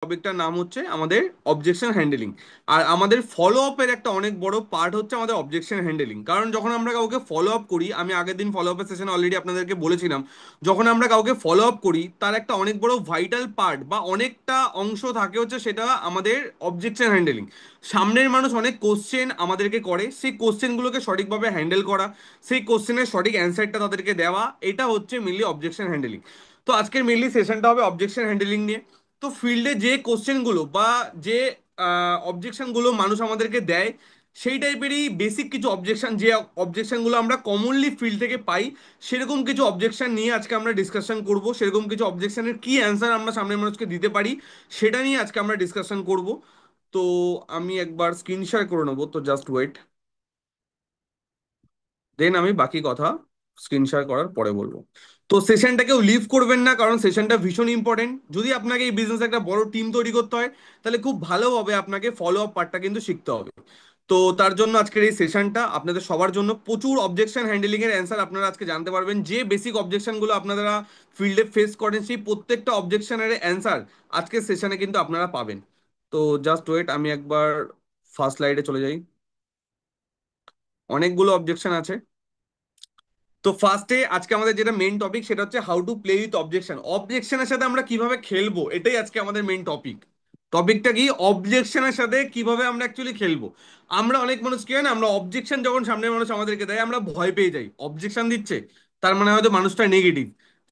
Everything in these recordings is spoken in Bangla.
টপিকটার নাম হচ্ছে আমাদের অবজেকশন হ্যান্ডেলিং। আর আমাদের ফলো আপের একটা অনেক বড় পার্ট হচ্ছে আমাদের অবজেকশন হ্যান্ডেলিং। কারণ যখন আমরা কাউকে ফলো আপ করি, আমি আগের দিন ফলো আপের সেশন অলরেডি আপনাদেরকে বলেছিলাম, যখন আমরা কাউকে ফলো আপ করি তার একটা অনেক বড় ভাইটাল পার্ট বা অনেকটা অংশ থাকে হচ্ছে সেটা আমাদের অবজেকশন হ্যান্ডেলিং। সামনের মানুষ অনেক কোশ্চেন আমাদেরকে করে, সেই কোশ্চেনগুলোকে সঠিকভাবে হ্যান্ডেল করা, সেই কোশ্চেনের সঠিক অ্যান্সারটা তাদেরকে দেওয়া, এটা হচ্ছে মেনলি অবজেকশন হ্যান্ডেলিং। তো আজকের মেনলি সেশনটা হবে অবজেকশন হ্যান্ডেলিং নিয়ে। তো ফিল্ডে যে কোশ্চেনগুলো বা যে অবজেকশনগুলো মানুষ আমাদেরকে দেয়, সেই টাইপেরই বেসিক কিছু অবজেকশন, যে অবজেকশনগুলো আমরা কমনলি ফিল্ড থেকে পাই, সেরকম কিছু অবজেকশন নিয়ে আজকে আমরা ডিসকাশন করব। সেরকম কিছু অবজেকশনের কি অ্যান্সার আমরা সামনের মানুষকে দিতে পারি, সেটা নিয়ে আজকে আমরা ডিসকাশন করব। তো আমি একবার স্ক্রিন শেয়ার করে নেবো, তো জাস্ট ওয়েট। দেন আমি বাকি কথা স্ক্রিন শেয়ার করার পরে বলবো। তো সেশনটা কেউ লিভ করবেন না, কারণ সেশনটা ভীষণ ইম্পর্টেন্ট। যদি আপনাকে এই বিজনেস একটা বড় টিম তৈরি করতে হয়, তাহলে খুব ভালোভাবে আপনাকে ফলো আপ পার্টটা কিন্তু শিখতে হবে। তো তার জন্য আজকের এই সেশনটা আপনাদের সবার জন্য। প্রচুর অবজেকশন হ্যান্ডেলিং এর অ্যান্সার আপনারা আজকে জানতে পারবেন। যে বেসিক অবজেকশনগুলো আপনারা ফিল্ডে ফেস করেন, সেই প্রত্যেকটা অবজেকশনের অ্যান্সার আজকের সেশনে কিন্তু আপনারা পাবেন। তো জাস্ট ওয়েট, আমি একবার ফার্স্ট স্লাইডে চলে যাই। অনেকগুলো অবজেকশন আছে। তো ফার্স্টে আজকে আমাদের যেটা মেইন টপিক সেটা হচ্ছে how to play with objection. অবজেকশনের সাথে আমরা কিভাবে খেলবো, এটাই আজকে আমাদের মেইন টপিক। টপিকটা কি? অবজেকশনের সাথে কিভাবে আমরা অ্যাকচুয়ালি খেলবো। আমরা অনেক মানুষ কি হয় না, আমরা অবজেকশন যখন সামনের মানুষ আমাদেরকে দেয় আমরা ভয় পেয়ে যাই। অবজেকশন দিচ্ছে তার মানে হয়তো মানুষটা নেগেটিভ।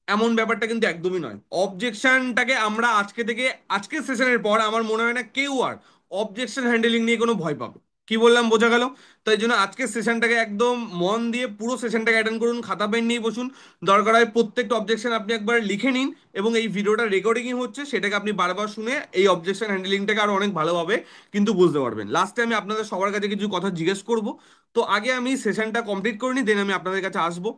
এমন ব্যাপারটা কিন্তু একদমই নয়। অবজেকশনটাকে আমরা আজকে থেকে, আজকের সেশনের পর আমার মনে হয় না কেউ আর অবজেকশন হ্যান্ডেলিং নিয়ে কোনো ভয় পাবে। কি বললাম, বোঝা গেল? তাই জন্য আজকের সেশনটাকে একদম মন দিয়ে পুরো সেশনটাকে অ্যাটেন্ড করুন, খাতা পেন নিয়ে বসুন। দরকার হয় প্রত্যেকটা অবজেকশন আপনি একবার লিখে নিন, এবং এই ভিডিওটা রেকর্ডিং হচ্ছে সেটাকে আপনি বারবার শুনে এই অবজেকশন হ্যান্ডেলিংটাকে আরো অনেক ভালোভাবে কিন্তু বুঝতে পারবেন। লাস্টে আমি আপনাদের সবার কাছে কিছু কথা জিজ্ঞেস করব। তো আগে আমি সেশনটা কমপ্লিট করে নিই, দেন আমি আপনাদের কাছে আসবো।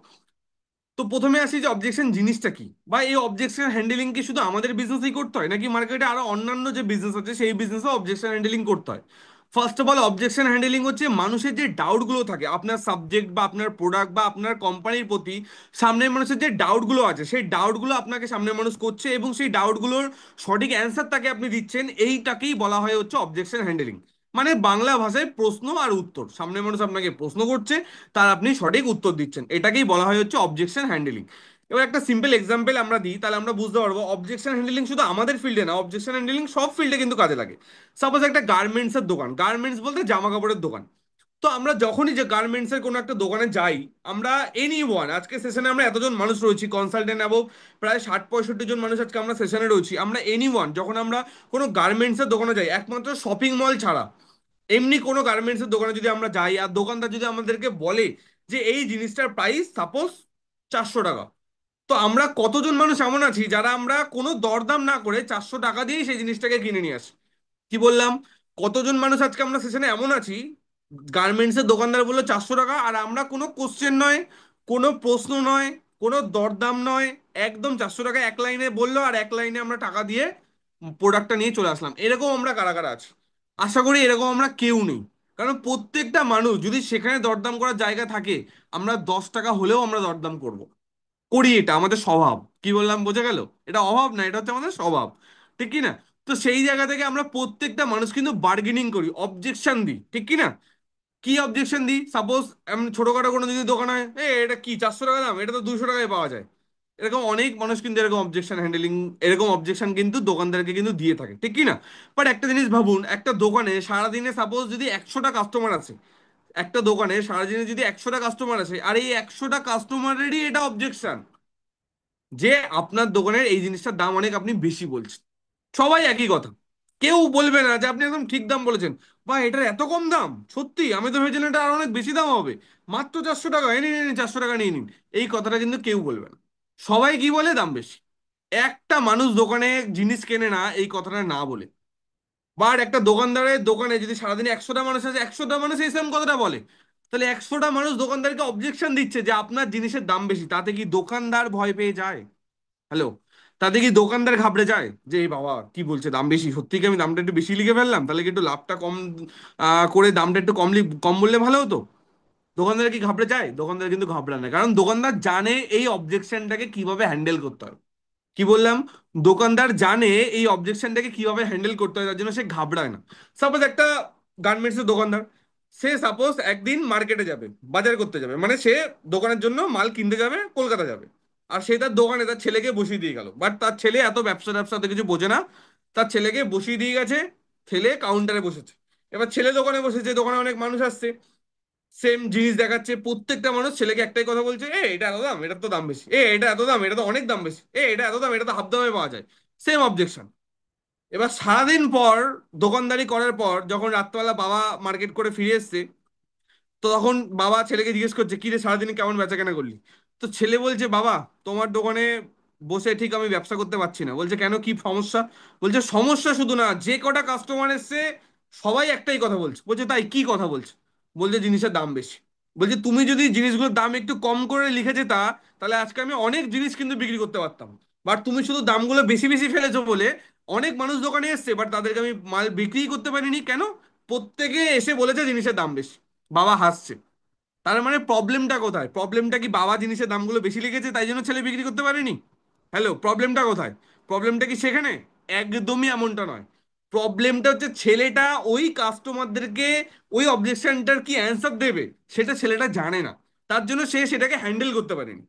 তো প্রথমে আসি যে অবজেকশন জিনিসটা কি, বা এই অবজেকশন হ্যান্ডেলিং কি শুধু আমাদের বিজনেসেই করতে হয়, নাকি মার্কেটে আরো অন্যান্য যে বিজনেস আছে সেই বিজনেসে অবজেকশন হ্যান্ডেলিং করতে হয়? First of all, objection handling হচ্ছে মানুষের যে ডাউটগুলো থাকে আপনার সাবজেক্ট বা আপনার প্রোডাক্ট বা আপনার কোম্পানির প্রতি। সামনের মানুষের যে ডাউটগুলো আছে, সেই ডাউটগুলো আপনাকে সামনের মানুষ করছে এবং সেই ডাউটগুলোর সঠিক অ্যান্সার তাকে আপনি দিচ্ছেন, এইটাকেই বলা হয় হচ্ছে অবজেকশন হ্যান্ডেলিং। মানে বাংলা ভাষায় প্রশ্ন আর উত্তর। সামনের মানুষ আপনাকে প্রশ্ন করছে, তার আপনি সঠিক উত্তর দিচ্ছেন, এটাকেই বলা হয় হচ্ছে অবজেকশন হ্যান্ডেলিং। এবার একটা সিম্পল এক্সাম্পল আমরা দিই, তাহলে আমরা বুঝতে পারবো অবজেকশন হ্যান্ডেলিং শুধু আমাদের ফিল্ডে না, অবজেকশন হ্যান্ডেলিং সব ফিল্ডে কিন্তু কাজে লাগে। সাপোজ একটা গার্মেন্টস এর দোকান, গার্মেন্টস বলতে জামা কাপড়ের দোকান। তো আমরা যখনই যে গার্মেন্টস এর কোনো একটা দোকানে যাই, আমরা এনি ওয়ান, আজকে সেশনে আমরা এতজন মানুষ রয়েছি কনসালটেন্ট এবং প্রায় 60-65 জন মানুষ আজকে আমরা সেশনে রয়েছি। আমরা এনি ওয়ান যখন আমরা কোনো গার্মেন্টস এর দোকানে যাই, একমাত্র শপিং মল ছাড়া এমনি কোনো গার্মেন্টস এর দোকানে যদি আমরা যাই আর দোকানদার যদি আমাদেরকে বলে যে এই জিনিসটার প্রাইস সাপোজ 400 টাকা, তো আমরা কতজন মানুষ এমন আছি যারা আমরা কোনো দরদাম না করে 400 টাকা দিয়েই সেই জিনিসটাকে কিনে নিয়ে আসি? কি বললাম? কতজন মানুষ আজকে আমরা সেশনে এমন আছি, গার্মেন্টস এর দোকানদার বললো 400 টাকা, আর আমরা কোনো কোশ্চেন নয়, কোনো প্রশ্ন নয়, কোনো দরদাম নয়, একদম 400 টাকা এক লাইনে বললো আর এক লাইনে আমরা টাকা দিয়ে প্রোডাক্টটা নিয়ে চলে আসলাম। এরকম আমরা কারা কারা আছি? আশা করি এরকম আমরা কেউ নেই। কারণ প্রত্যেকটা মানুষ যদি সেখানে দরদাম করার জায়গা থাকে, আমরা 10 টাকা হলেও আমরা দরদাম করব, করি, এটা আমাদের স্বভাব। কি বললাম, বোঝা গেল? এটা অভাব না, এটা হচ্ছে আমাদের স্বভাব। ঠিক কি না? তো সেই জায়গা থেকে আমরা প্রত্যেকটা মানুষ কিন্তু বার্গেনিং করি, অবজেকশন দিই, ঠিক কি না? কি অবজেকশন দিই? সাপোজ এমন ছোটখাটো কোনো যদি দোকান হয়, এটা কি 400 টাকা দাম, এটা তো 200 টাকায় পাওয়া যায়। এরকম অনেক মানুষ কিন্তু এরকম অবজেকশন হ্যান্ডেলিং, এরকম অবজেকশন কিন্তু দোকানদারকে কিন্তু দিয়ে থাকে, ঠিক কি না? বাট একটা জিনিস ভাবুন, একটা দোকানে সারাদিনে সাপোজ যদি 100টা কাস্টমার আছে, একটা দোকানে সারাদিনে যদি 100টা কাস্টমার আছে, আর এই 100টা কাস্টমারেরই এটা অবজেকশন যে আপনার দোকানের এই জিনিসটার দাম অনেক আপনি বেশি বলছেন। সবাই একই কথা, কেউ বলবে না যে আপনি একদম ঠিক দাম বলেছেন, বা এটার এত কম দাম, সত্যি আমি তো ভেবেছিলাম এটা আর অনেক বেশি দাম হবে, মাত্র 400 টাকা, এনে নিন 400 টাকা নিয়ে নিন। এই কথাটা কিন্তু কেউ বলবে না। সবাই কি বলে? দাম বেশি। একটা মানুষ দোকানে জিনিস কেনে না এই কথাটা না বলে। বাট একটা দোকানদারের দোকানে যদি সারাদিনে 100টা মানুষ আছে, 100টা মানুষ এই সেম কথাটা বলে, তাহলে 100টা মানুষ দোকানদারকে অবজেকশন দিচ্ছে যে আপনার জিনিসের দাম বেশি, তাতে কি দোকানদার ভয় পেয়ে যায়? হ্যালো? তাতে কি দোকানদার ঘাবড়ে যায় যে এই বাবা কি বলছে দাম বেশি, সত্যি কি আমি দামটা একটু বেশি লিখে ফেললাম, তাহলে কি একটু লাভটা কম করে দামটা একটু কম বললে ভালো হতো? দোকানদার কি ঘাবড়ে যায়? দোকানদার কিন্তু ঘাবড়ায় না, কারণ দোকানদার জানে এই অবজেকশনটাকে কিভাবে হ্যান্ডেল করতে হয়। কি বললাম, দোকানদার জানে এই অবজেকশনটাকে কিভাবে হ্যান্ডেল করতে হয়, তার জন্য সে ঘাবড়ায় না। সাপোজ একটা গার্মেন্টসের দোকানদার, সে সাপোজ একদিন মার্কেটে যাবে, বাজার করতে যাবে, মানে সে দোকানের জন্য মাল কিনতে যাবে, কলকাতা যাবে। আর সে তার দোকানে তার ছেলেকে বসিয়ে দিয়ে গেল, বাট তার ছেলে এত ব্যবসা ব্যবসাতে কিছু বোঝে না, তার ছেলেকে বসিয়ে দিয়ে গেছে, ছেলে কাউন্টারে বসেছে। এবার ছেলে দোকানে বসেছে, দোকানে অনেক মানুষ আসছে, সেম জিনিস দেখাচ্ছে, প্রত্যেকটা মানুষ ছেলেকে একটাই কথা বলছে, এ এটা এত দাম, এটা তো দাম বেশি, এ এটা এত দাম, এটা তো অনেক দাম বেশি, এ এটা এত দাম, এটা তো হাফ দামে পাওয়া যায়। Same objection. এবার সারাদিন পর দোকানদারি করার পর যখন রাত্রবেলা বাবা মার্কেট করে ফিরে এসছে, তো তখন বাবা ছেলেকে জিজ্ঞেস করছে, কি রে সারাদিন কেমন বেচা কেনা করলি? তো ছেলে বলছে, বাবা তোমার দোকানে বসে ঠিক আমি ব্যবসা করতে পারছি না। বলছে, কেন, কি সমস্যা? বলছে, সমস্যা শুধু না, যে কটা কাস্টমার এসছে সবাই একটাই কথা বলছে। বলছে, তাই কি কথা বলছে? বলছে, জিনিসের দাম বেশি। বলছে, তুমি যদি জিনিসগুলোর দাম একটু কম করে লিখে যেতা, তাহলে আজকে আমি অনেক জিনিস কিন্তু বিক্রি করতে পারতাম। বাট তুমি শুধু দামগুলো বেশি বেশি ফেলেছো বলে অনেক মানুষ দোকানে এসছে, বাট তাদেরকে আমি মাল বিক্রি করতে পারিনি। কেন? প্রত্যেকে এসে বলেছে জিনিসের দাম বেশি। বাবা হাসছে। তার মানে প্রবলেমটা কোথায়? প্রবলেমটা কি বাবা জিনিসের দামগুলো বেশি লিখেছে তাই জন্য ছেলে বিক্রি করতে পারেনি? হ্যালো, প্রবলেমটা কোথায়? প্রবলেমটা কি সেখানে? একদমই এমনটা নয়। প্রবলেমটা হচ্ছে ছেলেটা ওই কাস্টমারদেরকে ওই অবজেকশনটার কি অ্যান্সার দেবে সেটা ছেলেটা জানে না। তার জন্য সে সেটাকে হ্যান্ডেল করতে পারেনি।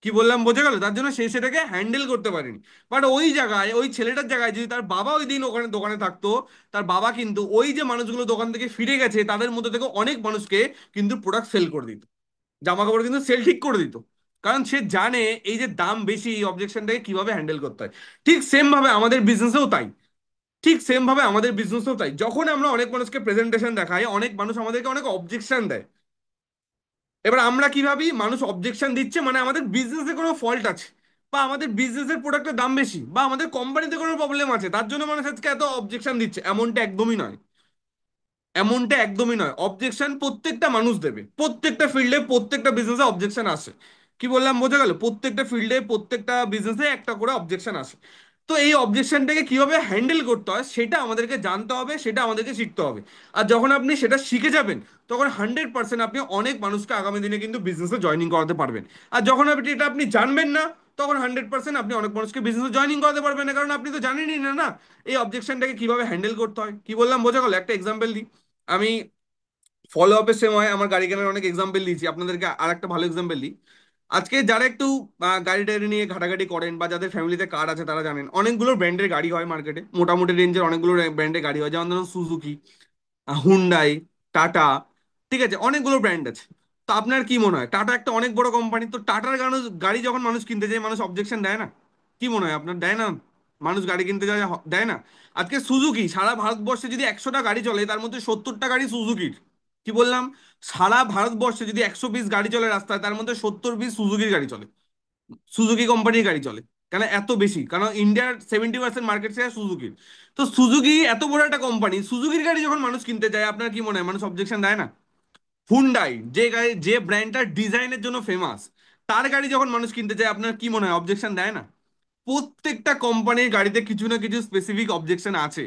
কি বললাম বোঝা গেল? তার জন্য সে সেটাকে হ্যান্ডেল করতে পারেনি। বাট ওই জায়গায়, ওই ছেলেটার জায়গায় যদি তার বাবা ওই দিন ওখানে দোকানে থাকতো, তার বাবা কিন্তু ওই যে মানুষগুলো দোকান থেকে ফিরে গেছে তাদের মধ্যে থেকে অনেক মানুষকে কিন্তু প্রোডাক্ট সেল করে দিত, জামা কাপড় কিন্তু সেল ঠিক করে দিত। কারণ সে জানে এই যে দাম বেশি, এই অবজেকশনটাকে কিভাবে হ্যান্ডেল করতে হয়। ঠিক সেম ভাবে আমাদের বিজনেসেও তাই। ঠিক সেম ভাবে আমাদের বিজনেসেও তাই, যখন আমরা অনেক মানুষকে প্রেজেন্টেশন দেখাই, অনেক মানুষ আমাদেরকে অনেক অবজেকশন দেয়। এবার আমরা কি ভাবি, মানুষ অবজেকশন দিচ্ছে মানে আমাদের বিজনেসে কোনো ফল্ট আছে, বা আমাদের বিজনেসের প্রোডাক্টের দাম বেশি, বা আমাদের কোম্পানিতে কোনো প্রবলেম আছে, তার জন্য মানুষ আজকে এত অবজেকশন দিচ্ছে। এমনটা একদমই নয়। এমনটা একদমই নয়। অবজেকশন প্রত্যেকটা মানুষ দেবে, প্রত্যেকটা ফিল্ডে প্রত্যেকটা বিজনেসে অবজেকশন আসে। কি বললাম বোঝা গেল? প্রত্যেকটা ফিল্ডে প্রত্যেকটা বিজনেসে একটা করে অবজেকশন আসে। তো এই অবজেকশনটাকে কিভাবে হ্যান্ডেল করতে হয় সেটা আমাদেরকে জানতে হবে, সেটা আমাদেরকে শিখতে হবে। আর যখন আপনি সেটা শিখে যাবেন, তখন 100% আপনি অনেক মানুষকে আগামী দিনে কিন্তু বিজনেসে জয়েনিং করাতে পারবেন। আর যখন আপনি এটা আপনি জানবেন না, তখন 100% আপনি অনেক মানুষকে বিজনেসে জয়েনিং করাতে পারবেন না, কারণ আপনি তো জানেনই না না এই অবজেকশনটাকে কিভাবে হ্যান্ডেল করতে হয়। কি বললাম বোঝা গেল? একটা এক্সাম্পল দিই। আমি ফলো আপের সময় আমার গাড়ি কেনার অনেক এক্সাম্পল দিয়েছি, আপনাদেরকে আর একটা ভালো এক্সাম্পল দিই। আজকে যারা একটু গাড়ি টাড়ি নিয়ে ঘাটাঘাটি করেন বা যাদের ফ্যামিলিতে কার আছে তারা জানেন, অনেকগুলো ব্র্যান্ডের গাড়ি হয় মার্কেটে, মোটামুটি রেঞ্জের অনেকগুলো ব্র্যান্ডের গাড়ি হয়, যেমন ধরুন সুজুকি, হুন্ডাই, টাটা। ঠিক আছে, অনেকগুলো ব্র্যান্ড আছে। তো আপনার কি মনে হয়, টাটা একটা অনেক বড় কোম্পানি, তো টাটার গাড়ি গাড়ি যখন মানুষ কিনতে যায় মানুষ অবজেকশন দেয় না? কি মনে হয় আপনার, দেয় না? মানুষ গাড়ি কিনতে যায়, দেয় না? আজকে সুজুকি, সারা ভারতবর্ষে যদি 100টা গাড়ি চলে তার মধ্যে 70টা গাড়ি সুজুকির। কি বললাম? সারা ভারতবর্ষে যদি 100 পিস গাড়ি চলে রাস্তায়, তার মধ্যে 70 পিস সুজুকির গাড়ি চলে, সুজুকি কোম্পানির গাড়ি চলে। কেন এত বেশি? কারণ ইন্ডিয়ার 70% মার্কেট শেয়ার সুজুকির। তো সুজুকি এত বড় একটা কোম্পানি, সুজুকির গাড়ি যখন মানুষ কিনতে যায়, আপনার কি মনে হয় মানুষ অবজেকশন দেয় না? হুন্ডাই, যে গাড়ি, যে ব্র্যান্ডটার ডিজাইনের জন্য ফেমাস, তার গাড়ি যখন মানুষ কিনতে যায়, আপনার কি মনে হয় অবজেকশন দেয় না? প্রত্যেকটা কোম্পানির গাড়িতে কিছু না কিছু স্পেসিফিক অবজেকশন আছে।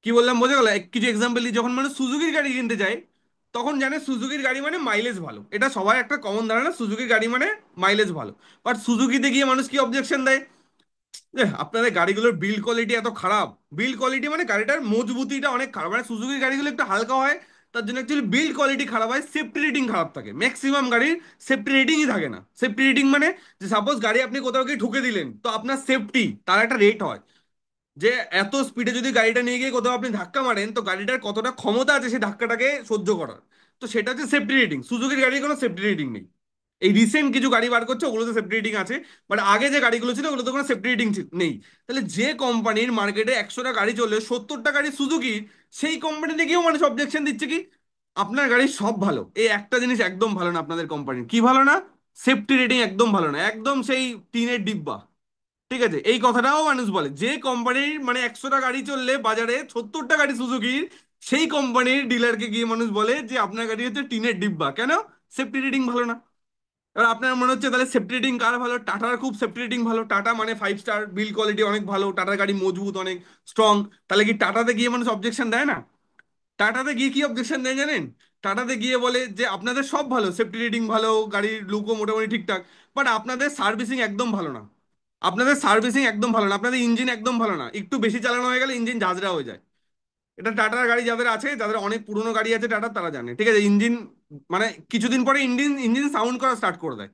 কি বললাম বোঝা গেল? কিছু এক্সাম্পল দিই, যখন মানুষ সুজুকির গাড়ি কিনতে যায়, তখন জানে সুজুকির গাড়ি মানে মাইলেজ ভালো, এটা সবার একটা কমন ধারণা, সুজুকির গাড়ি মানে মাইলেজ ভালো। বাট সুজুকিতে গিয়ে মানুষ কি অবজেকশন দেয়? যে আপনাদের গাড়িগুলোর বিল্ড কোয়ালিটি এত খারাপ। বিল্ড কোয়ালিটি মানে গাড়িটার মজবুতিটা অনেক খারাপ, মানে সুজুকির গাড়িগুলো একটু হালকা হয়, তার জন্য অ্যাকচুয়ালি বিল্ড কোয়ালিটি খারাপ হয়, সেফটি রেটিং খারাপ থাকে, ম্যাক্সিমাম গাড়ির সেফটি রেটিংই থাকে না। সেফটি রেটিং মানে যে সাপোজ গাড়ি আপনি কোথাও গিয়ে ঠুকে দিলেন, তো আপনার সেফটি তার একটা রেট হয়, যে এত স্পিডে যদি গাড়িটা নিয়ে গিয়ে কোথাও আপনি ধাক্কা মারেন, তো গাড়িটার কতটা ক্ষমতা আছে সেই ধাক্কাটাকে সহ্য করার। তো সেটা হচ্ছে সেফটি রেটিং। সুজুকির গাড়ির কোনো সেফটি রেটিং নেই। এই রিসেন্ট কিছু গাড়ি বার করছে, ওগুলোতে সেফটি রেটিং আছে, বাট আগে যে গাড়িগুলো ছিল ওগুলোতে কোনো সেফটি রেটিং নেই। তাহলে যে কোম্পানির মার্কেটে 100টা গাড়ি চলে 70টা গাড়ি সুজুকি, সেই কোম্পানিতে গিয়েও মানুষ অবজেকশন দিচ্ছে কি? আপনার গাড়ি সব ভালো, এই একটা জিনিস একদম ভালো না আপনাদের কোম্পানির। কি ভালো না? সেফটি রেটিং একদম ভালো না, একদম সেই টিনের ডিব্বা। ঠিক আছে, এই কথাটাও মানুষ বলে, যে কোম্পানির মানে 100টা গাড়ি চললে বাজারে 70টা গাড়ি সুজুকির, সেই কোম্পানির ডিলারকে গিয়ে মানুষ বলে যে আপনার গাড়ি হচ্ছে টিনের ডিব্বা। কেন? সেফটি রেটিং ভালো না। এবার আপনার মনে হচ্ছে তাহলে সেফটি রেটিং কার ভালো? টাটার খুব সেফটি রেটিং ভালো, টাটা মানে 5 স্টার, বিল কোয়ালিটি অনেক ভালো, টাটার গাড়ি মজবুত অনেক স্ট্রং। তাহলে কি টাটাতে গিয়ে মানুষ অবজেকশন দেয় না? টাটাতে গিয়ে কি অবজেকশন দেয় জানেন? টাটাতে গিয়ে বলে যে আপনাদের সব ভালো, সেফটি রেটিং ভালো, গাড়ির লুকও মোটামুটি ঠিকঠাক, বাট আপনাদের সার্ভিসিং একদম ভালো না। আপনাদের সার্ভিসিং একদম ভালো না, আপনাদের ইঞ্জিন একদম ভালো না, একটু বেশি চালানো হয়ে গেলে ইঞ্জিন ঝাঁঝরা হয়ে যায়। এটা টাটার গাড়ি যাদের আছে, যাদের অনেক পুরনো গাড়ি আছে টাটার, তারা জানে, ঠিক আছে? ইঞ্জিন মানে কিছুদিন পরে ইঞ্জিন ইঞ্জিন সাউন্ড করা স্টার্ট করে দেয়,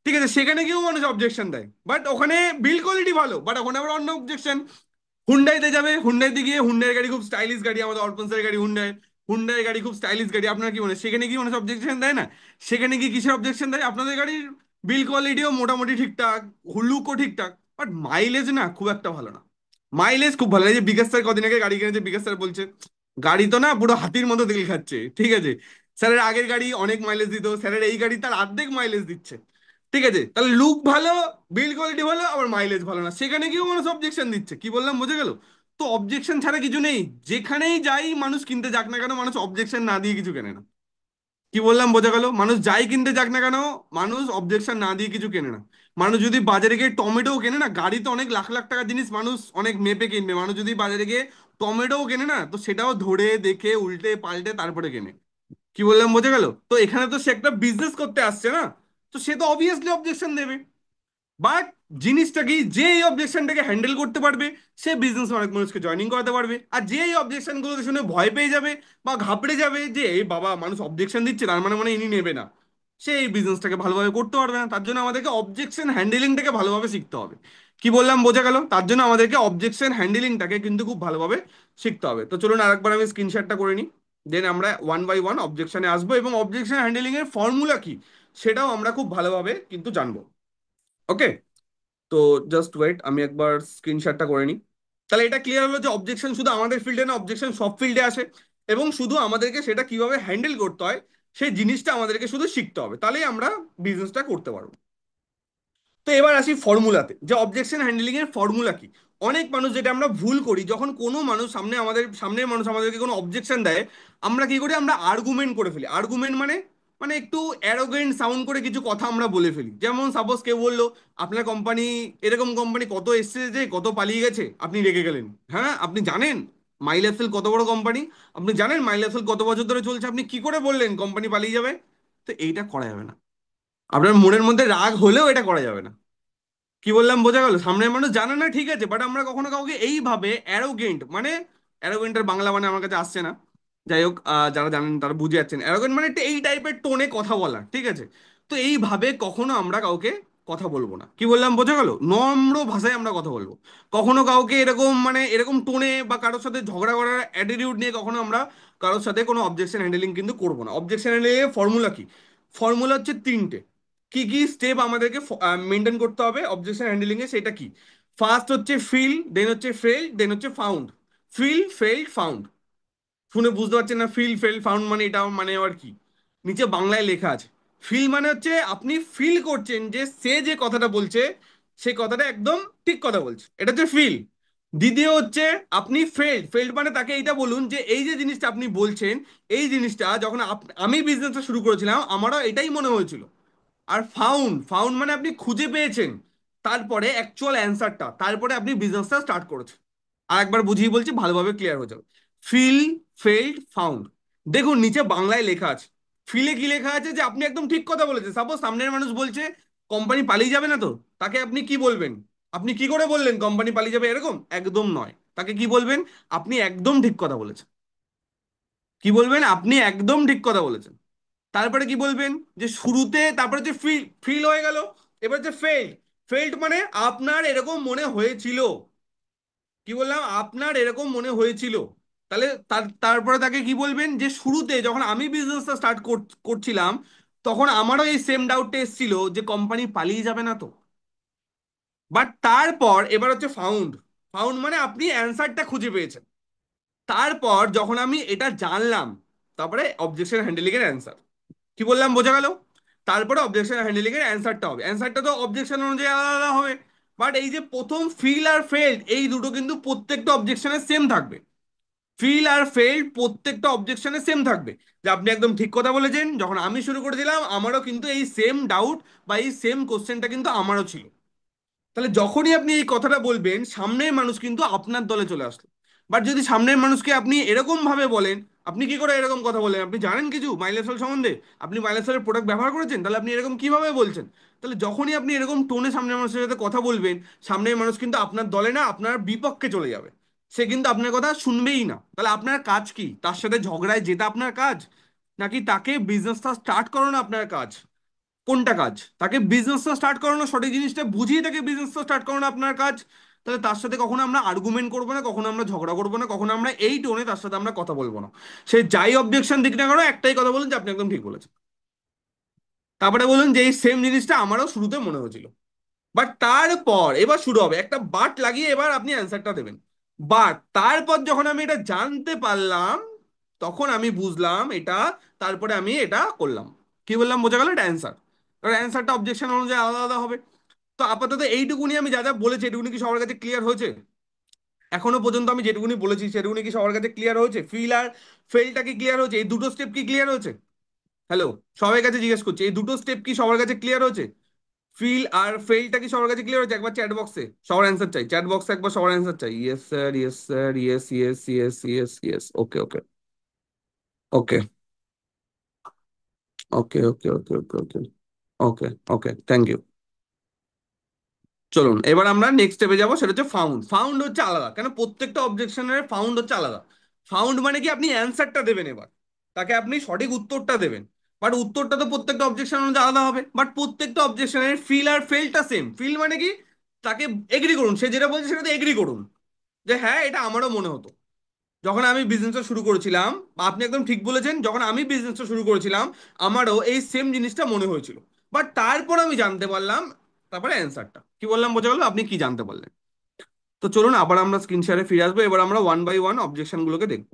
ঠিক আছে? সেখানে গিয়েও মানুষ অবজেকশন দেয়, বাট ওখানে বিল্ড কোয়ালিটি ভালো, বাট ওখানে আবার অন্য অবজেকশন। হুন্ডাইতে যাবে, হুন্ডাইতে গিয়ে হুন্ডাইয়ের গাড়ি খুব স্টাইলিশ গাড়ি, আমাদের অর্পণ স্যারের গাড়ি হুন্ডাই, হুন্ডাইয়ের গাড়ি খুব স্টাইলিশ গাড়ি, আপনার কি মনে হয় সেখানে কি মানুষ অবজেকশন দেয় না? সেখানে কি কিসের অবজেকশন দেয়? আপনাদের গাড়ির বিল কোয়ালিটিও মোটামুটি ঠিকঠাক, লুকও ঠিকঠাক, বাট মাইলেজ না খুব একটা ভালো না। মাইলেজ খুব ভালো, এই যে বিকাশ স্যার কদিন আগে গাড়ি কিনেছে, বিকাশ স্যার বলছে গাড়ি তো না পুরো হাতির মতো তেল খাচ্ছে, ঠিক আছে? স্যারের আগের গাড়ি অনেক মাইলেজ দিত, স্যারের এই গাড়ি তার অর্ধেক মাইলেজ দিচ্ছে, ঠিক আছে? তাহলে লুক ভালো, বিল্ড কোয়ালিটি ভালো, আবার মাইলেজ ভালো না, সেখানে গিয়েও মানুষ অবজেকশন দিচ্ছে, কি বললাম বোঝা গেল? তো অবজেকশন ছাড়া কিছু নেই, যেখানেই যাই মানুষ কিনতে যাক না কেন, মানুষ অবজেকশন না দিয়ে কিছু কেনে না। কি বললাম বোঝা গেল? মানুষ যাই কিনতে যাক না কেন, মানুষ অবজেকশন না দিয়ে কিছু কেনে না। মানুষ যদি বাজারে গিয়ে টমেটোও কেনে না, গাড়ি তো অনেক লাখ লাখ টাকার জিনিস, মানুষ অনেক মেপে কিনবে, মানুষ যদি বাজারে গিয়ে টমেটোও কেনে না, তো সেটাও ধরে দেখে উল্টে পাল্টে তারপরে কেনে। কি বললাম বোঝা গেল? তো এখানে তো সে একটা বিজনেস করতে আসছে না, তো সে তো অবভিয়াসলি অবজেকশন দেবে। বাট জিনিসটা কি, যে এই অবজেকশনটাকে হ্যান্ডেল করতে পারবে, সে বিজনেস অনেক মানুষকে জয়েনিং করাতে পারবে। আর যে এই অবজেকশন গুলো শুনে ভয় পেয়ে যাবে বা ঘাবড়ে যাবে যে এই বাবা মানুষ অবজেকশন দিচ্ছে, তার মানে মানে ইনি নেবে না, সে এই বিজনেসটাকে ভালোভাবে করতে পারবে না। তার জন্য আমাদেরকে অবজেকশন হ্যান্ডেলিংটাকে ভালোভাবে শিখতে হবে। কি বললাম বোঝা গেল? তার জন্য আমাদেরকে অবজেকশন হ্যান্ডেলিংটাকে কিন্তু খুব ভালোভাবে শিখতে হবে। তো চলুন আরেকবার আমি স্ক্রিনশটটা করে নিই, দেন আমরা ওয়ান বাই ওয়ান অবজেকশনে আসবো, এবং অবজেকশন হ্যান্ডেলিং এর ফর্মুলা কি সেটাও আমরা খুব ভালোভাবে কিন্তু জানবো। ওকে, তো জাস্ট ওয়েট, আমি একবার স্ক্রিনশটটা করে নিই। তাহলে এটা ক্লিয়ার হলো যে অবজেকশন শুধু আমাদের ফিল্ডে না, অবজেকশন সব ফিল্ডে আসে, এবং শুধু আমাদেরকে সেটা কিভাবে হ্যান্ডেল করতে হয় সেই জিনিসটা আমাদেরকে শুধু শিখতে হবে, তাহলেই আমরা বিজনেসটা করতে পারবো। তো এবার আসি ফর্মুলাতে, যে অবজেকশন হ্যান্ডলিং এর ফর্মুলা কি। অনেক মানুষ যেটা আমরা ভুল করি, যখন কোনো মানুষ সামনের মানুষ আমাদেরকে কোনো অবজেকশন দেয়, আমরা কি করি, আমরা আর্গুমেন্ট করে ফেলি। আর্গুমেন্ট মানে মানে একটু অ্যারোগেন্ট সাউন্ড করে কিছু কথা আমরা বলে ফেলি। যেমন সাপোজ কেউ বললো আপনার কোম্পানি, এরকম কোম্পানি কত এসছে যে কত পালিয়ে গেছে, আপনি রেগে গেলেন। হ্যাঁ, আপনি জানেন মাইলাসেল কত বড় কোম্পানি, আপনি জানেন মাইলাসেল কত বছর ধরে চলছে, আপনি কি করে বললেন কোম্পানি পালিয়ে যাবে? তো এইটা করা যাবে না। আপনার মনের মধ্যে রাগ হলেও এটা করা যাবে না। কি বললাম বোঝা গেল? সামনের মানুষ জানে না, ঠিক আছে, বাট আমরা কখনো কাউকে এইভাবে অ্যারোগেন্ট, মানে অ্যারোগেন্টের বাংলা মানে আমার কাছে আসছে না, যাই হোক, যারা জানেন তারা বুঝে যাচ্ছেন, অ্যারোগেন্ট মানে একটা এই টাইপের টোনে কথা বলা, ঠিক আছে? তো এইভাবে কখনো আমরা কাউকে কথা বলবো না। কি বললাম বোঝা গেল? নম্র ভাষায় আমরা কথা বলবো। কখনো কাউকে এরকম মানে এরকম টোনে বা কারোর সাথে ঝগড়া করার অ্যাটিটিউড নিয়ে কখনো আমরা কারোর সাথে কোনো অবজেকশন হ্যান্ডেলিং কিন্তু করবো না। অবজেকশন হ্যান্ডেলিং এর ফর্মুলা কি? ফর্মুলা হচ্ছে তিনটে। কি কি স্টেপ আমাদেরকে মেনটেন করতে হবে অবজেকশন হ্যান্ডলিং এ, সেটা কি? ফার্স্ট হচ্ছে ফিল, দেন হচ্ছে ফেল, দেন হচ্ছে ফাউন্ড। Fill, fell, found. শুনে বুঝতে পারছেন না? ফিল, ফেল, ফাউন্ড মানে এটা মানে আবার কি? নিচে বাংলায় লেখা আছে। ফিল মানে হচ্ছে আপনি ফিল করছেন যে সে যে কথাটা বলছে সেই কথাটা একদম ঠিক কথা বলছে, এটা হচ্ছে ফিল। দ্বিতীয় হচ্ছে আপনি ফেল্ড। ফেল্ড মানে তাকে এইটা বলুন যে এই যে জিনিসটা আপনি বলছেন, এই জিনিসটা যখন আমি বিজনেসটা শুরু করেছিলাম আমারও এটাই মনে হয়েছিল। আর ফাউন্ড, ফাউন্ড মানে আপনি খুঁজে পেয়েছেন, তারপরে অ্যাকচুয়াল অ্যান্সারটা, তারপরে আপনি বিজনেসটা স্টার্ট করেছেন। আর একবার বুঝিয়ে বলছি, ভালোভাবে ক্লিয়ার হয়ে যাবে। Fill, felled, found. দেখুন নিচে বাংলায় লেখা আছে। ফিলে কি লেখা আছে? যে আপনি একদম ঠিক কথা বলেছেন। সাপোজ সামনের মানুষ বলছে কোম্পানি পালিয়ে যাবে না, তো তাকে আপনি কি বলবেন? আপনি কি করে বললেন কোম্পানি পালিয়ে যাবে, এরকম একদম নয়। তাকে কি বলবেন? আপনি একদম ঠিক কথা বলেছেন। কি বলবেন? আপনি একদম ঠিক কথা বলেছেন। তারপরে কি বলবেন? যে শুরুতে, তারপরে যে ফিল, ফিল হয়ে গেল। এবার যে ফেল্ড, ফেল্ড মানে আপনার এরকম মনে হয়েছিল। কি বললাম? আপনার এরকম মনে হয়েছিল। তাহলে তারপরে তাকে কি বলবেন? যে শুরুতে যখন আমি বিজনেসটা স্টার্ট করছিলাম, তখন আমারও এই সেম ডাউটটা এসেছিল যে কোম্পানি পালিয়ে যাবে না তো। বাট তারপর এবার হচ্ছে ফাউন্ড। ফাউন্ড মানে আপনি অ্যান্সারটা খুঁজে পেয়েছেন। তারপর যখন আমি এটা জানলাম, তারপরে অবজেকশন হ্যান্ডলিং এর অ্যান্সার। কি বললাম বোঝা গেল? তারপরে অবজেকশন হ্যান্ডলিং এর অ্যান্সারটা হবে, অ্যান্সারটা তো অবজেকশন অনুযায়ী আলাদা আলাদা হবে। বাট এই যে প্রথম ফিল আর ফেল্ড, এই দুটো কিন্তু প্রত্যেকটা অবজেকশনে সেম থাকবে। ফিল আর ফেল্ড প্রত্যেকটা অবজেকশনে সেম থাকবে। যে আপনি একদম ঠিক কথা বলেছেন, যখন আমি শুরু করে দিলাম আমারও কিন্তু এই সেম ডাউট বা এই সেম কোশ্চেনটা কিন্তু আমারও ছিল। তাহলে যখনই আপনি এই কথাটা বলবেন, সামনের মানুষ কিন্তু আপনার দলে চলে আসলো। বাট যদি সামনের মানুষকে আপনি এরকম ভাবে বলেন, আপনি কি করে এরকম কথা বলেন, আপনি জানেন কিছু মাইলেসল সম্বন্ধে, আপনি মাইলেসলের প্রোডাক্ট ব্যবহার করেছেন, তাহলে আপনি এরকম কিভাবে বলছেন? তাহলে যখনই আপনি এরকম টোনে সামনের মানুষের সাথে কথা বলবেন, সামনের মানুষ কিন্তু আপনার দলে না, আপনার বিপক্ষে চলে যাবে। সে কিন্তু আপনার কথা শুনবেই না। তাহলে আপনার কাজ কি? তার সাথে ঝগড়ায় যেটা আপনার কাজ, নাকি তাকে বিজনেসটা স্টার্ট করানো আপনার কাজ? কোনটা কাজ? তাকে বিজনেসটা স্টার্ট করানো, সঠিক জিনিসটা বুঝিয়ে তাকে বিজনেসটা স্টার্ট করানো আপনার কাজ। তাহলে তার সাথে কখনো আমরা আর্গুমেন্ট করবো না, কখনো আমরা ঝগড়া করবো না, কখনো আমরা এই টোনে তার সাথে আমরা কথা বলবো না। সে যাই অবজেকশন দিক না কেন, একটাই কথা বলুন যে আপনি একদম ঠিক বলেছেন। তারপরে বলুন যে এই সেম জিনিসটা আমারও শুরুতে মনে হয়েছিল। বাট তারপর এবার শুরু হবে একটা বাট লাগিয়ে, এবার আপনি অ্যান্সারটা দেবেন। বাট তারপর যখন আমি এটা জানতে পারলাম, তখন আমি বুঝলাম এটা, তারপরে আমি এটা করলাম। কি বললাম বোঝা গেল? এটা অ্যান্সার। এবার অ্যান্সারটা অবজেকশন অনুযায়ী আলাদা আলাদা হবে। তো আপাতত এইটুকুনি আমি যা যা বলেছি, এটুকুনি কি সবার কাছে ক্লিয়ার হয়েছে? এখনো পর্যন্ত আমি যেটুকুনি বলেছি সেটুকুনি কি সবার কাছে ক্লিয়ার হয়েছে? ফিল আর ফেলটা কি ক্লিয়ার হয়েছে? এই দুটো স্টেপ কি ক্লিয়ার হয়েছে? হ্যালো, সবার কাছে জিজ্ঞেস করছি, এই দুটো স্টেপ কি সবার কাছে ক্লিয়ার হয়েছে? ফিল আর ফেলটা কি সবার কাছে ক্লিয়ার হচ্ছে? একবার চ্যাট বক্সে সবার অ্যান্সার চাই, চ্যাট বক্সে একবার সবার অ্যান্সার চাই। Yes sir, yes sir, yes yes yes yes yes, okay okay okay okay okay okay okay okay okay okay, thank you. চলুন এবার আমরা নেক্সট স্টেপে যাবো, সেটা হচ্ছে ফাউন্ড। ফাউন্ড হচ্ছে আলাদা, কেন প্রত্যেকটা অবজেকশনের ফাউন্ড হচ্ছে আলাদা। ফাউন্ড মানে কি, আপনি অ্যান্সারটা দেবেন, এবার তাকে আপনি সঠিক উত্তরটা দেবেন। বাট উত্তরটা তো প্রত্যেকটা অবজেকশন অনুযায়ী আলাদা হবে, বাট প্রত্যেকটা অবজেকশনের ফিল আর ফেলটা সেম। ফিল মানে কি, তাকে এগ্রি করুন, সে যেটা বলছে সেটাতে এগ্রি করুন, যে হ্যাঁ এটা আমারও মনে হতো। যখন আমি বিজনেসটা শুরু করেছিলাম, বা আপনি একদম ঠিক বলেছেন, যখন আমি বিজনেসটা শুরু করেছিলাম আমারও এই সেম জিনিসটা মনে হয়েছিল। বাট তারপর আমি জানতে পারলাম, তারপরে অ্যান্সারটা কি বললাম বোঝা গেল? আপনি কি জানতে পারলেন? তো চলুন আবার আমরা স্ক্রিন শেয়ারে ফিরে আসবো, এবার আমরা ওয়ান বাই ওয়ান অবজেকশন গুলোকে দেখবো।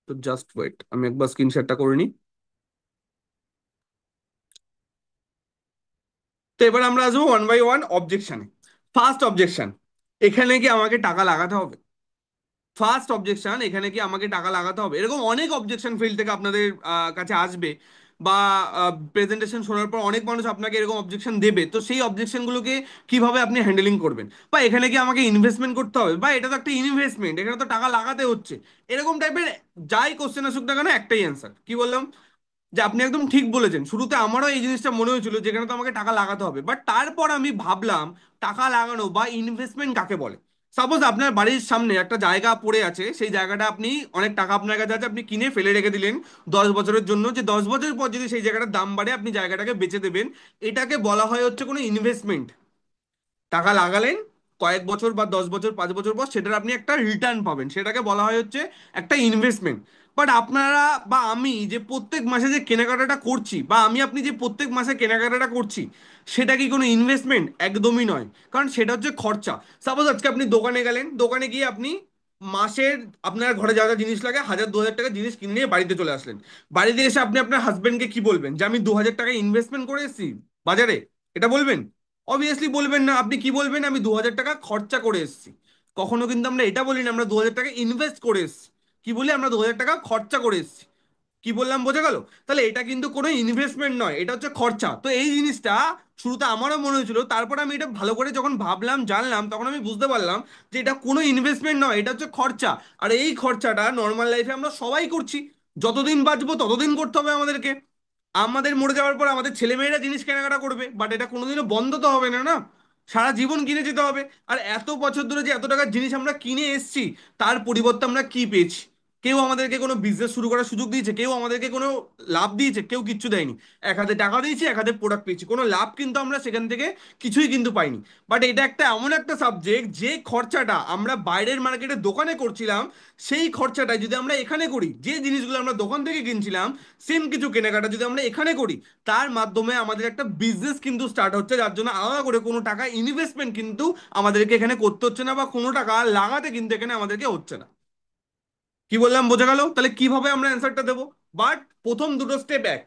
তো জাস্ট ওয়েট, আমি একবার স্ক্রিন শেয়ারটা করে নিই। তো এবার আমরা আসবো ওয়ান বাই ওয়ান অবজেকশনে। ফার্স্ট অবজেকশন, এখানে কি আমাকে টাকা লাগাতে হবে? ফার্স্ট অবজেকশন, এখানে কি আমাকে টাকা লাগাতে হবে? এরকম অনেক অবজেকশন ফিল্ড থেকে আপনাদের কাছে আসবে, বা প্রেজেন্টেশন শোনার পর অনেক মানুষ আপনাকে এরকম অবজেকশন দেবে। তো সেই অবজেকশনগুলোকে কিভাবে আপনি হ্যান্ডেলিং করবেন? বা এখানে কি আমাকে ইনভেস্টমেন্ট করতে হবে, বা এটা তো একটা ইনভেস্টমেন্ট, এখানে তো টাকা লাগাতে হচ্ছে, এরকম টাইপের যাই কোশ্চেন আসুক না কেন, একটাই অ্যান্সার। কি বললাম? যে আপনি একদম ঠিক বলেছেন, শুরুতে আমারও এই জিনিসটা মনে হয়েছিল যেখানে তো আমাকে টাকা লাগাতে হবে, বাট তারপর আমি ভাবলাম টাকা লাগানো বা ইনভেস্টমেন্ট কাকে বলে। সাপোজ আপনার বাড়ির সামনে একটা জায়গা পড়ে আছে, সেই জায়গাটা আপনি, অনেক টাকা আপনার কাছে আছে, আপনি কিনে ফেলে রেখে দিলেন 10 বছরের জন্য, যে 10 বছর পর যদি সেই জায়গাটার দাম বাড়ে আপনি জায়গাটাকে বেচে দেবেন। এটাকে বলা হয় হচ্ছে কোনো ইনভেস্টমেন্ট। টাকা লাগালেন, কয়েক বছর বা 10 বছর 5 বছর পর সেটার আপনি একটা রিটার্ন পাবেন, সেটাকে বলা হয় হচ্ছে একটা ইনভেস্টমেন্ট। বাট আপনারা বা আমি যে প্রত্যেক মাসে যে কেনাকাটাটা করছি, বা আমি আপনি যে প্রত্যেক মাসে কেনাকাটাটা করছি, সেটা কি কোনো ইনভেস্টমেন্ট? একদমই নয়, কারণ সেটা হচ্ছে খরচা। সাপোজ আজকে আপনি দোকানে গেলেন, দোকানে গিয়ে আপনি মাসের আপনার ঘরে যা যা জিনিস লাগে 1000 2000 টাকা জিনিস কিনে নিয়ে বাড়িতে চলে আসলেন। বাড়িতে এসে আপনি আপনার হাজবেন্ডকে কি বলবেন? যে আমি 2000 টাকা ইনভেস্টমেন্ট করে এসেছি বাজারে, এটা বলবেন? অবভিয়াসলি বলবেন না। আপনি কি বলবেন? আমি 2000 টাকা খরচা করে এসেছি। কখনো কিন্তু আমরা এটা বলি না আমরা 2000 টাকা ইনভেস্ট করে এসেছি। কি বলি? আমরা 2000 টাকা খরচা করে এসেছি। কি বললাম বোঝা গেল? তাহলে এটা কিন্তু কোনো ইনভেস্টমেন্ট নয়, এটা হচ্ছে খরচা। তো এই জিনিসটা শুরুতে আমারও মনে হয়েছিল, তারপর আমি এটা ভালো করে যখন ভাবলাম জানলাম, তখন আমি বুঝতে পারলাম যে এটা কোনো ইনভেস্টমেন্ট নয়, এটা হচ্ছে খরচা। আর এই খরচাটা নর্মাল লাইফে আমরা সবাই করছি। যতদিন বাঁচবো ততদিন করতে হবে আমাদেরকে। আমাদের মরে যাওয়ার পর আমাদের ছেলেমেয়েরা জিনিস কেনাকাটা করবে, বাট এটা কোনোদিনও বন্ধ তো হবে না, না? সারা জীবন কিনে যেতে হবে। আর এত বছর ধরে যে এত টাকার জিনিস আমরা কিনে এসেছি, তার পরিবর্তে আমরা কি পেয়েছি? কেউ আমাদেরকে কোনো বিজনেস শুরু করার সুযোগ দিয়েছে? কেউ আমাদেরকে কোনো লাভ দিয়েছে? কেউ কিচ্ছু দেয়নি। এক হাতে টাকা দিয়েছি, এক হাতে প্রোডাক্ট পেয়েছি, কোনো লাভ কিন্তু আমরা সেখান থেকে কিছুই কিন্তু পাইনি। বাট এটা একটা এমন একটা সাবজেক্ট, যে খরচাটা আমরা বাইরের মার্কেটে দোকানে করছিলাম, সেই খরচাটা যদি আমরা এখানে করি, যে জিনিসগুলো আমরা দোকান থেকে কিনছিলাম, সেম কিছু কেনাকাটা যদি আমরা এখানে করি, তার মাধ্যমে আমাদের একটা বিজনেস কিন্তু স্টার্ট হচ্ছে, যার জন্য আলাদা করে কোনো টাকা ইনভেস্টমেন্ট কিন্তু আমাদেরকে এখানে করতে হচ্ছে না, বা কোনো টাকা লাগাতে কিন্তু এখানে আমাদেরকে হচ্ছে না। কি বললাম বোঝা গেল? তাহলে কিভাবে আমরা অ্যান্সারটা দেবো? বাট প্রথম দুটো স্টেপ এক।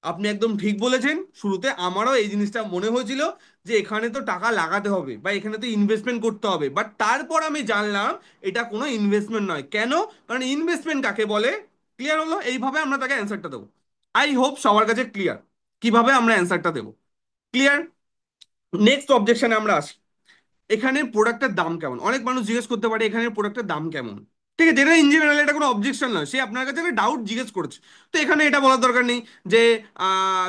আপনি একদম ঠিক বলেছেন, শুরুতে আমারও এই জিনিসটা মনে হয়েছিল যে এখানে তো টাকা লাগাতে হবে বা এখানে তো ইনভেস্টমেন্ট করতে হবে, বাট তারপর আমি জানলাম এটা কোনো ইনভেস্টমেন্ট নয়। কেন? কারণ ইনভেস্টমেন্ট কাকে বলে ক্লিয়ার হলো, এইভাবে আমরা তাকে অ্যান্সারটা দেবো। আই হোপ সবার কাছে ক্লিয়ার কিভাবে আমরা অ্যান্সারটা দেবো। ক্লিয়ার? নেক্সট অবজেকশনে আমরা আসি। এখানে প্রোডাক্টের দাম কেমন? অনেক মানুষ জিজ্ঞেস করতে পারে এখানে প্রোডাক্টের দাম কেমন। ঠিক আছে, এটা ইন জেনারেল এটা কোনো অবজেকশন নয়, সে আপনার কাছে একটা ডাউট জিজ্ঞেস করেছে। তো এখানে এটা বলার দরকার নেই যে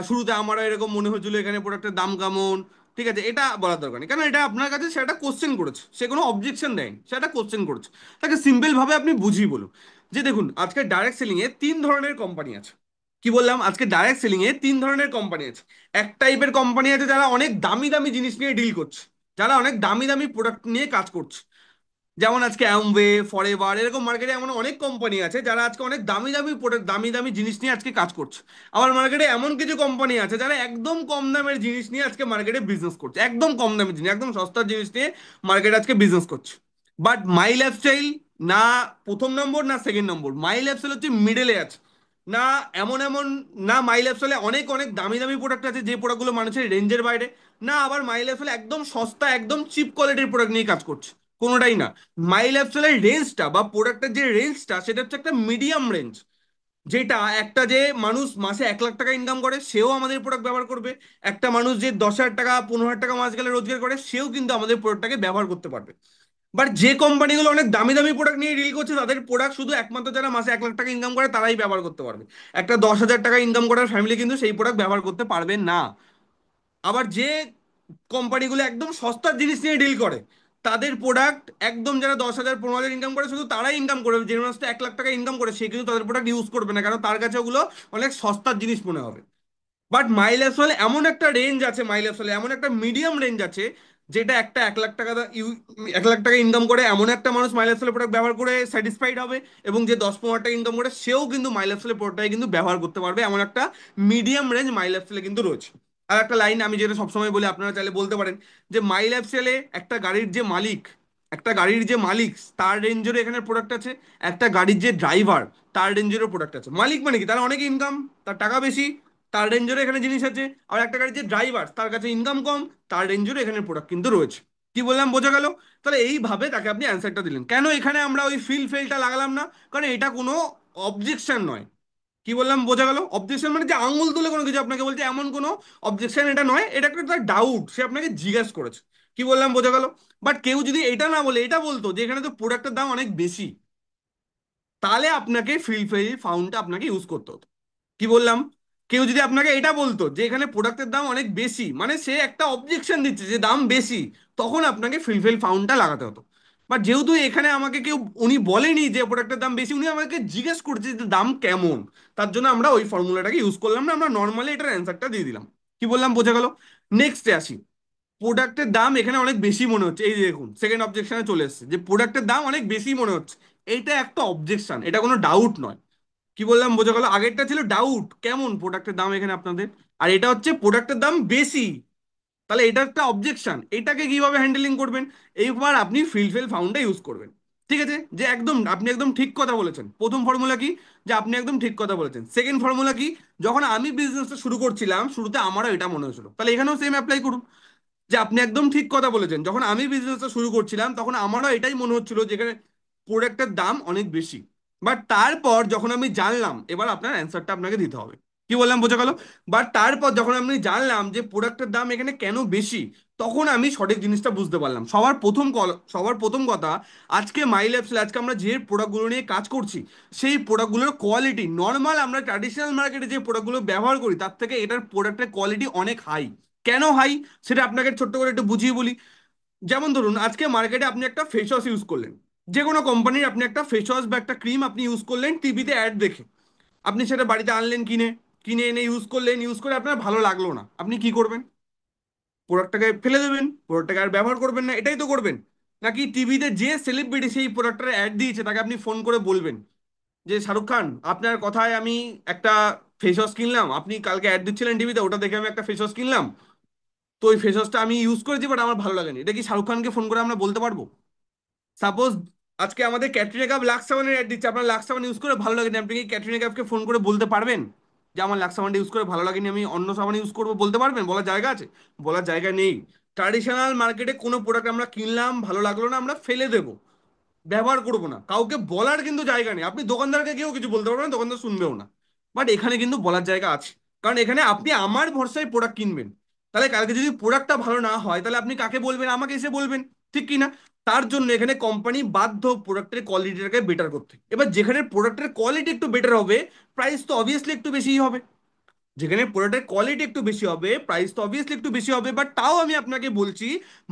শুরুতে আমারও এরকম মনে হয়েছিল এখানে প্রোডাক্টের দাম কেমন। ঠিক আছে, এটা বলার দরকার নেই, কারণ এটা আপনার কাছে সে একটা কোশ্চেন করেছে, সে কোনো অবজেকশন দেয়নি, সে একটা কোশ্চেন করেছে। তাকে সিম্পল ভাবে আপনি বুঝিয়ে বলুন যে দেখুন আজকে ডাইরেক্ট সেলিং এ তিন ধরনের কোম্পানি আছে। কি বললাম, আজকে ডাইরেক্ট সেলিং এ তিন ধরনের কোম্পানি আছে। এক টাইপের কোম্পানি আছে যারা অনেক দামি দামি জিনিস নিয়ে ডিল করছে, যারা অনেক দামি দামি প্রোডাক্ট নিয়ে কাজ করছে। যেমন আজকে অ্যামওয়ে, ফরএভার, এরকম মার্কেটে এমন অনেক কোম্পানি আছে যারা আজকে অনেক দামি দামি প্রোডাক্ট, দামি দামি জিনিস নিয়ে আজকে কাজ করছে। আবার মার্কেটে এমন কিছু কোম্পানি আছে যারা একদম কম দামের জিনিস নিয়ে আজকে মার্কেটে বিজনেস করছে, একদম কম দামের জিনিস, একদম সস্তার জিনিস নিয়ে মার্কেটে আজকে বিজনেস করছে। বাট মাই লাইফস্টাইল না প্রথম নম্বর না সেকেন্ড নম্বর, মাই লাইফস্টাইল হচ্ছে মিডলে আছে। না এমন এমন, না মাই লাইফস্টাইলে অনেক অনেক দামি দামি প্রোডাক্ট আছে যে প্রোডাক্টগুলো মানুষের রেঞ্জের বাইরে, না আবার মাই লাইফস্টাইল একদম সস্তা একদম চিপ কোয়ালিটির প্রোডাক্ট নিয়ে কাজ করছে, কোনোটাই না। মাই লাইফস্টাইলের রেঞ্জটা বা প্রোডাক্টের যে রেঞ্জটা সেটা হচ্ছে একটা মিডিয়াম রেঞ্জ, যেটা একটা যে মানুষ মাসে 1 লাখ টাকা ইনকাম করে সেও আমাদের প্রোডাক্ট ব্যবহার করবে, একটা মানুষ যে 10,000 টাকা 15,000 টাকা মাস গেলে রোজগার করে সেও কিন্তু আমাদের প্রোডাক্টটাকে ব্যবহার করতে পারবে। বাট যে কোম্পানিগুলো অনেক দামি দামি প্রোডাক্ট নিয়ে ডিল করছে তাদের প্রোডাক্ট শুধু একমাত্র যারা মাসে 1 লাখ টাকা ইনকাম করে তারাই ব্যবহার করতে পারবে। একটা 10,000 টাকা ইনকাম করার ফ্যামিলি কিন্তু সেই প্রোডাক্ট ব্যবহার করতে পারবে না। আবার যে কোম্পানিগুলো একদম সস্তার জিনিস নিয়ে ডিল করে তাদের প্রোডাক্ট একদম যারা 10,000 15,000 ইনকাম করে শুধু তারাই ইনকাম করবে, যে মানুষটা 1 লাখ টাকা ইনকাম করে সে কিন্তু তাদের প্রোডাক্ট ইউজ করবে না, কারণ তার কাছে ওগুলো অনেক সস্তার জিনিস মনে হবে। বাট মাইলেজ হলে এমন একটা রেঞ্জ আছে, মাইলেজ হলে এমন একটা মিডিয়াম রেঞ্জ আছে, যেটা একটা 1 লাখ টাকা 1 লাখ টাকা ইনকাম করে এমন একটা মানুষ মাইলেজ হলে প্রোডাক্ট ব্যবহার করে স্যাটিসফাইড হবে, এবং যে 10 15 টাকা ইনকাম করে সেও কিন্তু মাইলেজ হলে প্রোডাক্টটাই কিন্তু ব্যবহার করতে পারবে, এমন একটা মিডিয়াম রেঞ্জ মাইলেজ হলে কিন্তু রয়েছে। আর একটা লাইন আমি যেটা সবসময় বলি, আপনারা চাইলে বলতে পারেন, যে মাইলেজ সেলে একটা গাড়ির যে মালিক, একটা গাড়ির যে মালিক তার রেঞ্জেরও এখানে প্রোডাক্ট আছে, একটা গাড়ির যে ড্রাইভার তার রেঞ্জেরও প্রোডাক্ট আছে। মালিক মানে কি, তার অনেক ইনকাম, তার টাকা বেশি, তার রেঞ্জেরও এখানে জিনিস আছে। আর একটা গাড়ির যে ড্রাইভার তার কাছে ইনকাম কম, তার রেঞ্জেরও এখানে প্রোডাক্ট কিন্তু রয়েছে। কি বললাম, বোঝা গেল? তাহলে এইভাবে তাকে আপনি অ্যান্সারটা দিলেন। কেন এখানে আমরা ওই ফেলটা লাগালাম না? কারণ এটা কোনো অবজেকশন নয়। কি বললাম, বোঝা গেল? অবজেকশন মানে যে আঙুল তুলে কোনো কিছু আপনাকে বলছে, এমন কোনো অবজেকশন এটা নয়, এটা একটা ডাউট, সে আপনাকে জিজ্ঞেস করেছে। কি বললাম, বোঝা গেল? বাট কেউ যদি এটা না বলে এটা বলতো যে এখানে তো প্রোডাক্টের দাম অনেক বেশি, তাহলে আপনাকে ফাউন্ডটা আপনাকে ইউজ করতে হতো। কি বললাম, কেউ যদি আপনাকে এটা বলতো যে এখানে প্রোডাক্টের দাম অনেক বেশি, মানে সে একটা অবজেকশন দিচ্ছে যে দাম বেশি, তখন আপনাকে ফাউন্ডটা লাগাতে হতো। বাট যেহেতু এখানে আমাকে কেউ, উনি বলেনি যে প্রোডাক্টের দাম বেশি, উনি আমাকে জিজ্ঞেস করছে যে দাম কেমন, তার জন্য আমরা ওই ফর্মুলাটাকে ইউজ করলাম না, আমরা নর্মালি এটার অ্যান্সারটা দিয়ে দিলাম। কি বললাম, বোঝা গেল? নেক্সটে আসি। প্রোডাক্টের দাম এখানে অনেক বেশি মনে হচ্ছে, এই যে দেখুন সেকেন্ড অবজেকশনে চলে এসেছে যে প্রোডাক্টের দাম অনেক বেশি মনে হচ্ছে। এইটা একটা অবজেকশন, এটা কোনো ডাউট নয়। কি বললাম, বোঝা গেল? আগেরটা ছিল ডাউট কেমন প্রোডাক্টের দাম এখানে আপনাদের, আর এটা হচ্ছে প্রোডাক্টের দাম বেশি। তাহলে এটা একটা অবজেকশন, এটাকে কিভাবে হ্যান্ডেলিং করবেন? এইবার আপনি ফাউন্ডটা ইউজ করবেন। ঠিক আছে, যে একদম আপনি একদম ঠিক কথা বলেছেন। প্রথম ফর্মুলা কি? যে আপনি একদম ঠিক কথা বলেছেন। সেকেন্ড ফর্মুলা কি? যখন আমি বিজনেসটা শুরু করছিলাম শুরুতে আমারও এটা মনে হয়েছিল, তাহলে এখানেও সেম অ্যাপ্লাই করুন। যে আপনি একদম ঠিক কথা বলেছেন, যখন আমি বিজনেসটা শুরু করছিলাম তখন আমারও এটাই মনে হচ্ছিল যে এখানে প্রোডাক্টের দাম অনেক বেশি। বাট তারপর যখন আমি জানলাম, এবার আপনার অ্যান্সারটা আপনাকে দিতে হবে। কি বললাম, বোঝা গেল? বাট তারপর যখন আমি জানলাম যে প্রোডাক্টের দাম এখানে কেন বেশি, তখন আমি সঠিক জিনিসটা বুঝতে পারলাম। সবার প্রথম কথা, আজকে মাই ল্যাবস আজকে আমরা যে প্রোডাক্টগুলো নিয়ে কাজ করছি, সেই প্রোডাক্টগুলোর কোয়ালিটি নর্মাল আমরা ট্র্যাডিশনাল মার্কেটে যে প্রোডাক্টগুলো ব্যবহার করি তার থেকে এটার প্রোডাক্টের কোয়ালিটি অনেক হাই। কেন হাই সেটা আপনাকে ছোট্ট করে একটু বুঝিয়ে বলি। যেমন ধরুন আজকে মার্কেটে আপনি একটা ফেস ওয়াশ ইউজ করলেন, যে কোনো কোম্পানির আপনি একটা ফেস ওয়াশ বা একটা ক্রিম আপনি ইউজ করলেন টিভিতে অ্যাড দেখে, আপনি সেটা বাড়িতে আনলেন, কিনে কিনে এনে ইউজ করলেন, ইউজ করে আপনার ভালো লাগলো না, আপনি কি করবেন? প্রোডাক্টটাকে ফেলে দেবেন, প্রোডাক্টটাকে আর ব্যবহার করবেন না, এটাই তো করবেন। নাকি টিভিতে যে সেলিব্রিটি সেই প্রোডাক্টের অ্যাড দিয়েছে তাকে আপনি ফোন করে বলবেন যে শাহরুখ খান আপনার কথায় আমি একটা ফেস ওয়াশ কিনলাম, আপনি কালকে অ্যাড দিচ্ছিলেন টিভিতে, ওটা দেখে আমি একটা ফেস ওয়াশ কিনলাম, তো ওই ফেস ওয়াশটা আমি ইউজ করেছি বাট আমার ভালো লাগেনি, এটা কি শাহরুখ খানকে ফোন করে আমরা বলতে পারবো? সাপোজ আজকে আমাদের ক্যাটরিনা কাপ লাক্স সাবানের অ্যাড দিচ্ছে, আপনার লাক্স সাবান ইউজ করে ভালো লাগেনি, আপনি কি ক্যাটরিনা কাপকে ফোন করে বলতে পারবেন যে আমার লাক্স সাবানটা ইউজ করে ভালো লাগেনি, আমি অন্য সাবান ইউজ করবো? বলতে পারবেন? বলার জায়গা আছে? বলার জায়গা নেই। ট্র্যাডিশনাল মার্কেটে কোনো প্রোডাক্ট আমরা কিনলাম ভালো লাগলো না আমরা ফেলে দেবো, ব্যবহার করবো না, কাউকে বলার কিন্তু জায়গা নেই। আপনি দোকানদারকে কেউ কিছু বলতে পারবেন না, দোকানদার শুনবেও না। বাট এখানে কিন্তু বলার জায়গা আছে, কারণ এখানে আপনি আমার ভরসায় প্রোডাক্ট কিনবেন। তাহলে কালকে যদি প্রোডাক্টটা ভালো না হয় তাহলে আপনি কাকে বলবেন? আমাকে এসে বলবেন, ঠিক কি না? তার জন্য এখানে কোম্পানি বাধ্য প্রোডাক্টের কোয়ালিটিটাকে বেটার করতে। এবার যেখানে প্রোডাক্টের কোয়ালিটি একটু বেটার হবে, প্রাইস তো অবভিয়াসলি একটু বেশিই হবে। যেখানে প্রোডাক্টের কোয়ালিটি একটু বেশি হবে, প্রাইস তো অবভিয়াসলি একটু বেশি হবে। বাট তাও আমি আপনাকে বলছি,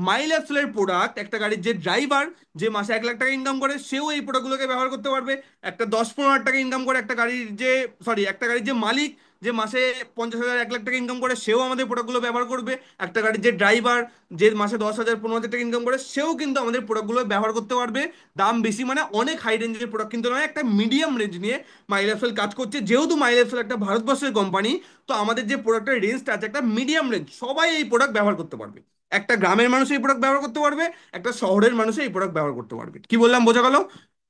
মাইল অ্যাপসেলের প্রোডাক্ট, একটা গাড়ির যে ড্রাইভার, যে মাসে 1 লাখ টাকা ইনকাম করে, সেও এই প্রোডাক্টগুলোকে ব্যবহার করতে পারবে। একটা 10-15 হাজার টাকা ইনকাম করে একটা গাড়ির যে, সরি, একটা গাড়ির যে মালিক, যে মাসে 50,000 1 লাখ টাকা ইনকাম করে, সেও আমাদের প্রোডাক্টগুলো ব্যবহার করবে। একটা গাড়ির যে ড্রাইভার, যে মাসে 10,000 15,000 টাকা ইনকাম করে, সেও কিন্তু আমাদের প্রোডাক্টগুলো ব্যবহার করতে পারবে। দাম বেশি মানে অনেক হাই রেঞ্জের প্রোডাক্ট কিন্তু নয়, একটা মিডিয়াম রেঞ্জ নিয়ে মাইল অ্যাপসেল কাজ করছে। যেহেতু মাইল অ্যাপসেল একটা ভারতবর্ষের কোম্পানি, তো আমাদের যে প্রোডাক্টের রেঞ্জটা আছে একটা মিডিয়াম রেঞ্জ, সবাই এই প্রোডাক্ট ব্যবহার করতে পারবে। একটা গ্রামের মানুষ এই প্রোডাক্ট ব্যবহার করতে পারবে, একটা শহরের মানুষ এই প্রোডাক্ট ব্যবহার করতে পারবে। কি বললাম, বোঝা গেল?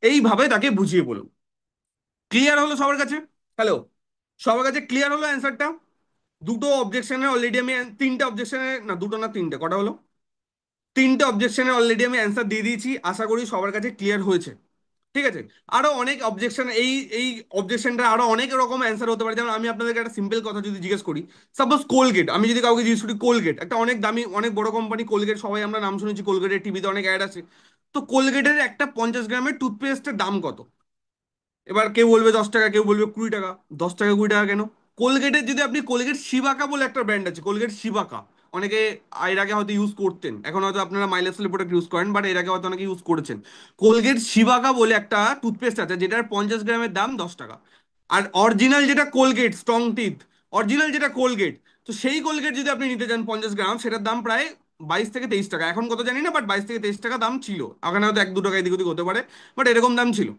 এইভাবে তাকে বুঝিয়ে বলুন। ক্লিয়ার হলো সবার কাছে? হ্যালো, সবার কাছে ক্লিয়ার হলো অ্যান্সারটা? দুটো অবজেকশনে অলরেডি আমি, তিনটে অবজেকশনে, না দুটো না তিনটে, কটা হলো, তিনটে অবজেকশনে অলরেডি আমি অ্যান্সার দিয়ে দিয়েছি। আশা করি সবার কাছে ক্লিয়ার হয়েছে। ঠিক আছে। আরো অনেক অবজেকশন, এই এই অবজেকশনটা আরো অনেক রকম অ্যান্সার হতে পারে। যেমন আমি আপনাদেরকে একটা সিম্পল কথা যদি জিজ্ঞেস করি, সাপোজ কোলগেট, আমি যদি কাউকে জিজ্ঞেস করি কোলগেট একটা অনেক দামি অনেক বড় কোম্পানি, কোলগেট সবাই আমরা নাম শুনেছি, কোলগেটের টিভিতে অনেক অ্যাড আছে। তো কোলগেটের একটা 50 গ্রামের টুথপেস্টের দাম কত? এবার কেউ বলবে 10 টাকা, কেউ বলবে 20 টাকা। 10 টাকা 20 টাকা কেন? কোলগেটের যদি আপনি, কোলগেট শিবাকা বলে একটা ব্র্যান্ড আছে, কোলগেট শিবাকা, অনেকে এর আগে হয়তো ইউজ করতেন, এখন হয়তো আপনারা মাইলেজ প্রোডাক্ট ইউজ করেন, বাট এর আগে হয়তো অনেকে ইউজ করেছেন। কোলগেট শিবাকা বলে একটা টুথপেস্ট আছে, যেটার 50 গ্রামের দাম 10 টাকা। আর অরিজিনাল যেটা কোলগেট স্ট্রং টিথ, অরিজিনাল যেটা কোলগেট, তো সেই কোলগেট যদি আপনি নিতে চান 50 গ্রাম, সেটার দাম প্রায় 22 থেকে 23 টাকা। এখন কত জানি না, বাট 22 থেকে 23 টাকা দাম ছিল। এখন হয়তো 1-2 টাকা এদিক ওদিক হতে পারে, বাট এরকম দাম ছিল।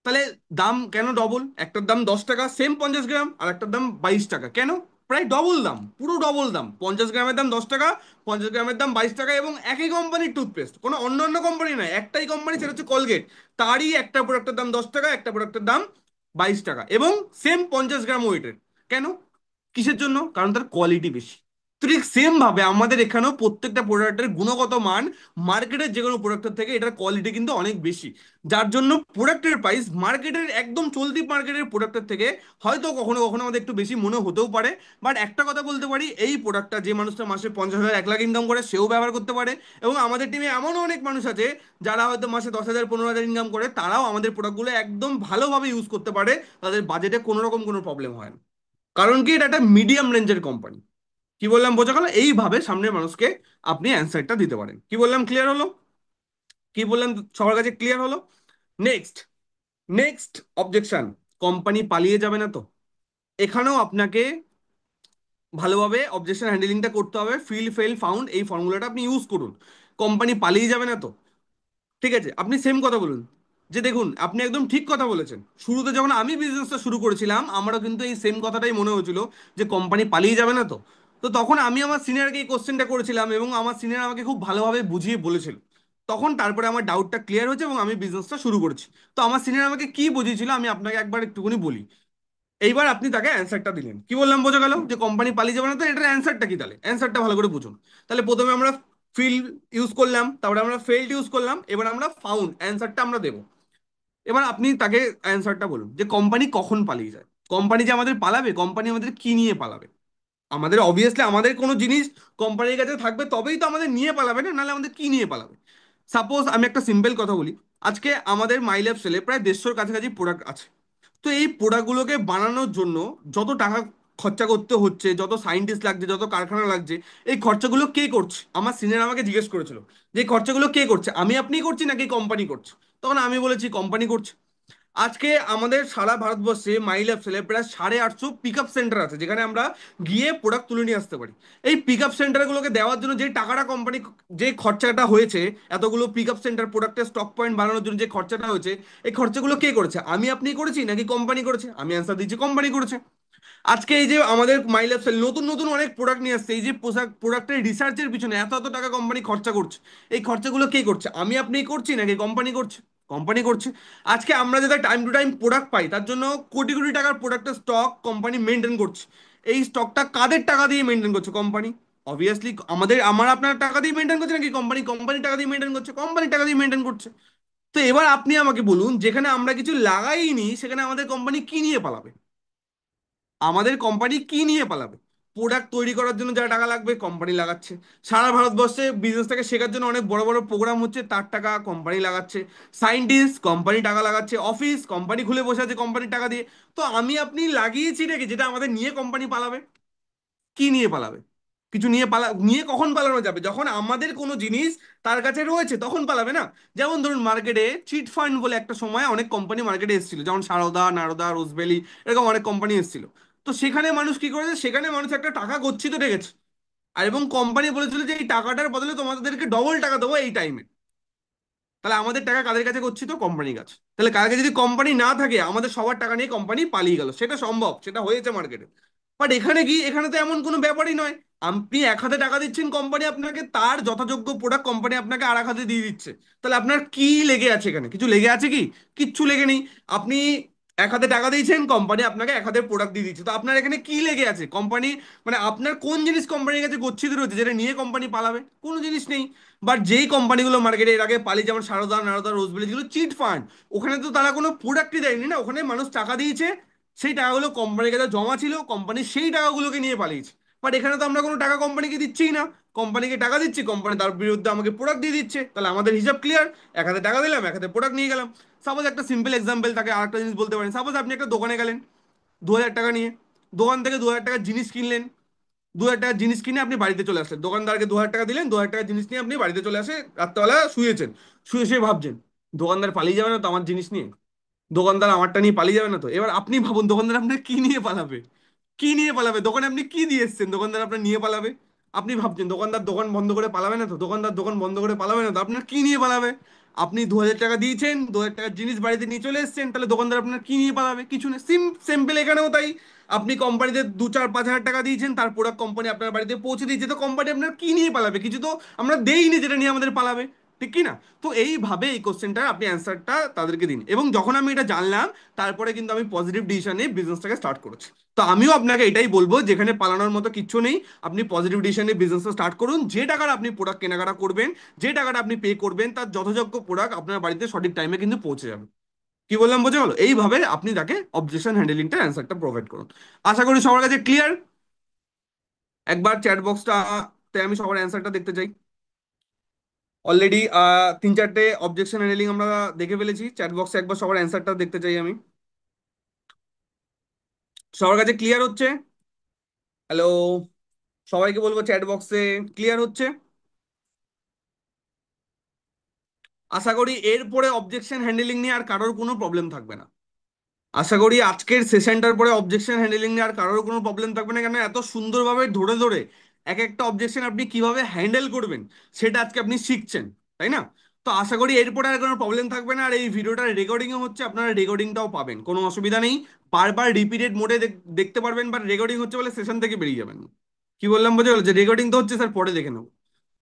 তাহলে দাম কেন ডবল? একটার দাম 10 টাকা সেম 50 গ্রাম, আর একটার দাম 22 টাকা, কেন? প্রায় ডবল দাম, পুরো ডবল দাম। 50 গ্রামের দাম 10 টাকা, 50 গ্রামের দাম 22 টাকা, এবং একই কোম্পানির টুথপেস্ট, কোনো অন্য অন্য কোম্পানি নয়, একটাই কোম্পানি, সেটা হচ্ছে কলগেট। তারই একটা প্রোডাক্টের দাম 10 টাকা, একটা প্রোডাক্টের দাম 22 টাকা, এবং সেম 50 গ্রাম ওয়েটের। কেন? কিসের জন্য? কারণ তার কোয়ালিটি বেশি। তো ঠিক সেম ভাবে আমাদের এখানেও প্রত্যেকটা প্রোডাক্টের গুণগত মান মার্কেটের যে কোনো প্রোডাক্টের থেকে এটার কোয়ালিটি কিন্তু অনেক বেশি। যার জন্য প্রোডাক্টের প্রাইস মার্কেটের একদম চলতি মার্কেটের প্রোডাক্টের থেকে হয়তো কখনো কখনো আমাদের একটু বেশি মনে হতেও পারে। বাট একটা কথা বলতে পারি, এই প্রোডাক্টটা যে মানুষটা মাসে 50,000 1 লাখ ইনকাম করে, সেও ব্যবহার করতে পারে। এবং আমাদের টিমে এমনও অনেক মানুষ আছে যারা হয়তো মাসে 10,000 15,000 ইনকাম করে, তারাও আমাদের প্রোডাক্টগুলো একদম ভালোভাবে ইউজ করতে পারে। তাদের বাজেটে কোনো রকম কোনো প্রবলেম হয় না। কারণ কি, এটা একটা মিডিয়াম রেঞ্জের কোম্পানি। কি বললাম, বোঝা গেল? এইভাবে সামনের মানুষকে আপনি অ্যান্সারটা দিতে পারেন। কি বললাম, ক্লিয়ার হলো? কি বললাম, সবার কাছে ক্লিয়ার হলো? নেক্সট, নেক্সট অবজেকশন, কোম্পানি পালিয়ে যাবে না তো? এখানেও আপনাকে ভালোভাবে অবজেকশন হ্যান্ডেলিংটা করতে হবে। ফিল ফেল ফাউন্ড এই ফর্মুলাটা আপনি ইউজ করুন। কোম্পানি পালিয়ে যাবে না তো? ঠিক আছে, আপনি সেম কথা বলুন, যে দেখুন আপনি একদম ঠিক কথা বলেছেন। শুরুতে যখন আমি বিজনেসটা শুরু করেছিলাম, আমারও কিন্তু এই সেম কথাটাই মনে হয়েছিল, যে কোম্পানি পালিয়ে যাবে না তো। তো তখন আমি আমার সিনিয়রকে এই কোশ্চেনটা করেছিলাম, এবং আমার সিনিয়র আমাকে খুব ভালোভাবে বুঝিয়ে বলেছিল। তখন তারপরে আমার ডাউটটা ক্লিয়ার হয়েছে এবং আমি বিজনেসটা শুরু করেছি। তো আমার সিনিয়র আমাকে কি বুঝিয়েছিল আমি আপনাকে একবার একটুখানি বলি। এইবার আপনি তাকে অ্যান্সারটা দিলেন। কি বললাম, বোঝা গেল? যে কোম্পানি পালিয়ে যাবে না তো, এটার অ্যান্সারটা কি? তাহলে অ্যান্সারটা ভালো করে বুঝুন। তাহলে প্রথমে আমরা ফিল ইউজ করলাম, তারপরে আমরা ফেল্ড ইউজ করলাম, এবার আমরা ফাউন্ড অ্যান্সারটা আমরা দেবো। এবার আপনি তাকে অ্যান্সারটা বলুন, যে কোম্পানি কখন পালিয়ে যায়। কোম্পানি যে আমাদের পালাবে, কোম্পানি আমাদের কি নিয়ে পালাবে? আমাদের অবভিয়াসলি আমাদের কোনো জিনিস কোম্পানির কাছে থাকবে, তবেই তো আমাদের নিয়ে পালাবে, না নাহলে আমাদের কি নিয়ে পালাবে? সাপোজ আমি একটা সিম্পল কথা বলি, আজকে আমাদের মাইল্যাব সেলে প্রায় 150-র কাছাকাছি প্রোডাক্ট আছে। তো এই প্রোডাক্টগুলোকে বানানোর জন্য যত টাকা খরচা করতে হচ্ছে, যত সায়েন্টিস্ট লাগছে, যত কারখানা লাগছে, এই খরচাগুলো কে করছে? আমার সিনিয়র আমাকে জিজ্ঞেস করেছিল, যে এই খরচাগুলো কে করছে, আমি আপনি করছি নাকি কোম্পানি করছে? তখন আমি বলেছি কোম্পানি করছে। আজকে আমাদের সারা ভারতবর্ষে মাইল অ্যাপ সেলে প্রায় 850 পিক আপ সেন্টার আছে, যেখানে আমরা গিয়ে প্রোডাক্ট তুলে নিয়ে আসতে পারি। এই পিক আপ সেন্টারগুলোকে দেওয়ার জন্য যে টাকাটা কোম্পানি, যে খরচাটা হয়েছে, এতগুলো পিক আপ সেন্টার প্রোডাক্টের স্টক পয়েন্ট বানানোর জন্য যে খরচাটা হয়েছে, এই খরচাগুলো কে করেছে? আমি আপনি করেছি নাকি কোম্পানি করেছে? আমি অ্যান্সার দিচ্ছি, কোম্পানি করেছে। আজকে এই যে আমাদের মাই লাইফস্টাইল নতুন নতুন অনেক প্রোডাক্ট নিয়ে আসছে, এই যে পোশাক প্রোডাক্টের রিসার্চের পিছনে এত এত টাকা কোম্পানি খরচা করছে, এই খরচাগুলো কে করছে? আমি আপনি করছি নাকি কোম্পানি করছে? কোম্পানি করছে। আজকে আমরা যাতে টাইম টু টাইম প্রোডাক্ট পাই, তার জন্য কোটি কোটি টাকার প্রোডাক্টের স্টক কোম্পানি মেনটেন করছে। এই স্টকটা কাদের টাকা দিয়ে মেনটেন করছে? কোম্পানি। অবভিয়াসলি আমাদের, আমার আপনার টাকা দিয়ে মেনটেন করছে নাকি কোম্পানি? কোম্পানি টাকা দিয়ে মেনটেন করছে, কোম্পানি টাকা দিয়ে মেনটেন করছে। তো এবার আপনি আমাকে বলুন, যেখানে আমরা কিছু লাগাইনি, সেখানে আমাদের কোম্পানি কি নিয়ে পালাবে? আমাদের কোম্পানি কি নিয়ে পালাবে? প্রোডাক্ট তৈরি করার জন্য যা টাকা লাগবে কোম্পানি লাগাচ্ছে। সারা ভারতবর্ষে বিজনেসটাকে শেখার জন্য অনেক বড় বড় প্রোগ্রাম হচ্ছে, তার টাকা কোম্পানি লাগাচ্ছে। সায়েন্টিস্ট কোম্পানি টাকা লাগাচ্ছে, অফিস কোম্পানি খুলে বসে আছে কোম্পানির টাকা দিয়ে। তো আমি আপনি লাগিয়েছি নাকি যেটা আমাদের নিয়ে কোম্পানি পালাবে? কি নিয়ে পালাবে? কিছু নিয়ে নিয়ে কখন পালানো যাবে? যখন আমাদের কোনো জিনিস তার কাছে রয়েছে তখন পালাবে না। যেমন ধরুন মার্কেটে চিট ফান্ড বলে একটা সময় অনেক কোম্পানি মার্কেটে এসেছিল, যেমন সারদা, নারদা, রোজভ্যালি, এরকম অনেক কোম্পানি এসেছিল। তো সেখানে মানুষ কি করেছে, সেখানে মানুষ একটা টাকা গচ্ছিত রেখেছে, আর এবং কোম্পানি বলেছিল যে এই টাকাটার বদলে তোমাদেরকে ডবল টাকা দেবো এই টাইমে। তাহলে আমাদের টাকা কাদের কাছে গচ্ছিত? কোম্পানির কাছে। তাহলে কালকে যদি কোম্পানি না থাকে, আমাদের সবার টাকা নিয়ে কোম্পানি পালিয়ে গেল, সেটা সম্ভব, সেটা হয়েছে মার্কেটে। বাট এখানে কি, এখানে তো এমন কোনো ব্যাপারই নয়। আপনি এক হাতে টাকা দিচ্ছেন, কোম্পানি আপনাকে তার যথাযোগ্য প্রোডাক্ট কোম্পানি আপনাকে আর এক হাতে দিয়ে দিচ্ছে। তাহলে আপনার কি লেগে আছে এখানে? কিছু লেগে আছে কি? কিচ্ছু লেগে নেই। আপনি এক হাতে টাকা দিয়েছেন, কোম্পানি আপনাকে এক হাতে প্রোডাক্ট দিয়ে দিচ্ছে, তো আপনার এখানে কি লেগে আছে? কোম্পানি মানে আপনার কোন জিনিস কোম্পানির কাছে গচ্ছিত রয়েছে যেটা নিয়ে কোম্পানি পালাবে? কোনো জিনিস নেই। বাট যেই কোম্পানিগুলো মার্কেটে এর আগে পালিয়ে, যেমন সারদা, নারদা, রোজবেলি, যেগুলো চিট ফান্ড, ওখানে তো তারা কোনো প্রোডাক্টই দেয়নি না, ওখানে মানুষ টাকা দিয়েছে, সেই টাকাগুলো কোম্পানির কাছে জমা ছিল, কোম্পানি সেই টাকাগুলোকে নিয়ে পালিয়েছে। বাট এখানে তো আমরা কোনো টাকা কোম্পানিকে দিচ্ছিই না। কোম্পানিকে টাকা দিচ্ছি, কোম্পানি তার বিরুদ্ধে আমাকে প্রোডাক্ট দিয়ে দিচ্ছে, তাহলে আমাদের হিসাব ক্লিয়ার। এক হাতে টাকা দিলাম, এক হাতে প্রোডাক্ট নিয়ে গেলাম। সাপোজ একটা সিম্পল এক্সাম্পল থাকে, আরেকটা জিনিস বলতে পারেন। সাপোজ আপনি একটা দোকানে গেলেন 2,000 টাকা নিয়ে, দোকান থেকে 2,000 টাকার জিনিস কিনলেন। 2,000 টাকার জিনিস কিনে আপনি বাড়িতে চলে আসলেন, দোকানদারকে 2,000 টাকা দিলেন, 2,000 টাকার জিনিস নিয়ে আপনি বাড়িতে চলে আসে, রাত্রেবেলা শুয়েছেন। শুয়ে শুয়ে ভাবছেন, দোকানদার পালিয়ে যাবে না তো আমার জিনিস নিয়ে? দোকানদার আমারটা নিয়ে পালিয়ে যাবে না তো? এবার আপনি ভাবুন, দোকানদার আপনার কি নিয়ে পালাবে? কি নিয়ে পালাবে? দোকানে আপনি কি দিয়ে এসেছেন, দোকানদার আপনার নিয়ে পালাবে? আপনি ভাবছেন দোকানদার দোকান বন্ধ করে পালাবে না তো? দোকানদার দোকান বন্ধ করে পালাবে না তো? আপনার কি নিয়ে পালাবে? আপনি 2,000 টাকা দিয়েছেন, 2,000 টাকার জিনিস বাড়িতে নিয়ে চলে এসেছেন, তাহলে দোকানদার আপনার কি নিয়ে পালাবে? কিছু না। সিম্পল এখানেও তাই। আপনি কোম্পানিতে 2, 4, 5 হাজার টাকা দিয়েছেন, তার প্রোডাক্ট কোম্পানি আপনার বাড়িতে পৌঁছে দিয়েছে, তো কোম্পানি আপনার কি নিয়ে পালাবে? কিছু তো আমরা দেইনি যেটা নিয়ে আমাদের পালাবে। ঠিক কি না? তো এইভাবে এই কোশ্চেনটা আপনি অ্যান্সারটা তাদেরকে দিন। এবং যখন আমি এটা জানলাম, তারপরে কিন্তু আমি পজিটিভ ডিসিশন নিয়ে বিজনেসটাকে স্টার্ট করেছি। তো আমিও আপনাকে এটাই বলবো, যেখানে পালানোর মতো কিচ্ছু নেই। আপনি পজিটিভ ডিসিশন নিয়ে বিজনেসটা স্টার্ট করুন। যে টাকার আপনি প্রোডাক্ট কেনাকাটা করবেন, যে টাকাটা আপনি পে করবেন, তার যথাযোগ্য প্রোডাক্ট আপনার বাড়িতে সঠিক টাইমে কিন্তু পৌঁছে যাবে। কি বললাম বোঝা গেল? এইভাবে আপনি তাকে অবজেকশন হ্যান্ডেলিংটা অ্যান্সারটা প্রোভাইড করুন। আশা করি সবার কাছে ক্লিয়ার। একবার চ্যাট বক্সটাতে আমি সবার অ্যান্সারটা দেখতে চাই। অলরেডি 3, 4টে অবজেকশন হ্যান্ডেলিং আমরা দেখে ফেলেছি। চ্যাট বক্সে একবার সবার অ্যান্সারটা দেখতে চাই আমি। সবার কাছে ক্লিয়ার হচ্ছে? হ্যালো, সবাইকে বলবো চ্যাট বক্সে ক্লিয়ার হচ্ছে। আশা করি এরপরে অবজেকশন হ্যান্ডেলিং নিয়ে আর কারোর কোনো প্রবলেম থাকবে না। আশা করি আজকের সেশনটার পরে অবজেকশন হ্যান্ডেলিং নিয়ে আর কারোর কোনো প্রবলেম থাকবে না, কেন এত সুন্দরভাবে ধরে ধরে এক একটা অবজেকশন আপনি কিভাবে হ্যান্ডেল করবেন সেটা আজকে আপনি শিখছেন, তাই না? তো আশা করি এরপরে আর কোনো প্রবলেম থাকবে না। আর এই ভিডিওটা রেকর্ডিংও হচ্ছে, আপনারা রেকর্ডিংটাও পাবেন, কোনো অসুবিধা নেই। বারবার রিপিটেড মোডে দেখতে পারবেন, বাট রেকর্ডিং হচ্ছে বলে সেশন থেকে বেরিয়ে যাবেন না। কি বললাম বোঝা গেল? যে রেকর্ডিং তো হচ্ছে স্যার, পরে দেখে নেবো।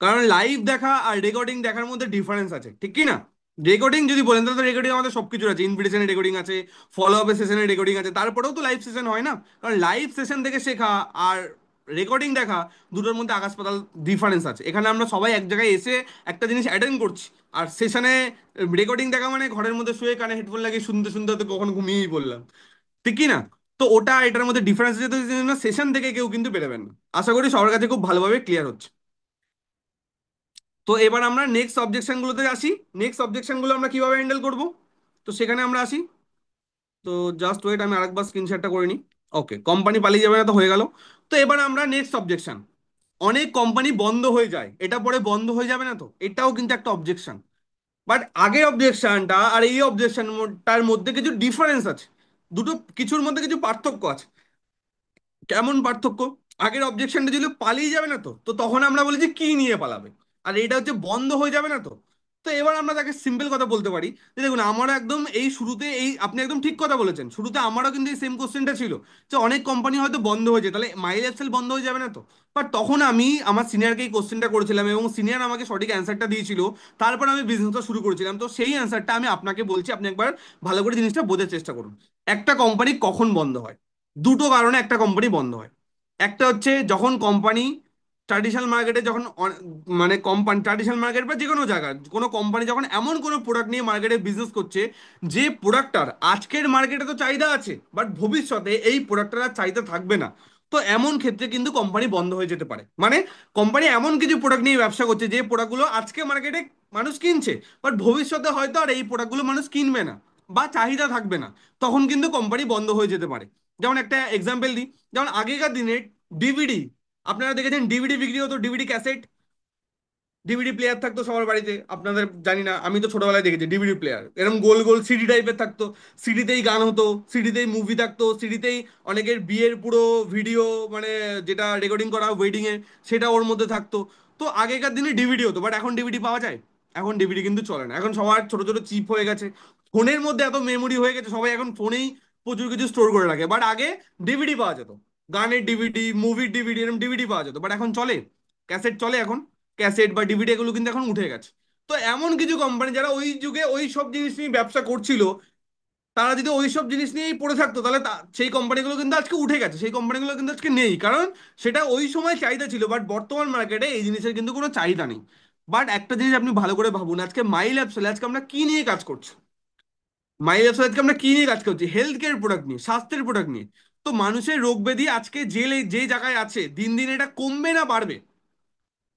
কারণ লাইভ দেখা আর রেকর্ডিং দেখার মধ্যে ডিফারেন্স আছে, ঠিক কি না? রেকর্ডিং যদি বলেন তাহলে তো রেকর্ডিং আমাদের সবকিছু আছে, ইনভিটেশনের রেকর্ডিং আছে, ফলো আপের সেশনের রেকর্ডিং আছে, তারপরেও তো লাইভ সেশন হয় না? কারণ লাইভ সেশন থেকে শেখা আর রেকর্ডিং দেখা, দুটোর মধ্যে আকাশ পাতাল ডিফারেন্স আছে। এখানে আমরা সবাই এক জায়গায় এসে একটা জিনিস অ্যাটেন্ড করছি, আর সেশনে রেকর্ডিং দেখা মানে ঘরের মধ্যে শুয়ে কানে হেডফোন লাগিয়ে শুনতে শুনতে তো কখন ঘুমিয়েই পড়লাম, ঠিক কি না? তো ওটা এটার মধ্যে ডিফারেন্স যেতে সেশন থেকে কেউ কিন্তু বেরোবেন না। আশা করি সবার কাছে খুব ভালোভাবে ক্লিয়ার হচ্ছে। তো এবার আমরা নেক্সট অবজেকশন গুলোতে আসি। নেক্সট অবজেকশন গুলো আমরা কিভাবে হ্যান্ডেল করব, তো সেখানে আমরা আসি। তো জাস্ট ওয়েট, আমি আরেকবার স্ক্রিনশটটা করে নিই। ওকে, কোম্পানি পালিয়ে যাবে না তো হয়ে গেল। তো এবার আমরা নেক্সট অবজেকশন। অনেক কোম্পানি বন্ধ হয়ে যায়, এটা পরে বন্ধ হয়ে যাবে না তো? এটাও কিন্তু একটা অবজেকশন। বাট আগের অবজেকশনটা আর এই অবজেকশনটার মধ্যে কিছু ডিফারেন্স আছে, দুটো কিছুর মধ্যে কিছু পার্থক্য আছে। কেমন পার্থক্য? আগের অবজেকশনটা ছিল পালিয়ে যাবে না তো, তো তখন আমরা বলি যে কি নিয়ে পালাবে। আর এটা হচ্ছে বন্ধ হয়ে যাবে না তো। তো এবার আমরা তাকে সিম্পল কথা বলতে পারি যে দেখুন, আমারও একদম এই শুরুতে এই আপনি একদম ঠিক কথা বলেছেন, শুরুতে আমারও কিন্তু এই সেম কোশ্চেনটা ছিল যে অনেক কোম্পানি হয়তো বন্ধ হয়ে যায়, তাহলে মাইল এক্সেল বন্ধ হয়ে যাবে না তো? বাট তখন আমি আমার সিনিয়রকে এই কোশ্চেনটা করেছিলাম এবং সিনিয়র আমাকে সঠিক অ্যান্সারটা দিয়েছিল। তারপর আমি বিজনেসটা শুরু করেছিলাম। তো সেই অ্যান্সারটা আমি আপনাকে বলছি, আপনি একবার ভালো করে জিনিসটা বোঝার চেষ্টা করুন। একটা কোম্পানি কখন বন্ধ হয়? দুটো কারণে একটা কোম্পানি বন্ধ হয়। একটা হচ্ছে যখন কোম্পানি ট্র্যাডিশনাল মার্কেটে যখন মানে কোম্পানি ট্র্যাডিশনাল মার্কেট বা যে কোনো জায়গায় কোনো কোম্পানি যখন এমন কোনো প্রোডাক্ট নিয়ে মার্কেটে বিজনেস করছে, যে প্রোডাক্টটার আজকের মার্কেটে তো চাহিদা আছে, বাট ভবিষ্যতে এই প্রোডাক্টটার আর চাহিদা থাকবে না। তো এমন ক্ষেত্রে কিন্তু কোম্পানি বন্ধ হয়ে যেতে পারে। মানে কোম্পানি এমন কিছু প্রোডাক্ট নিয়ে ব্যবসা করছে যে প্রোডাক্টগুলো আজকে মার্কেটে মানুষ কিনছে, বাট ভবিষ্যতে হয়তো আর এই প্রোডাক্টগুলো মানুষ কিনবে না বা চাহিদা থাকবে না, তখন কিন্তু কোম্পানি বন্ধ হয়ে যেতে পারে। যেমন একটা এক্সাম্পল দিই, যেমন আগেকার দিনে ডিভিডি, আপনারা দেখেছেন ডিভিডি বিক্রি হতো, ডিভিডি ক্যাসেট, ডিভিডি প্লেয়ার থাকতো সবার বাড়িতে, আপনাদের জানি না, আমি তো ছোটবেলায় দেখেছি ডিভিডি প্লেয়ার এরকম গোল গোল সিডি টাইপের থাকতো। সিডিতেই গান হতো, সিডিতেই মুভি থাকতো, সিডিতেই অনেকের বিয়ের পুরো ভিডিও, মানে যেটা রেকর্ডিং করা ওয়েডিং এ, সেটা ওর মধ্যে থাকতো। তো আগেকার দিনে ডিভিডি হতো, বাট এখন ডিভিডি পাওয়া যায়? এখন ডিভিডি কিন্তু চলে না, এখন সবার ছোট ছোট চিপ হয়ে গেছে, ফোনের মধ্যে এত মেমোরি হয়ে গেছে, সবাই এখন ফোনেই প্রচুর কিছু স্টোর করে রাখে। বাট আগে ডিভিডি পাওয়া যেত, গানের ডিভিডি, মুভির ডিভিডি, এরকম ডিভিডি পাওয়া যেত, বাট এখন চলে? ক্যাসেট চলে এখন, ক্যাসেট বা ডিভিডি এগুলো কিন্তু এখন উঠে গেছে। তো এমন কিছু কোম্পানি যারা ওই যুগে ওই সব জিনিস নিয়ে ব্যবসা করছিল, তারা যদি ওই সব জিনিস নিয়েই পড়ে থাকতো, তাহলে সেই কোম্পানিগুলো কিন্তু আজকে উঠে গেছে, সেই কোম্পানিগুলো কিন্তু আজকে নেই, কারণ সেটা ওই সময় চাহিদা ছিল, বাট বর্তমান মার্কেটে এই জিনিসের কিন্তু কোনো চাহিদা নেই। বাট একটা জিনিস আপনি ভালো করে ভাবুন, আজকে মাই ল্যাবসেলে আজকে আমরা কি নিয়ে কাজ করছি? মাই ল্যাবসেলে আজকে আমরা কি নিয়ে কাজ করছি? হেলথ কেয়ার প্রোডাক্ট নিয়ে, স্বাস্থ্যের প্রোডাক্ট নিয়ে। তো মানুষের রোগ ব্যাধি আজকে যে যে জায়গায় আছে, দিন দিন এটা কমবে না বাড়বে?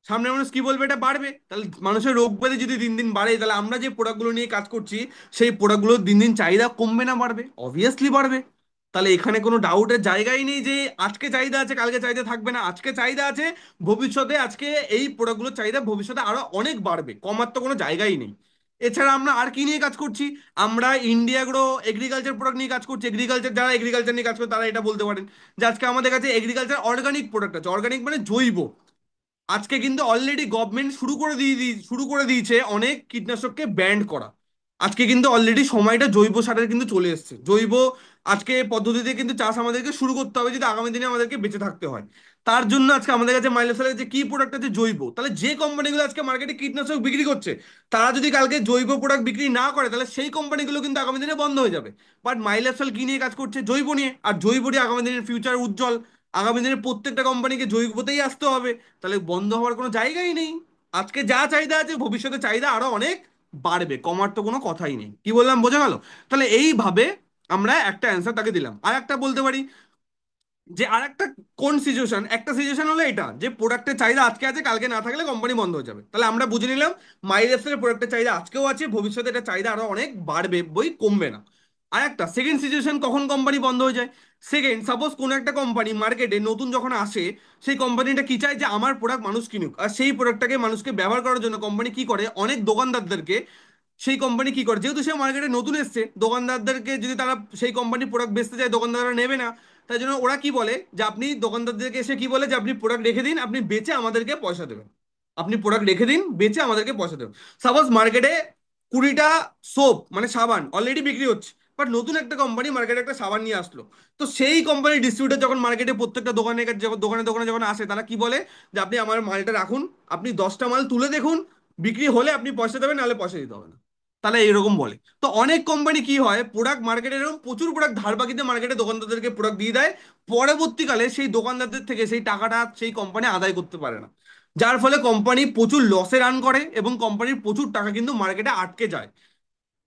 সামনের মানুষ কি বলবে? এটা বাড়বে। তাহলে মানুষের রোগ ব্যাধি যদি দিন দিন বাড়ে, তাহলে আমরা যে প্রোডাক্টগুলো নিয়ে কাজ করছি, সেই প্রোডাক্টগুলোর দিন দিন চাহিদা কমবে না বাড়বে? অবভিয়াসলি বাড়বে। তাহলে এখানে কোনো ডাউটের জায়গাই নেই যে আজকে চাহিদা আছে কালকে চাহিদা থাকবে না, আজকে চাহিদা আছে, ভবিষ্যতে আজকে এই প্রোডাক্টগুলোর চাহিদা ভবিষ্যতে আরো অনেক বাড়বে, কমার তো কোনো জায়গাই নেই। এছাড়া আমরা আর কি নিয়ে কাজ করছি? আমরা ইন্ডিয়া গ্রো এগ্রিকালচার প্রোডাক্ট নিয়ে কাজ করছি। এগ্রিকালচার, যারা এগ্রিকালচার নিয়ে কাজ করে তারা এটা বলতে পারেন যে আজকে আমাদের কাছে এগ্রিকালচার অর্গানিক প্রোডাক্ট আছে। অর্গানিক মানে জৈব। আজকে কিন্তু অলরেডি গভর্নমেন্ট শুরু করে দিয়েছে অনেক কীটনাশককে ব্যান্ড করা। আজকে কিন্তু অলরেডি সময়টা জৈব সারের কিন্তু চলে এসেছে। জৈব আজকে পদ্ধতিতে কিন্তু চাষ আমাদেরকে শুরু করতে হবে যদি আগামী দিনে আমাদেরকে বেঁচে থাকতে হয়। তার জন্য আজকে আমাদের কাছে মাইলেসারের যে কি প্রোডাক্ট আছে জৈব, তাহলে যে কোম্পানিগুলো আজকে মার্কেটে কীটনাশক বিক্রি করছে, তারা যদি কালকে জৈব প্রোডাক্ট বিক্রি না করে, তাহলে সেই কোম্পানিগুলো কিন্তু আগামী দিনে বন্ধ হয়ে যাবে। বাট মাইলেসাল কি নিয়ে কাজ করছে? জৈব নিয়ে। আর জৈব নিয়ে আগামী দিনের ফিউচার উজ্জ্বল। আগামী দিনে প্রত্যেকটা কোম্পানিকে জৈবতেই আসতে হবে, তাহলে বন্ধ হওয়ার কোনো জায়গাই নেই। আজকে যা চাহিদা আছে, ভবিষ্যতে চাহিদা আরো অনেক বাড়বে, কমার তো কোনো কথাই নেই। কি বললাম, বোঝা গেল? তাহলে এইভাবে আমরা একটা অ্যান্সার তাকে দিলাম। আর একটা বলতে পারি যে আর একটা কোন সিচুয়েশন, একটা সিচুয়েশন হলো এটা যে প্রোডাক্টের চাহিদা আজকে আছে কালকে না থাকলে কোম্পানি বন্ধ হয়ে যাবে, তাহলে আমরা বুঝে নিলাম মাইলেসের প্রোডাক্টের চাহিদা আজকেও আছে, ভবিষ্যতে এটা চাহিদা আরো অনেক বাড়বে, বই কমবে না। আর একটা সেকেন্ড সিচুয়েশন, কখন কোম্পানি বন্ধ হয়ে যায়। সেকেন্ড, সাপোজ কোনো একটা কোম্পানি মার্কেটে নতুন যখন আসে, সেই কোম্পানিটা কি চায় যে আমার প্রোডাক্ট মানুষ কিনুক, আর সেই প্রোডাক্টটাকে মানুষকে ব্যবহার করার জন্য কোম্পানি কি করে, অনেক দোকানদারদেরকে, সেই কোম্পানি কি করে, যেহেতু সে মার্কেটে নতুন এসছে, দোকানদারদেরকে যদি তারা সেই কোম্পানির প্রোডাক্ট বেচতে যায়, দোকানদাররা নেবে না। তাই জন্য ওরা কি বলে যে আপনি দোকানদারদেরকে এসে কি বলে যে আপনি প্রোডাক্ট রেখে দিন, আপনি বেচে আমাদেরকে পয়সা দেবেন। আপনি প্রোডাক্ট রেখে দিন, বেচে আমাদেরকে পয়সা দেবেন। সাপোজ মার্কেটে 20টা সোপ মানে সাবান অলরেডি বিক্রি হচ্ছে, বাট নতুন একটা কোম্পানি মার্কেটে একটা সাবান নিয়ে আসলো। তো সেই কোম্পানির ডিস্ট্রিবিউটর যখন মার্কেটে প্রত্যেকটা দোকানে দোকানে দোকানে যখন আসে, তারা কি বলে যে আপনি আমার মালটা রাখুন, আপনি 10টা মাল তুলে দেখুন, বিক্রি হলে আপনি পয়সা দেবেন, নাহলে পয়সা দিতে হবে না। তাহলে এরকম বলে। তো অনেক কোম্পানি কি হয়, প্রোডাক্ট মার্কেটে এরকম প্রচুর প্রোডাক্ট ধার বাকিতে মার্কেটে দোকানদারদেরকে প্রোডাক্ট দিয়ে দেয়, পরবর্তীকালে সেই দোকানদারদের থেকে সেই টাকাটা সেই কোম্পানি আদায় করতে পারে না, যার ফলে কোম্পানি প্রচুর লসে রান করে এবং কোম্পানির প্রচুর টাকা কিন্তু মার্কেটে আটকে যায়।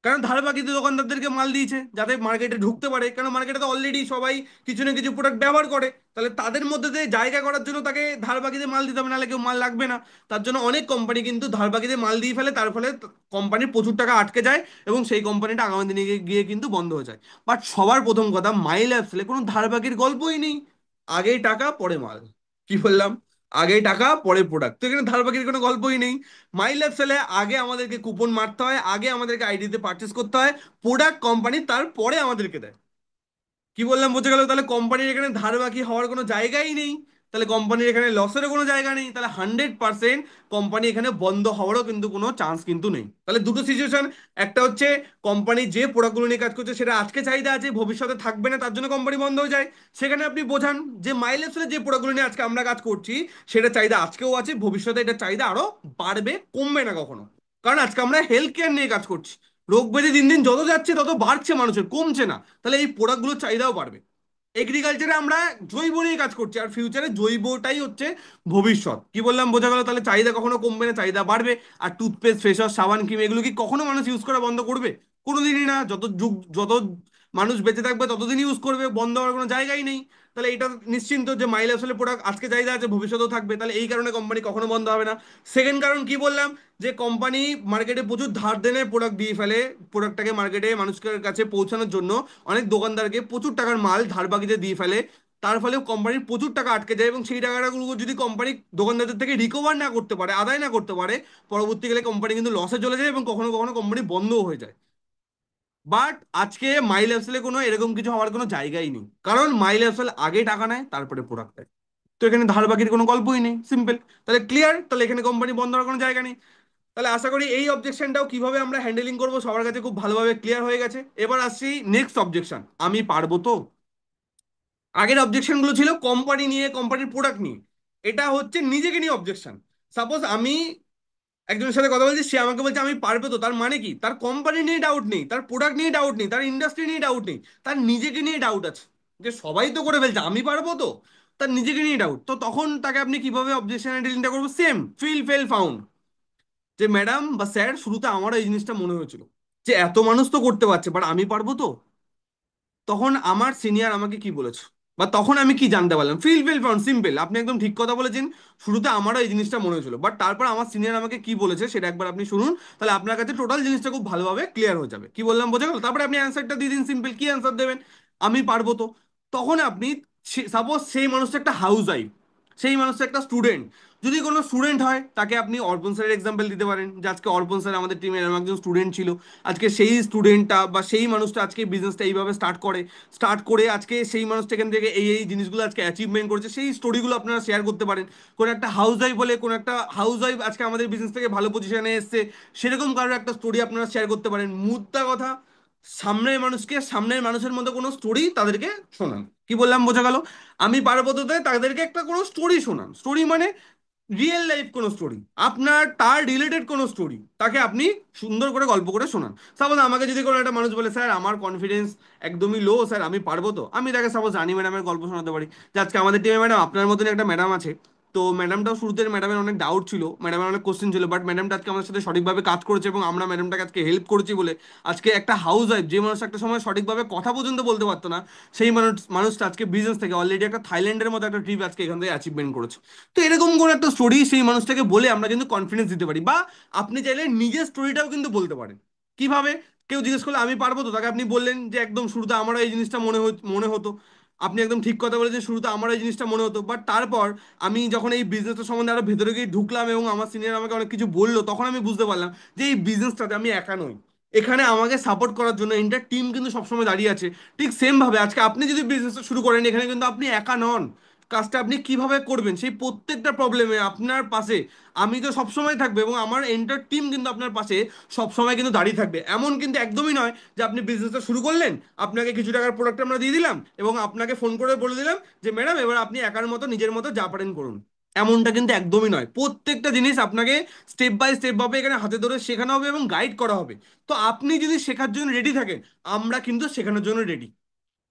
কারণ ধার বাকিতে দোকানদারদেরকে মাল দিয়েছে যাতে মার্কেটে ঢুকতে পারে, কারণ মার্কেটে তো অলরেডি সবাই কিছু না কিছু প্রোডাক্ট ব্যবহার করে, তাহলে তাদের মধ্যে দিয়ে জায়গা করার জন্য তাকে ধার বাকিতে মাল দিতে হবে, নাহলে কেউ মাল লাগবে না। তার জন্য অনেক কোম্পানি কিন্তু ধার বাকিতে মাল দিয়ে ফেলে, তার ফলে কোম্পানির প্রচুর টাকা আটকে যায় এবং সেই কোম্পানিটা আগামী দিনে গিয়ে গিয়ে কিন্তু বন্ধ হয়ে যায়। বাট সবার প্রথম কথা, মাইল অ্যাপসে কোনো ধার বাকির গল্পই নেই। আগেই টাকা পরে মাল। কি বললাম? আগে টাকা পরে প্রোডাক্ট, তো এখানে ধার বাকির কোনো গল্পই নেই। মাই লাইফ সেলে আগে আমাদেরকে কুপন মারতে হয়, আগে আমাদেরকে আইডিতে পারচেস করতে হয়, প্রোডাক্ট কোম্পানি তারপরে আমাদেরকে দেয়। কি বললাম, বোঝা গেল? তাহলে কোম্পানির এখানে ধার বাকি হওয়ার কোনো জায়গাই নেই, তাহলে কোম্পানির এখানে লসেরও কোনো জায়গা নেই, তাহলে 100% কোম্পানি এখানে বন্ধ হওয়ারও কিন্তু কোনো চান্স কিন্তু নেই। তাহলে দুটো সিচুয়েশন, একটা হচ্ছে কোম্পানি যে প্রোডাক্টগুলো নিয়ে কাজ করছে সেটা আজকে চাহিদা আছে, ভবিষ্যতে থাকবে না, তার জন্য কোম্পানি বন্ধ হয়ে যায়। সেখানে আপনি বোঝান যে মাইলেজের যে প্রোডাক্টগুলো নিয়ে আজকে আমরা কাজ করছি, সেটা চাহিদা আজকেও আছে, ভবিষ্যতে এটা চাহিদা আরো বাড়বে, কমবে না কখনো। কারণ আজকে আমরা হেলথ কেয়ার নিয়ে কাজ করছি, রোগ ব্যাধি দিন দিন যত যাচ্ছে তত বাড়ছে মানুষের, কমছে না, তাহলে এই প্রোডাক্টগুলোর চাহিদাও বাড়বে। এগ্রিকালচারে আমরা জৈব নিয়ে কাজ করছি, আর ফিউচারে জৈবটাই হচ্ছে ভবিষ্যৎ। কি বললাম, বোঝা গেল? তাহলে চাহিদা কখনো কমবে না, চাহিদা বাড়বে। আর টুথপেস্ট, ফেস ওয়াশ, সাবান, ক্রিম এগুলো কি কখনো মানুষ ইউজ করা বন্ধ করবে? কোনোদিনই না। যত যুগ, যত মানুষ বেঁচে থাকবে ততদিন ইউজ করবে, বন্ধ হওয়ার কোনো জায়গাই নেই। তাহলে এটা নিশ্চিন্ত যে মাইল আসলে প্রোডাক্ট আজকে চাহিদা আছে, ভবিষ্যতেও থাকবে, তাহলে এই কারণে কোম্পানি কখনো বন্ধ হবে না। সেকেন্ড কারণ কি বললাম, যে কোম্পানি মার্কেটে প্রচুর ধার দেনে প্রোডাক্ট দিয়ে ফেলে, প্রোডাক্টটাকে মার্কেটে মানুষের কাছে পৌঁছানোর জন্য অনেক দোকানদারকে প্রচুর টাকার মাল ধার বাকিতে দিয়ে ফেলে। তার ফলে কোম্পানির প্রচুর টাকা আটকে যায়, এবং সেই টাকাগুলো যদি কোম্পানি দোকানদারদের থেকে রিকভার না করতে পারে, আদায় না করতে পারে, পরবর্তীকালে কোম্পানি কিন্তু লসে চলে যায় এবং কখনো কখনো কোম্পানি বন্ধও হয়ে যায়। বাট আজকে মাইল অ্যাপসেলে কোনো এরকম কিছু হওয়ার কোনো জায়গাই নেই, কারণ মাইল অ্যাপসেল আগে টাকা নেয় তারপরে প্রোডাক্ট দেয়। তো এখানে ধার বাকির কোনো গল্পই নেই, সিম্পল। তাহলে ক্লিয়ার, তাহলে এখানে কোম্পানি বন্ধ হওয়ার কোনো জায়গা নেই। তাহলে আশা করি এই অবজেকশনটাও কিভাবে আমরা হ্যান্ডেলিং করবো সবার কাছে খুব ভালোভাবে ক্লিয়ার হয়ে গেছে। এবার আসছি নেক্সট অবজেকশন, আমি পারবো তো। আগের অবজেকশন গুলো ছিল কোম্পানি নিয়ে, কোম্পানির প্রোডাক্ট নিয়ে। এটা হচ্ছে নিজেকে নিয়ে অবজেকশন। সাপোজ আমি একজনের সাথে কথা বলছি, সে আমাকে বলছে আমি পারবো তো, তার মানে কি তার কোম্পানি নিয়ে ডাউট নেই, তার প্রোডাক্ট নিয়ে ডাউট নেই, তার ইন্ডাস্ট্রি নিয়ে ডাউট নেই, তার নিজেকে নিয়ে ডাউট আছে। যে সবাই তো করে ফেলছে, আমি পারবো তো। তার নিজেকে নিয়ে ডাউট, তো তখন তাকে আপনি কিভাবে অবজেকশন ডিলিংটা করবো? সেম ফিল ফেল ফাউন্ড, যে ম্যাডাম বা স্যার শুরুতে আমারও এই জিনিসটা মনে হয়েছিল যে এত মানুষ তো করতে পারছে, বাট আমি পারবো তো। তখন আমার সিনিয়র আমাকে কি বলেছে, বা তখন আমি কি জানতে পারলাম? ফিল ফিল ফাউন্ড, সিম্পল, আপনি একদম ঠিক কথা বলেছেন। শুরুতে আমারও এই জিনিসটা মনে হয়েছিল, বাট তারপর আমার সিনিয়র আমাকে কি বলেছে সেটা একবার আপনি শুনুন, তাহলে আপনার কাছে টোটাল জিনিসটা খুব ভালোভাবে ক্লিয়ার হয়ে যাবে। কি বললাম বোঝা গেল? তারপরে আপনি অ্যান্সারটা দিয়ে দিন, সিম্পল, কি অ্যান্সার দেবেন? আমি পারবো তো। তখন আপনি, সাপোজ সেই মানুষটা একটা হাউস ওয়াইফ, সেই মানুষটা একটা স্টুডেন্ট। যদি কোনো স্টুডেন্ট হয় তাকে আপনি অর্পণ স্যারের এক্সাম্পল দিতে পারেন, যে আজকে অর্পণ স্যার আমাদের টিমের এরকম একজন স্টুডেন্ট ছিল। আজকে সেই স্টুডেন্টটা বা সেই মানুষটা আজকে বিজনেসটা এইভাবে স্টার্ট করে আজকে সেই মানুষটা এখান থেকে এই এই জিনিসগুলো আজকে অ্যাচিভমেন্ট করেছে, সেই স্টোরিগুলো আপনারা শেয়ার করতে পারেন। কোনো একটা হাউস ওয়াইফ বলে, কোনো একটা হাউস ওয়াইফ আজকে আমাদের বিজনেস থেকে ভালো পজিশনে এসছে, সেরকম কারোর একটা স্টোরি আপনারা শেয়ার করতে পারেন। মুদ্রা কথা, সামনের মানুষকে, সামনের মানুষের মতো কোনো স্টোরি তাদেরকে শোনান। কি বললাম বোঝা গেল? আমি পারবততে তাদেরকে একটা কোনো স্টোরি শোনান, স্টোরি মানে রিয়েল লাইফ কোনো স্টোরি, আপনার তার রিলেটেড কোনো স্টোরি তাকে আপনি সুন্দর করে গল্প করে শোনান। সাপোজ আমাকে যদি কোনো একটা মানুষ বলে স্যার আমার কনফিডেন্স একদমই লো স্যার, আমি পারবো তো, আমি তাকে সাপোজ রানী ম্যাডামের গল্প শোনাতে পারি, যে আজকে আমাদের টিমে ম্যাডাম আপনার মতন একটা ম্যাডাম আছে। তো ম্যাডামটাও শুরুতে ম্যাডামের অনেক ডাউট ছিল, ম্যাডামের অনেক কোশ্চেন ছিল, বাট ম্যাডামটা আজকে আমাদের সাথে সঠিকভাবে কাজ করেছে এবং আমরা ম্যাডামটাকে আজকে হেল্প করেছি বলে আজকে একটা হাউস ওয়াইফ, যে মানুষ একটা সময় সঠিকভাবে কথা পর্যন্ত বলতে পারতো না, সেই মানুষটা আজকে বিজনেস থেকে অলরেডি একটা থাইল্যান্ডের মতো একটা ট্রিপ আজকে এখান থেকে অ্যাচিভমেন্ট করেছে। তো এরকম কোনো একটা স্টোরি সেই মানুষটাকে বলে আমরা কিন্তু কনফিডেন্স দিতে পারি। বা আপনি চাইলে নিজের স্টোরিটাও কিন্তু বলতে পারেন। কিভাবে? কেউ জিজ্ঞেস করলে আমি পারবো তো, তাকে আপনি বললেন যে একদম শুরুতে আমারও এই জিনিসটা মনে হতো। আপনি একদম ঠিক কথা বলেছেন, শুরুতে আমার এই জিনিসটা মনে হতো, বাট তারপর আমি যখন এই বিজনেসটা সম্বন্ধে আরো ভেতরে গিয়ে ঢুকলাম এবং আমার সিনিয়র আমাকে অনেক কিছু বললো, তখন আমি বুঝতে পারলাম যে এই বিজনেসটাতে আমি একা নই। এখানে আমাকে সাপোর্ট করার জন্য এন্টার টিম কিন্তু সবসময় দাঁড়িয়ে আছে। ঠিক সেম ভাবে আজকে আপনি যদি বিজনেসটা শুরু করেন, এখানে কিন্তু আপনি একা নন। কাজটা আপনি কিভাবে করবেন সেই প্রত্যেকটা প্রবলেমে আপনার পাশে আমি তো সবসময় থাকবে, এবং আমার এন্টার টিম কিন্তু আপনার পাশে সবসময় কিন্তু দাঁড়িয়ে থাকবে। এমন কিন্তু একদমই নয় যে আপনি বিজনেসটা শুরু করলেন, আপনাকে কিছু টাকার প্রোডাক্ট আমরা দিয়ে দিলাম এবং আপনাকে ফোন করে বলে দিলাম যে ম্যাডাম এবার আপনি একার মতো নিজের মতো যা পারেন করুন। এমনটা কিন্তু একদমই নয়, প্রত্যেকটা জিনিস আপনাকে স্টেপ বাই স্টেপ ভাবে এখানে হাতে ধরে শেখানো হবে এবং গাইড করা হবে। তো আপনি যদি শেখার জন্য রেডি থাকেন, আমরা কিন্তু শেখানোর জন্য রেডি।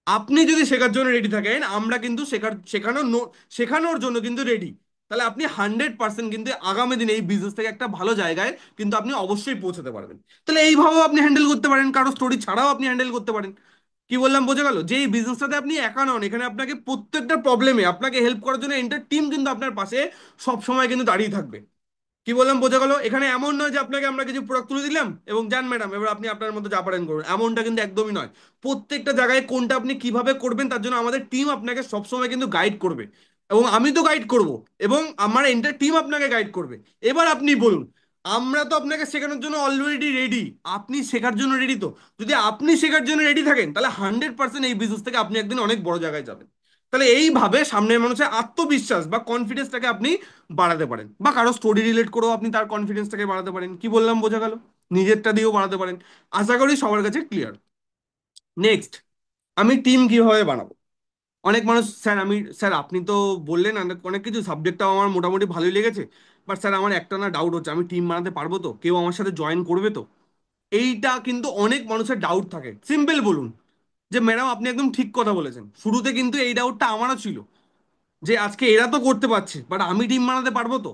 আপনি যদি শেখার জন্য রেডি থাকেন, আমরা কিন্তু শেখানোর জন্য কিন্তু রেডি। তাহলে আপনি 100% কিন্তু আগামী দিনে এই বিজনেস থেকে একটা ভালো জায়গায় কিন্তু আপনি অবশ্যই পৌঁছাতে পারবেন। তাহলে এইভাবেও আপনি হ্যান্ডেল করতে পারেন, কারো স্টোরি ছাড়াও আপনি হ্যান্ডেল করতে পারেন। কি বললাম বোঝা গেল? যে এই বিজনেসটাতে আপনি একা নন, এখানে আপনাকে প্রত্যেকটা প্রবলেমে আপনাকে হেল্প করার জন্য এন্টার টিম কিন্তু আপনার পাশে সব সময় কিন্তু দাঁড়িয়ে থাকবে। কি বললাম বোঝা গেল? এখানে এমন নয় যে আপনাকে আমরা কিছু প্রোডাক্ট তুলে দিলাম এবং যান ম্যাডাম এবার আপনি আপনার মতো যা পারেন করুন, এমনটা কিন্তু একদমই নয়। প্রত্যেকটা জায়গায় কোনটা আপনি কিভাবে করবেন তার জন্য আমাদের টিম আপনাকে সবসময় কিন্তু গাইড করবে, এবং আমি তো গাইড করব, এবং আমার এন্টার টিম আপনাকে গাইড করবে। এবার আপনি বলুন, আমরা তো আপনাকে শেখানোর জন্য অলরেডি রেডি, আপনি শেখার জন্য রেডি তো? যদি আপনি শেখার জন্য রেডি থাকেন, তাহলে 100% এই বিজনেস থেকে আপনি একদিন অনেক বড় জায়গায় যাবেন। তাহলে এইভাবে সামনের মানুষের আত্মবিশ্বাস বা কনফিডেন্সটাকে আপনি বাড়াতে পারেন, বা কারো স্টোরি রিলেট করেও আপনি তার কনফিডেন্সটাকে বাড়াতে পারেন। কি বললাম বোঝা গেল? নিজেরটা দিয়েও বাড়াতে পারেন। আশা করি সবার কাছে ক্লিয়ার। নেক্সট, আমি টিম কিভাবে বানাবো? অনেক মানুষ, স্যার আমি, স্যার আপনি তো বললেন অনেক অনেক কিছু, সাবজেক্টটাও আমার মোটামুটি ভালোই লেগেছে, বাট স্যার আমার একটা না ডাউট হচ্ছে, আমি টিম বানাতে পারবো তো? কেউ আমার সাথে জয়েন করবে তো? এইটা কিন্তু অনেক মানুষের ডাউট থাকে। সিম্পল বলুন যে ম্যাডাম আপনি একদম ঠিক কথা বলেছেন, শুরুতে কিন্তু এই ডাউটটা আমারও ছিল, যে আজকে এরা তো করতে পারছে বাট আমি টিম বানাতে পারবো তো?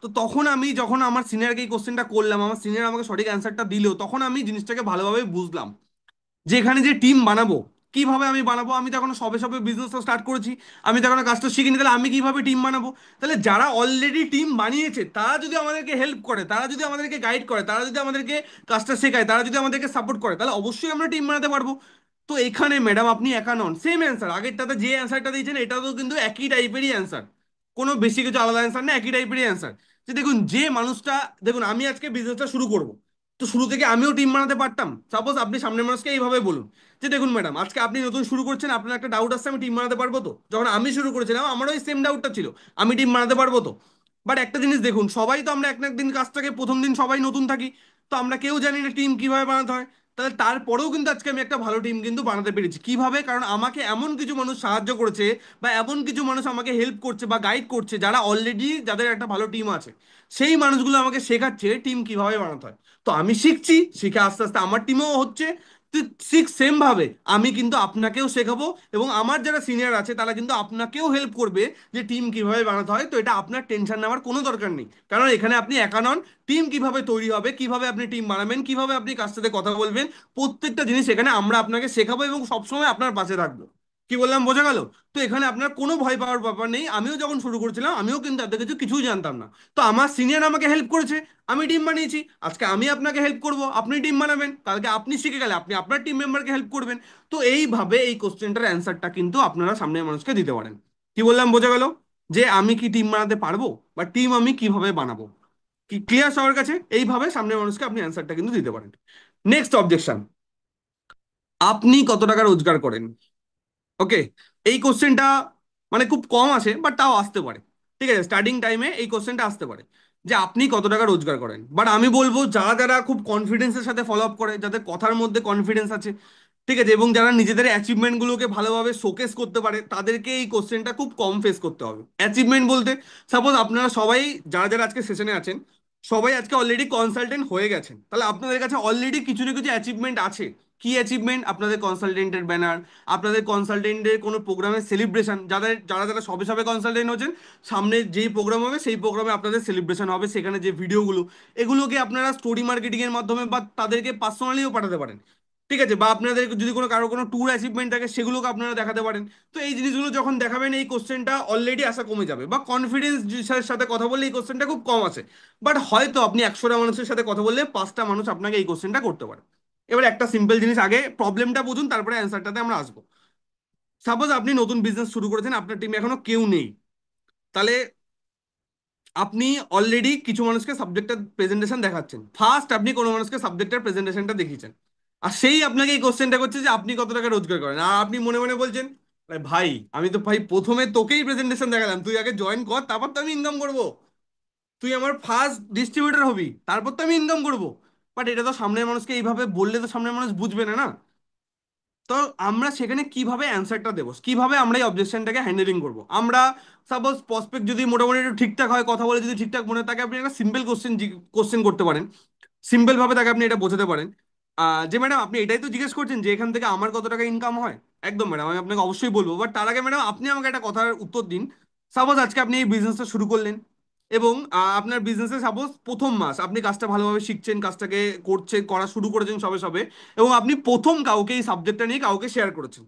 তো তখন আমি যখন আমার সিনিয়রকে এই কোশ্চেনটা করলাম, আমার সিনিয়র আমাকে সঠিক অ্যান্সারটা দিল, তখন আমি জিনিসটাকে ভালোভাবে বুঝলাম যে এখানে যে টিম বানাবো, কিভাবে আমি বানাবো? আমি তো এখনো সবে সবে বিজনেসটা স্টার্ট করেছি, আমি তো এখনো কাজটা শিখিনি, তাহলে আমি কিভাবে টিম বানাবো? তাহলে যারা অলরেডি টিম বানিয়েছে তারা যদি আমাদেরকে হেল্প করে, তারা যদি আমাদেরকে গাইড করে, তারা যদি আমাদেরকে কাজটা শেখায়, তারা যদি আমাদেরকে সাপোর্ট করে, তাহলে অবশ্যই আমরা টিম বানাতে পারবো। তো এখানে ম্যাডাম আপনি একা নন, সেম অ্যান্সার আগেরটাতে যে অ্যান্সারটা দিয়েছেন এটাতেও কিন্তু একই টাইপেরই অ্যান্সার, কোনো বেশি কিছু আলাদা অ্যান্সার না, একই টাইপেরই অ্যান্সার। যে দেখুন যে মানুষটা, দেখুন আমি আজকে বিজনেসটা শুরু করব, তো শুরু থেকে আমিও টিম বানাতে পারতাম। সাপোজ আপনি সামনের মানুষকে এইভাবে বলুন যে দেখুন ম্যাডাম আজকে আপনি নতুন শুরু করছেন, আপনার একটা ডাউট আসছে আমি টিম বানাতে পারবো তো? যখন আমি শুরু করেছিলাম আমারও ওই সেম ডাউটটা ছিল, আমি টিম বানাতে পারবো তো? বাট একটা জিনিস দেখুন, সবাই তো আমরা এক না একদিন কাজটাকে, প্রথম দিন সবাই নতুন থাকি, তো আমরা কেউ জানি না টিম কিভাবে বানাতে হয়। তাহলে তারপরেও কিন্তু আজকে আমি একটা ভালো টিম কিন্তু বানাতে পেরেছি। কিভাবে? কারণ আমাকে এমন কিছু মানুষ সাহায্য করেছে, বা এমন কিছু মানুষ আমাকে হেল্প করছে বা গাইড করছে, যারা অলরেডি, যাদের একটা ভালো টিম আছে, সেই মানুষগুলো আমাকে শেখাচ্ছে টিম কিভাবে বানাতে হয়। তো আমি শিখছি, শিখে আস্তে আস্তে আমার টিমও হচ্ছে। ঠিক সেম ভাবে আমি কিন্তু আপনাকেও শেখাবো, এবং আমার যারা সিনিয়র আছে তারা কিন্তু আপনাকেও হেল্প করবে যে টিম কিভাবে বানাতে হয়। তো এটা আপনার টেনশন নেওয়ার কোনো দরকার নেই, কারণ এখানে আপনি একা নন। টিম কিভাবে তৈরি হবে, কিভাবে আপনি টিম বানাবেন, কিভাবে আপনি কার সাথে কথা বলবেন, প্রত্যেকটা জিনিস এখানে আমরা আপনাকে শেখাবো এবং সবসময় আপনার পাশে থাকবো। কি বললাম, বোঝা গেল? তো এখানে আপনার কোনো ভয় পাওয়ার ব্যাপার নেই। আমিও যখন শুরু করেছিলাম আমিও কিন্তু এত কিছু কিছুই জানতাম না, তো আমার সিনিয়র আমাকে হেল্প করেছে, আমি টিম বানিয়েছি। আজকে আমি আপনাকে হেল্প করব, আপনি টিম বানাবেন, কালকে আপনি শিখে গেলে আপনি আপনার টিম মেম্বারকে হেল্প করবেন। তো এইভাবে এই কোশ্চেনটার অ্যান্সারটা কিন্তু আপনারা সামনের মানুষকে দিতে পারেন। কি বললাম, বোঝা গেল? যে আমি কি টিম বানাতে পারবো, বা টিম আমি কিভাবে বানাবো? কি ক্লিয়ার সবার কাছে? এইভাবে সামনের মানুষকে আপনি অ্যান্সারটা কিন্তু দিতে পারেন। নেক্সট অবজেকশন, আপনি কত টাকা রোজগার করেন? ওকে, এই কোশ্চেনটা মানে খুব কম আসে, বাট তাও আসতে পারে। ঠিক আছে, স্টার্টিং টাইমে এই কোশ্চেনটা আসতে পারে যে আপনি কত টাকা রোজগার করেন। বাট আমি বলবো যারা যারা খুব কনফিডেন্সের সাথে ফলো আপ করে, যাদের কথার মধ্যে কনফিডেন্স আছে, ঠিক আছে, এবং যারা নিজেদের অ্যাচিভমেন্টগুলোকে ভালোভাবে শোকেস করতে পারে, তাদেরকে এই কোশ্চেনটা খুব কম ফেস করতে হবে। অ্যাচিভমেন্ট বলতে, সাপোজ আপনারা সবাই, যারা যারা আজকে সেশনে আছেন, সবাই আজকে অলরেডি কনসালটেন্ট হয়ে গেছেন, তাহলে আপনাদের কাছে অলরেডি কিছু না কিছু অ্যাচিভমেন্ট আছে। কি অ্যাচিভমেন্ট? আপনাদের কনসালটেন্টের ব্যানার, আপনাদের কনসালটেন্টের কোনো প্রোগ্রামের সেলিব্রেশন, যাদের যারা যারা সবে সবে কনসালটেন্ট হচ্ছেন, সামনে যেই প্রোগ্রাম হবে সেই প্রোগ্রামে আপনাদের সেলিব্রেশন হবে, সেখানে যে ভিডিওগুলো, এগুলোকে আপনারা স্টোরি মার্কেটিং এর মাধ্যমে বা তাদেরকে পার্সোনালিও পাঠাতে পারেন। ঠিক আছে, বা আপনাদের যদি কোনো কারো কোনো ট্যুর অ্যাচিভমেন্ট থাকে সেগুলোকে আপনারা দেখাতে পারেন। তো এই জিনিসগুলো যখন দেখাবেন এই কোশ্চেনটা অলরেডি আসা কমে যাবে, বা কনফিডেন্স সাথে কথা বললে এই কোশ্চেনটা খুব কম আসে। বাট হয়তো আপনি 100টা মানুষের সাথে কথা বললে 5টা মানুষ আপনাকে এই কোশ্চেনটা করতে পারে। এবার একটা সিম্পল জিনিস, আগে প্রবলেমটা বুঝুন তারপরে অ্যান্সারটাতে আমরা আসবো। সাপোজ আপনি নতুন বিজনেস শুরু করেছেন, আপনার টিমে এখনো কেউ নেই, তাহলে আপনি অলরেডি কিছু মানুষকে সাবজেক্টের প্রেজেন্টেশন দেখাচ্ছেন, ফার্স্ট আপনি কোনো মানুষকে সাবজেক্টের প্রেজেন্টেশনটা দেখিয়েছেন, আর সেই আপনাকে এই কোশ্চেনটা করছে যে আপনি কত টাকা রোজগার করেন, আর আপনি মনে মনে বলছেন "আরে ভাই, আমি তো ভাই প্রথমে তোকেই প্রেজেন্টেশন দেখালাম, তুই আগে জয়েন কর, তারপর তো আমি ইনকাম করবো, তুই আমার ফার্স্ট ডিস্ট্রিবিউটর হবি, তারপর তো আমি ইনকাম করবো"। বাট এটা তো সামনের মানুষকে এইভাবে বললে তো সামনের মানুষ বুঝবে না, না? তো আমরা সেখানে কিভাবে অ্যান্সারটা দেবো, কিভাবে আমরা এই অবজেকশনটাকে হ্যান্ডেলিং করবো? আমরা সাপোজ প্রসপেক্ট যদি মোটামুটি একটু ঠিকঠাক হয়, কথা বলে যদি ঠিকঠাক মনে হয়, তাকে আপনি একটা সিম্পল কোশ্চেন করতে পারেন। সিম্পল ভাবে তাকে আপনি এটা বোঝাতে পারেন যে ম্যাডাম আপনি এটাই তো জিজ্ঞেস করছেন যে এখান থেকে আমার কত টাকা ইনকাম হয়। একদম ম্যাডাম, আমি আপনাকে অবশ্যই বলবো, বাট তার আগে ম্যাডাম আপনি আমাকে একটা কথার উত্তর দিন। সাপোজ আজকে আপনি এই বিজনেসটা শুরু করলেন, এবং আপনার বিজনেসে সাপোজ প্রথম মাস আপনি কাজটা ভালোভাবে শিখছেন, কাজটাকে করা শুরু করেছেন সবে সবে, এবং আপনি প্রথম কাউকে এই সাবজেক্টটা নিয়ে কাউকে শেয়ার করেছেন,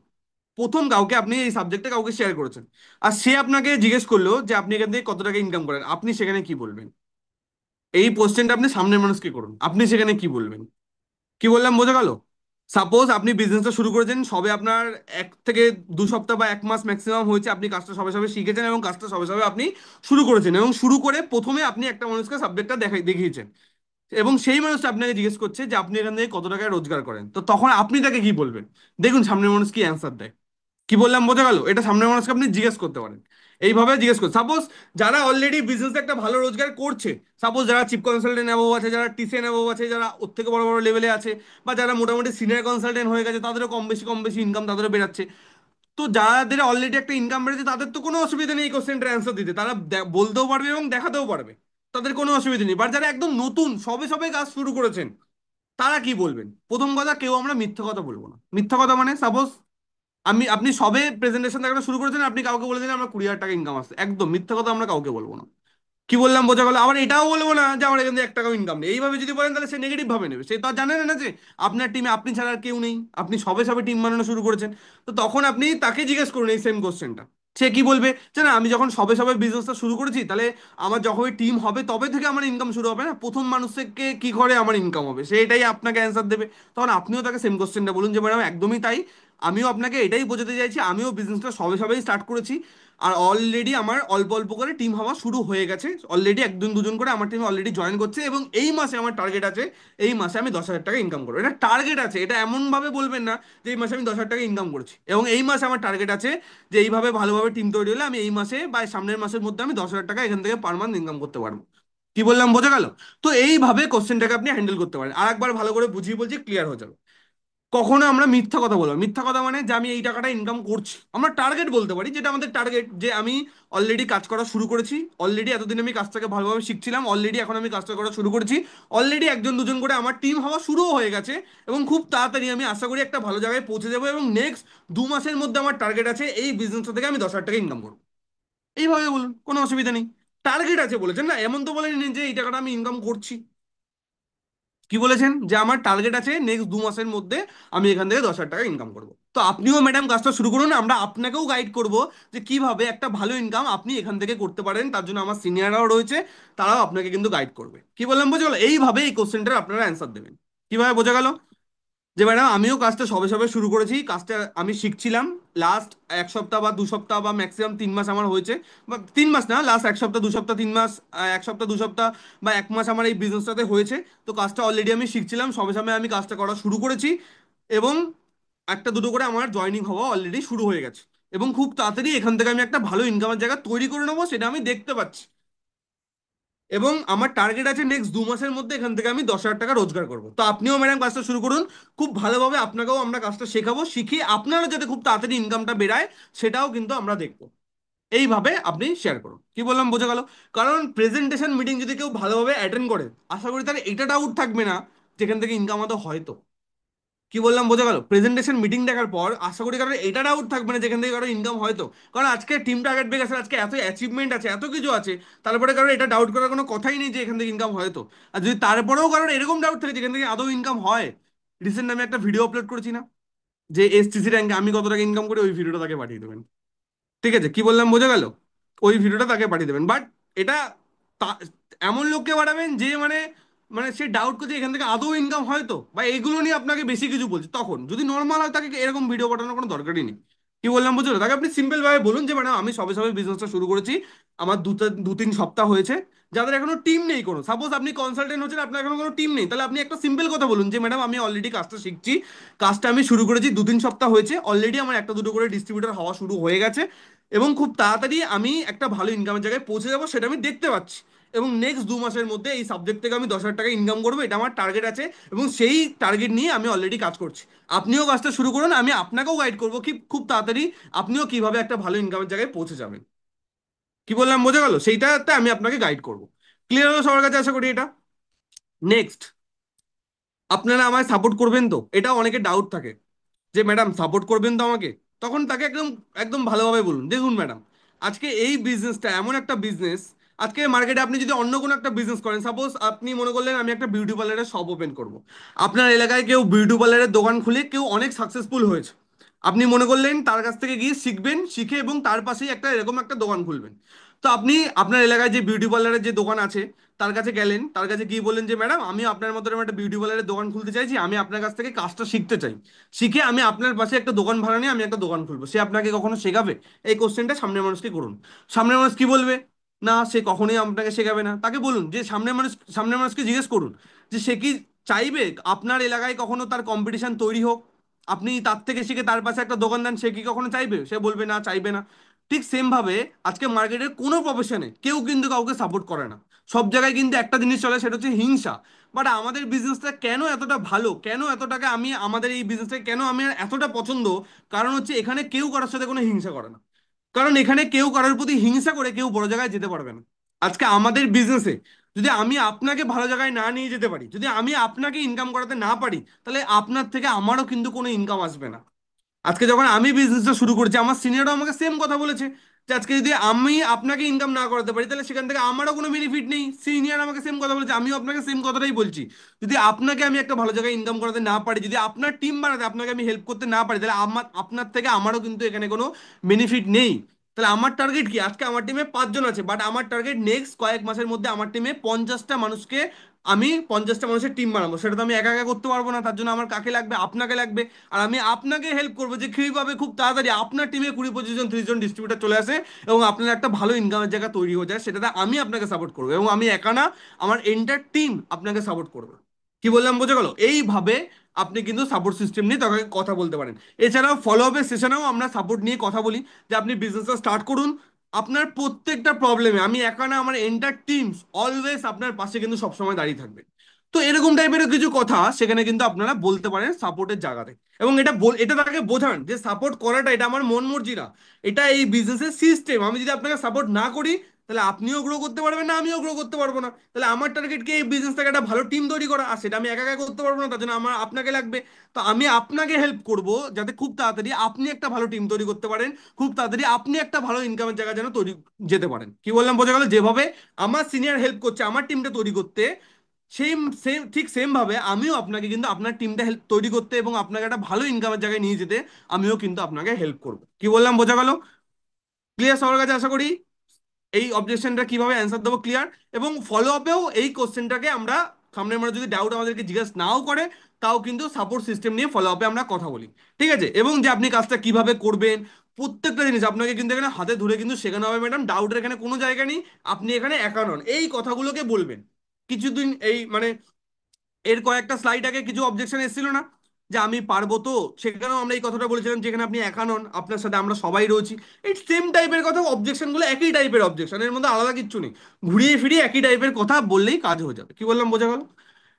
প্রথম কাউকে আপনি এই সাবজেক্টে কাউকে শেয়ার করেছেন, আর সে আপনাকে জিজ্ঞেস করলো যে আপনি এখান থেকে কত টাকা ইনকাম করেন, আপনি সেখানে কি বলবেন? এই কোশ্চেনটা আপনি সামনের মানুষকে করুন, আপনি সেখানে কি বলবেন? কি বললাম, বোঝা গেল? সাপোজ আপনি বিজনেসটা শুরু করেছেন, সবে আপনার 1 থেকে 2 সপ্তাহ বা 1 মাস ম্যাক্সিমাম হয়েছে, আপনি কাজটা সবে সবে শিখেছেন এবং কাজটা সবে সবে আপনি শুরু করেছেন, এবং শুরু করে প্রথমে আপনি একটা মানুষকে সাবজেক্টটা দেখিয়েছেন, এবং সেই মানুষটা আপনাকে জিজ্ঞেস করছে যে আপনি এখান থেকে কত টাকা রোজগার করেন, তো তখন আপনি তাকে কি বলবেন? দেখুন সামনের মানুষ কি অ্যান্সার দেয়। কি বললাম, বোঝা গেল? এটা সামনের মানুষকে আপনি জিজ্ঞেস করতে পারেন, এইভাবে জিজ্ঞেস করুন। সাপোজ যারা অলরেডি বিজনেসে একটা ভালো রোজগার করছে, সাপোজ যারা চিফ কনসালটেন্ট অ্যাবভ আছে, যারা টিসিএন অ্যাবভ আছে, যারা ওর থেকে বড় বড় লেভেলে আছে, বা যারা মোটামুটি সিনিয়র কনসালটেন্ট হয়ে গেছে, তাদেরও কম বেশি ইনকাম তাদেরও বেরাচ্ছে। তো যাদের অলরেডি একটা ইনকাম বেড়েছে তাদের তো কোনো অসুবিধা নেই এই কোশ্চেনটার অ্যান্সার দিতে, তারা বলতেও পারবে এবং দেখাতেও পারবে, তাদের কোনো অসুবিধা নেই। বাট যারা একদম নতুন, সবে সবে কাজ শুরু করেছেন, তারা কি বলবেন? প্রথম কথা, কেউ আমরা মিথ্যা কথা বলবো না। মিথ্যা কথা মানে সাপোজ আপনি সবে প্রেজেন্টেশন দেখানো শুরু করেছেন, আপনি কাউকে বলে দিলেন আমার 20,000 টাকা ইনকাম আসছে, একদম মিথ্যা কথা আমরা কাউকে বলবো না। কি বললাম বোঝা গেল? আবার এটাও বলবো না যে আমার এখান থেকে 1 টাকাও ইনকাম নেই। এইভাবে যদি বলেন তাহলে সে নেগেটিভ ভাবে নেবে, সে তো আর জানে না যে আপনার টিমে আপনি ছাড়া আর কেউ নেই, আপনি সবে সবে টিম বানানো শুরু করেছেন। তো তখন আপনি তাকে জিজ্ঞেস করুন এই সেম কোশ্চেনটা। সে কি বলবে? যে না, আমি যখন সবে সবে বিজনেসটা শুরু করেছি, তাহলে আমার যখন টিম হবে তবে থেকে আমার ইনকাম শুরু হবে না, প্রথম মানুষ থেকে কি করে আমার ইনকাম হবে? সে এটাই আপনাকে অ্যান্সার দেবে। তখন আপনিও তাকে সেম কোশ্চেনটা বলুন যে ম্যাডাম একদমই তাই, আমিও আপনাকে এটাই বোঝাতে চাইছি, আমিও বিজনেসটা সবে সবেই স্টার্ট করেছি, আর অলরেডি আমার অল্প অল্প করে টিম হওয়া শুরু হয়ে গেছে, অলরেডি একজন দুজন করে আমার টিমে অলরেডি জয়েন করছে, এবং এই মাসে আমার টার্গেট আছে, এই মাসে আমি 10,000 টাকা ইনকাম করবো। এটা টার্গেট আছে, এটা এমন ভাবে বলবেন না যে এই মাসে আমি 10,000 টাকা ইনকাম করছি, এবং এই মাসে আমার টার্গেট আছে যে এইভাবে ভালোভাবে টিম তৈরি হলে আমি এই মাসে বা সামনের মাসের মধ্যে আমি 10,000 টাকা এখান থেকে পার মান্থ ইনকাম করতে পারবো। কি বললাম বোঝা গেল? তো এইভাবে কোশ্চেনটাকে আপনি হ্যান্ডেল করতে পারেন। আর একবার ভালো করে বুঝিয়ে বলছি, ক্লিয়ার হয়ে যাবে। কখনো আমরা মিথ্যা কথা বলবো না। মিথ্যা কথা মানে যে আমি এই টাকাটা ইনকাম করছি, আমরা টার্গেট বলতে পারি, যেটা আমাদের টার্গেট, যে আমি অলরেডি কাজ করা শুরু করেছি, অলরেডি এতদিন আমি কাজটাকে ভালোভাবে শিখছিলাম, অলরেডি এখন আমি কাজটা করা শুরু করেছি, অলরেডি একজন দুজন করে আমার টিম হওয়া শুরুও হয়ে গেছে, এবং খুব তাড়াতাড়ি আমি আশা করি একটা ভালো জায়গায় পৌঁছে যাবো, এবং নেক্সট 2 মাসের মধ্যে আমার টার্গেট আছে এই বিজনেসটা থেকে আমি 10,000 টাকা ইনকাম করবো। এইভাবে বলুন, কোনো অসুবিধা নেই। টার্গেট আছে বলেছেন না, এমন তো বলেনি যে এই টাকাটা আমি ইনকাম করছি। কি বলেছেন? যে আমার টার্গেট আছে নেক্সট 2 মাসের মধ্যে আমি এখান থেকে 10,000 টাকা ইনকাম করবো। তো আপনিও ম্যাডাম কাজটা শুরু করুন, আমরা আপনাকেও গাইড করব যে কিভাবে একটা ভালো ইনকাম আপনি এখান থেকে করতে পারেন। তার জন্য আমার সিনিয়ররাও রয়েছে, তারাও আপনাকে কিন্তু গাইড করবে। কি বললাম বোঝা গেল? এইভাবে এই কোশ্চেনটার আপনারা অ্যান্সার দেবেন। কিভাবে বোঝা গেল? যে ম্যাডাম আমিও কাজটা সবে সবে শুরু করেছি, কাজটা আমি শিখছিলাম, লাস্ট 1 সপ্তাহ বা 2 সপ্তাহ বা ম্যাক্সিমাম 3 মাস আমার হয়েছে, বা 3 মাস না, লাস্ট 1 সপ্তাহ 2 সপ্তাহ 3 মাস, 1 সপ্তাহ 2 সপ্তাহ বা 1 মাস আমার এই বিজনেসটাতে হয়েছে। তো কাজটা অলরেডি আমি শিখছিলাম, সবে সবে আমি কাজটা করা শুরু করেছি, এবং একটা দুটো করে আমার জয়েনিং হওয়া অলরেডি শুরু হয়ে গেছে, এবং খুব তাড়াতাড়ি এখান থেকে আমি একটা ভালো ইনকামের জায়গা তৈরি করে নেবো, সেটা আমি দেখতে পাচ্ছি, এবং আমার টার্গেট আছে নেক্সট 2 মাসের মধ্যে এখান থেকে আমি 10,000 টাকা রোজগার করবো। তো আপনিও ম্যাডাম কাজটা শুরু করুন, খুব ভালোভাবে আপনাকেও আমরা কাজটা শেখাবো, শিখিয়ে আপনারও যাতে খুব তাড়াতাড়ি ইনকামটা বেড়ায় সেটাও কিন্তু আমরা দেখবো। এইভাবে আপনি শেয়ার করুন। কি বললাম বোঝা গেল? কারণ প্রেজেন্টেশন মিটিং যদি কেউ ভালোভাবে অ্যাটেন্ড করে, আশা করি তার এটা ডাউট থাকবে না যেখান থেকে ইনকাম হয়তো হয়তো। কি বললাম বোঝা গেল? প্রেজেন্টেশন মিটিং দেখার পর আশা করি কারণ এটা ডাউট থাকবে না যেখান থেকে কারো ইনকাম হয়তো, কারণ আজকে টিম টার্গেট বেগ আছে, আজকে এত অ্যাচিভমেন্ট আছে, এত কিছু আছে, তারপরে কারণ এটা ডাউট করার কোনো কথাই নেই যে এখান থেকে ইনকাম হয়তো। আর যদি তারপরেও কারণ এরকম ডাউট থাকে যেখান থেকে আদৌ ইনকাম হয়, রিসেন্ট আমি একটা ভিডিও আপলোড করেছি না, যে এসটিসি র্যাঙ্কে আমি কত টাকা ইনকাম করি, ওই ভিডিওটা তাকে পাঠিয়ে দেবেন। ঠিক আছে? কি বললাম বোঝা গেল? ওই ভিডিওটা তাকে পাঠিয়ে দেবেন, বাট এটা তা- এমন লোককে পাঠাবেন যে মানে মানে সে ডাউট করছে এখান থেকে আদৌ ইনকাম হয় তো, বা এগুলো নিয়ে আপনাকে বেশি কিছু বলছে, তখন যদি নর্মাল হয় তাকে এরকম ভিডিও পাঠানোর কোনো দরকারই নেই। কি বললাম বুঝলো? তাকে আপনি সিম্পল ভাবে বলুন যে ম্যাডাম আমি সবে সবে বিজনেসটা শুরু করেছি, আমার 2-3 সপ্তাহ হয়েছে, যাদের এখনো টিম নেই কোনো, সাপোজ আপনি কনসালটেন্ট হচ্ছেন, আপনার এখনো কোনো টিম নেই, তাহলে আপনি একটা সিম্পল কথা বলুন যে ম্যাডাম আমি অলরেডি কাজটা শিখছি, কাজটা আমি শুরু করেছি 2-3 সপ্তাহ হয়েছে, অলরেডি আমার একটা দুটো করে ডিস্ট্রিবিউটার হওয়া শুরু হয়ে গেছে, এবং খুব তাড়াতাড়ি আমি একটা ভালো ইনকামের জায়গায় পৌঁছে যাবো সেটা আমি দেখতে পাচ্ছি, এবং নেক্সট 2 মাসের মধ্যে এই সাবজেক্ট থেকে আমি 10,000 টাকা ইনকাম করবো, এটা আমার টার্গেট আছে, এবং সেই টার্গেট নিয়ে আমি অলরেডি কাজ করছি। আপনিও কাজটা শুরু করুন, আমি আপনাকেও গাইড করবো কি খুব তাড়াতাড়ি আপনিও কিভাবে একটা ভালো ইনকামের জায়গায় পৌঁছে যাবেন। কি বললাম বোঝা গেল? সেইটাতে আমি আপনাকে গাইড করবো। ক্লিয়ার হলো সবার কাছে আশা করি এটা? নেক্সট, আপনারা আমায় সাপোর্ট করবেন তো, এটা অনেকে ডাউট থাকে যে ম্যাডাম সাপোর্ট করবেন তো আমাকে। তখন তাকে একদম একদম ভালোভাবে বলুন, দেখুন ম্যাডাম আজকে এই বিজনেসটা এমন একটা বিজনেস, আজকে মার্কেটে আপনি যদি অন্য কোনো একটা বিজনেস করেন, সাপোজ আপনি মনে করলেন আমি একটা বিউটি পার্লারের শপ ওপেন করব, আপনার এলাকায় কেউ বিউটি পার্লারের দোকান খুলে কেউ অনেক সাকসেসফুল হয়েছে, আপনি মনে করলেন তার কাছ থেকে গিয়ে শিখবেন, শিখে এবং তার পাশেই একটা এরকম একটা দোকান খুলবেন। তো আপনি আপনার এলাকায় যে বিউটি পার্লারের যে দোকান আছে তার কাছে গেলেন, তার কাছে গিয়ে বললেন যে ম্যাডাম আমি আপনার মতো এরকম একটা বিউটি পার্লারের দোকান খুলতে চাইছি, আমি আপনার কাছ থেকে কাজটা শিখতে চাই, শিখে আমি আপনার পাশে একটা দোকান ভাড়া নিয়ে আমি একটা দোকান খুলবো, সে আপনাকে কখনো শেখাবে? এই কোশ্চেনটা সামনের মানুষকে করুন। সামনের মানুষ কি বলবে? না, সে কখনোই আপনাকে শেখাবে না। তাকে বলুন যে সামনের মানুষকে জিজ্ঞেস করুন যে সে কি চাইবে আপনার এলাকায় কখনো তার কম্পিটিশন তৈরি হোক, আপনি তার থেকে শিখে তার পাশে একটা দোকান দেন, সে কি কখনো চাইবে? সে বলবে না, চাইবে না। ঠিক সেম ভাবে আজকে মার্কেটের কোনো প্রফেশনে কেউ কিন্তু কাউকে সাপোর্ট করে না, সব জায়গায় কিন্তু একটা জিনিস চলে, সেটা হচ্ছে হিংসা। বাট আমাদের বিজনেসটা কেন এতটা ভালো, কেন এতটাকে আমি আমাদের এই বিজনেসটাকে কেন আমি এতটা পছন্দ, কারণ হচ্ছে এখানে কেউ কারোর সাথে কোনো হিংসা করে না, কারণ এখানে কেউ কারোর প্রতি হিংসা করে কেউ বড় জায়গায় যেতে পারবে না। আজকে আমাদের বিজনেসে যদি আমি আপনাকে ভালো জায়গায় না নিয়ে যেতে পারি, যদি আমি আপনাকে ইনকাম করাতে না পারি, তাহলে আপনার থেকে আমারও কিন্তু কোনো ইনকাম আসবে না। আজকে যখন আমি বিজনেসটা শুরু করেছি, আমার সিনিয়রও আমাকে সেম কথা বলেছে যে আজকে যদি আমি আপনাকে ইনকাম না করাতে পারি তাহলে সেখান থেকে আমারও কোনো বেনিফিট নেই। সিনিয়র আমাকে সেম কথা বলেছে, আমিও আপনাকে সেম কথাটাই বলছি। যদি আপনাকে আমি একটা ভালো জায়গায় ইনকাম করাতে না পারি, যদি আপনার টিম বানাতে আপনাকে আমি হেল্প করতে না পারি, তাহলে আমার আপনার থেকে আমারও কিন্তু এখানে কোনো বেনিফিট নেই। তাহলে আমার টার্গেট কি? আজকে আমার টিমে 5 জন আছে, বাট আমার টার্গেট নেক্সট কয়েক মাসের মধ্যে আমার টিমে 50টা মানুষকে, আমি 50টা মানুষের টিম বানাবো। সেটা তো আমি একা একা করতে পারবো না, তার জন্য আমার কাকে লাগবে? আপনাকে লাগবে। আর আমি আপনাকে হেল্প করবো যে কীভাবে খুব তাড়াতাড়ি আপনার টিমে 20-25 জন 30 জন ডিস্ট্রিবিউটার চলে আসে এবং আপনার একটা ভালো ইনকামের জায়গা তৈরি হয়ে যায়, সেটাতে আমি আপনাকে সাপোর্ট করবো এবং আমি একা না, আমার এন্টার টিম আপনাকে সাপোর্ট করবে। কি বললাম বোঝা গেল? এইভাবে আপনি কিন্তু সাপোর্ট সিস্টেম নিয়ে তাকে কথা বলতে পারেন। এছাড়াও ফলো আপের সেশনেও আমরা সাপোর্ট নিয়ে কথা বলি, যে আপনি বিজনেসটা স্টার্ট করুন, আপনার প্রত্যেকটা প্রবলেমে আমি একা না, আমার এন্টার টিমস অলওয়েজ আপনার পাশে কিন্তু সবসময় দাঁড়িয়ে থাকবে। তো এরকম টাইপের কিছু কথা সেখানে কিন্তু আপনারা বলতে পারেন সাপোর্টের জায়গাতে। এবং এটা তাকে বোঝান যে সাপোর্ট করাটা এটা আমার মন মর্জি না, এটা এই বিজনেসের সিস্টেম। আমি যদি আপনাকে সাপোর্ট না করি তাহলে আপনিও গ্রো করতে পারবেন না, আমিও গ্রো করতে পারবো না। তাহলে আমার টার্গেট কি? এই বিজনেস থেকে একটা ভালো টিম তৈরি করা, আর সেটা আমি একা একা করতে পারবো না, তার জন্য আমার আপনাকে লাগবে। তো আমি আপনাকে হেল্প করব যাতে খুব তাড়াতাড়ি আপনি একটা ভালো টিম তৈরি করতে পারেন, খুব তাড়াতাড়ি আপনি একটা ভালো ইনকামের জায়গা যেন তৈরি যেতে পারেন। কি বললাম বোঝা গেল? যেভাবে আমার সিনিয়র হেল্প করছে আমার টিমটা তৈরি করতে, সেম সেম ঠিক সেম ভাবে আমিও আপনাকে কিন্তু আপনার টিমটা হেল্প তৈরি করতে এবং আপনাকে একটা ভালো ইনকামের জায়গায় নিয়ে যেতে আমিও কিন্তু আপনাকে হেল্প করবো। কি বললাম বোঝা গেল? ক্লিয়ার সবার কাছে আশা করি? এই অবজেকশনটা কিভাবে অ্যান্সার দেবো ক্লিয়ার। এবং ফলো আপেও এই কোশ্চেনটাকে আমরা সামনের মানে যদি ডাউট আমাদেরকে জিজ্ঞেস নাও করে, তাও কিন্তু সাপোর্ট সিস্টেম নিয়ে ফলো আপে আমরা কথা বলি। ঠিক আছে? এবং যে আপনি কাজটা কিভাবে করবেন প্রত্যেকটা জিনিস আপনাকে কিন্তু এখানে হাতে ধরে কিন্তু শেখানো হবে ম্যাডাম, ডাউটের এখানে কোনো জায়গা নেই। আপনি এখানে একা নন, এই কথাগুলোকে বলবেন। কিছুদিন এই মানে এর কয়েকটা স্লাইড আগে কিছু অবজেকশন এসেছিল না, যে আমি পারবো তো, সেখানেও আমরা এই কথাটা বলেছিলাম যেখানে আপনি একা নন, আপনার সাথে আমরা সবাই রয়েছি। এই সেম টাইপের কথা, অবজেকশন গুলো একই টাইপের অবজেকশন, এর মধ্যে আলাদা কিচ্ছু নেই। ঘুরিয়ে ফিরিয়ে একই টাইপের কথা বললেই কাজ হয়ে যাবে। কি বললাম বোঝা গেল?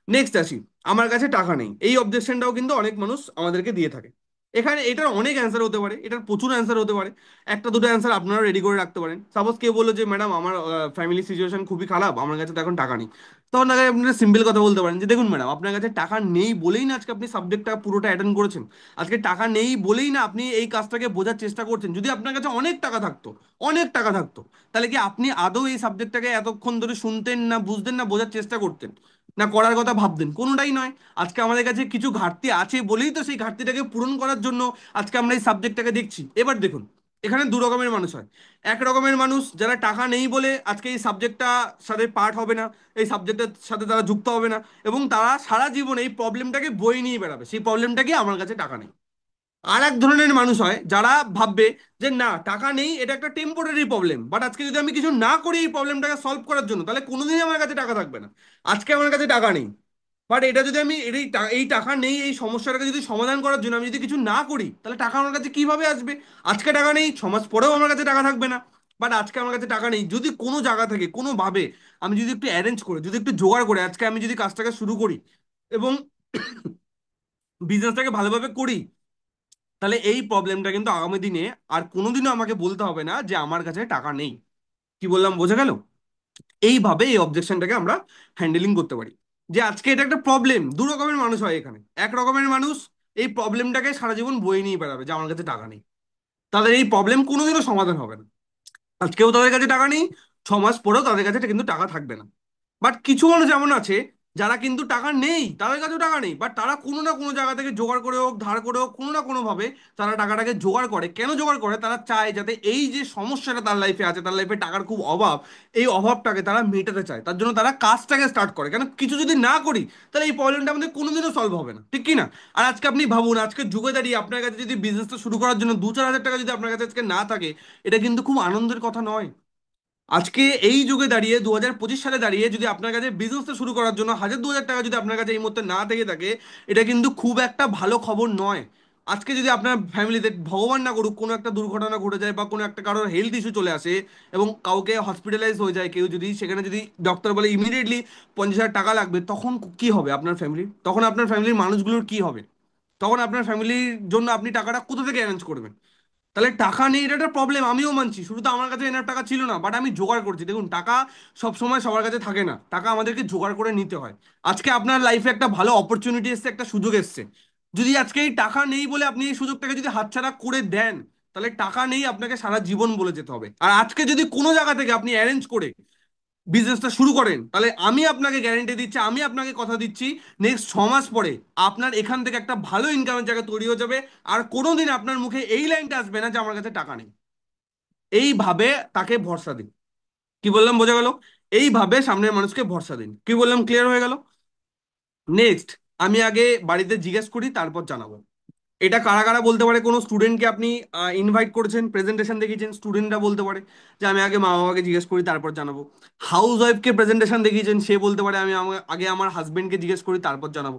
নেক্সট আসি, আমার কাছে টাকা নেই। এই অবজেকশনটাও কিন্তু অনেক মানুষ আমাদেরকে দিয়ে থাকে। এখানে এটার অনেক অ্যান্সার হতে পারে, এটার প্রচুর অ্যান্সার হতে পারে। একটা দুটো অ্যান্সার আপনারা রেডি করে রাখতে পারেন। সাপোজ কেউ বললো যে ম্যাডাম আমার ফ্যামিলি সিচুয়েশন খুবই খারাপ, আমার কাছে তো এখন টাকা নেই। তখন আগে আপনারা সিম্পল কথা বলতে পারেন যে দেখুন ম্যাডাম, আপনার কাছে টাকা নেই বলেই না আজকে আপনি সাবজেক্টটা পুরোটা অ্যাটেন্ড করেছেন। আজকে টাকা নেই বলেই না আপনি এই কাজটাকে বোঝার চেষ্টা করছেন। যদি আপনার কাছে অনেক টাকা থাকতো, অনেক টাকা থাকতো, তাহলে কি আপনি আদৌ এই সাবজেক্টটাকে এতক্ষণ ধরে শুনতেন না, বুঝতেন না, বোঝার চেষ্টা করতেন, না করার কথা ভাবতেন? কোনোটাই নয়। আজকে আমাদের কাছে কিছু ঘাটতি আছে বলেই তো সেই ঘাটতিটাকে পূরণ করার জন্য আজকে আমরা এই সাবজেক্টটাকে দেখছি। এবার দেখুন, এখানে দু রকমের মানুষ হয়। এক রকমের মানুষ যারা টাকা নেই বলে আজকে এই সাবজেক্টটা সাথে পার্ট হবে না, এই সাবজেক্টের সাথে তারা যুক্ত হবে না, এবং তারা সারা জীবন এই প্রবলেমটাকে বয়ে নিয়ে বেড়াবে, সেই প্রবলেমটা কি আমার কাছে টাকা নেই। আর এক ধরনের মানুষ হয় যারা ভাববে যে না, টাকা নেই এটা একটা টেম্পোরারি প্রবলেম, বাট আজকে যদি আমি কিছু না করি এই প্রবলেমটাকে সলভ করার জন্য, তাহলে কোনোদিনই আমার কাছে টাকা থাকবে না। আজকে আমার কাছে টাকা নেই, বাট এটা যদি আমি এই টাকা নেই এই সমস্যাটাকে যদি সমাধান করার জন্য আমি যদি কিছু না করি, তাহলে টাকা আমার কাছে কিভাবে আসবে? আজকে টাকা নেই, 6 মাস পরেও আমার কাছে টাকা থাকবে না। বাট আজকে আমার কাছে টাকা নেই, যদি কোনো জায়গা থেকে কোনোভাবে আমি যদি একটু অ্যারেঞ্জ করে, যদি একটু জোগাড় করে আজকে আমি যদি কাজটাকে শুরু করি এবং বিজনেসটাকে ভালোভাবে করি, তাহলে এই প্রবলেমটা কিন্তু আগামী দিনে আর কোনোদিনও আমাকে বলতে হবে না যে আমার কাছে টাকা নেই। কি বললাম বোঝা গেল? এইভাবে এই অবজেকশনটাকে আমরা হ্যান্ডেলিং করতে পারি। যে আজকে এটা একটা প্রবলেম, দু রকমের মানুষ হয় এখানে। এক রকমের মানুষ এই প্রবলেমটাকে সারা জীবন বয়ে নিয়ে বেড়াবে যে আমার কাছে টাকা নেই, তাদের এই প্রবলেম কোনোদিনও সমাধান হবে না। আজকেও তাদের কাছে টাকা নেই, 6 মাস পরেও তাদের কাছে কিন্তু টাকা থাকবে না। বাট কিছু মানুষ এমন আছে যারা কিন্তু টাকা নেই, তাদের কাছেও টাকা নেই, বাট তারা কোনো না কোনো জায়গা থেকে জোগাড় করে হোক, ধার করে হোক, কোনো না কোনো ভাবে তারা টাকাটাকে জোগাড় করে। কেন জোগাড় করে? তারা চায় যাতে এই যে সমস্যাটা তার লাইফে আছে, তার লাইফে টাকার খুব অভাব, এই অভাবটাকে তারা মেটাতে চায়। তার জন্য তারা কাজটাকে স্টার্ট করে, কেন কিছু যদি না করি তাহলে এই প্রবলেমটা আমাদের কোনোদিনও সলভ হবে না, ঠিক কি না? আর আজকে আপনি ভাবুন, আজকে যুগে দাঁড়িয়ে আপনার কাছে যদি বিজনেসটা শুরু করার জন্য 2-4 হাজার টাকা যদি আপনার কাছে আজকে না থাকে, এটা কিন্তু খুব আনন্দের কথা নয়। আজকে এই যুগে দাঁড়িয়ে 2025 সালে দাঁড়িয়ে যদি আপনার কাছে বিজনেসটা শুরু করার জন্য 1,000-2,000 টাকা যদি আপনার কাছে এই মুহূর্তে না থেকে থাকে, এটা কিন্তু খুব একটা ভালো খবর নয়। আজকে যদি আপনার ফ্যামিলিতে ভগবান না করুক কোনো একটা দুর্ঘটনা ঘটে যায় বা কোনো একটা কারোর হেলথ ইস্যু চলে আসে এবং কাউকে হসপিটালাইজ হয়ে যায় কেউ, যদি সেখানে যদি ডক্টর বলে ইমিডিয়েটলি 50,000 টাকা লাগবে, তখন কি হবে আপনার ফ্যামিলির? তখন আপনার ফ্যামিলির মানুষগুলোর কি হবে? তখন আপনার ফ্যামিলির জন্য আপনি টাকাটা কোথা থেকে অ্যারেঞ্জ করবেন? তাহলে টাকা নেই এটা একটা প্রবলেম, আমিও মানছি। শুরু তো আমার কাছে এনার টাকা ছিল না, বাট আমি জোগাড় করছি। দেখুন, টাকা সব সময় সবার কাছে থাকে না, টাকা আমাদেরকে জোগাড় করে নিতে হয়। আজকে আপনার লাইফে একটা ভালো অপরচুনিটি এসছে, একটা সুযোগ এসছে। যদি আজকে এই টাকা নেই বলে আপনি এই সুযোগটাকে যদি হাতছাড়া করে দেন, তাহলে টাকা নেই আপনাকে সারা জীবন বলে যেতে হবে। আর আজকে যদি কোনো জায়গা থেকে আপনি অ্যারেঞ্জ করে বিজনেসটা শুরু করেন, তাহলে আমি আপনাকে গ্যারেন্টি দিচ্ছি, আমি আপনাকে কথা দিচ্ছি, নেক্সট 6 মাস পরে আপনার এখান থেকে একটা ভালো ইনকামের জায়গা তৈরি হয়ে যাবে। আর কোনোদিন আপনার মুখে এই লাইনটা আসবে না যে আমার কাছে টাকা নেই। এইভাবে তাকে ভরসা দিন। কি বললাম, বোঝা গেল? এইভাবে সামনের মানুষকে ভরসা দিন। কি বললাম, ক্লিয়ার হয়ে গেল? নেক্সট, আমি আগে বাড়িতে জিজ্ঞেস করি তারপর জানাবো। এটা কারা কারা বলতে পারে? কোনো স্টুডেন্টকে আপনি ইনভাইট করেছেন, প্রেজেন্টেশন দেখিয়েছেন, স্টুডেন্টরা বলতে পারে যে আমি আগে মা বাবাকে জিজ্ঞেস করি তারপর জানাবো। হাউস ওয়াইফকে প্রেজেন্টেশন দেখিয়েছেন, সে বলতে পারে আমি আগে আমার হাজবেন্ডকে জিজ্ঞেস করি তারপর জানাবো।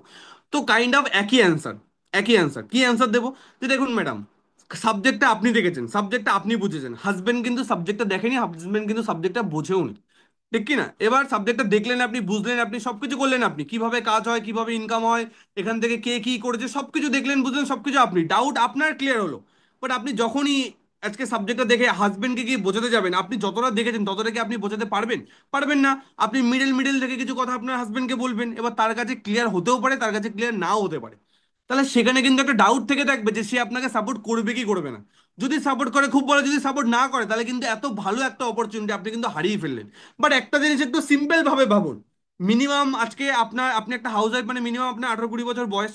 তো কাইন্ড অফ একই অ্যান্সার। একই অ্যান্সার, কি অ্যান্সার দেবো? যে দেখুন ম্যাডাম, সাবজেক্টটা আপনি দেখেছেন, সাবজেক্টটা আপনি বুঝেছেন, হাজবেন্ড কিন্তু সাবজেক্টটা দেখেনি, হাজবেন্ড কিন্তু সাবজেক্টটা বোঝেও নি। ঠিক কি না? এবার সাবজেক্টটা দেখলেন আপনি, বুঝলেন আপনি, সবকিছু করলেন আপনি, কিভাবে কাজ হয়, কিভাবে ইনকাম হয়, এখান থেকে কে কি করেছে সবকিছু দেখলেন, বুঝলেন, সবকিছু আপনি, ডাউট আপনার ক্লিয়ার হলো। বাট আপনি যখনই আজকে সাবজেক্টটা দেখে হাজবেন্ডকে গিয়ে বোঝাতে যাবেন, আপনি যতটা দেখেছেন ততটা কি আপনি বোঝাতে পারবেন? পারবেন না। আপনি মিডল মিডল থেকে কিছু কথা আপনার হাজবেন্ডকে বলবেন, এবার তার কাছে ক্লিয়ার হতেও পারে, তার কাছে ক্লিয়ার নাও হতে পারে। তাহলে সেখানে কিন্তু একটা ডাউট থেকে থাকবে যে সে আপনাকে সাপোর্ট করবে কি করবে না। যদি সাপোর্ট করে খুব ভালো, যদি সাপোর্ট না করে তাহলে কিন্তু এত ভালো একটা অপরচুনিটি আপনি কিন্তু হারিয়ে ফেললেন। বাট একটা জিনিস একটু সিম্পল ভাবে ভাবুন। মিনিমাম আজকে আপনি একটা হাউস ওয়াইফ, মানে মিনিমাম আপনার 18-20 বছর বয়স।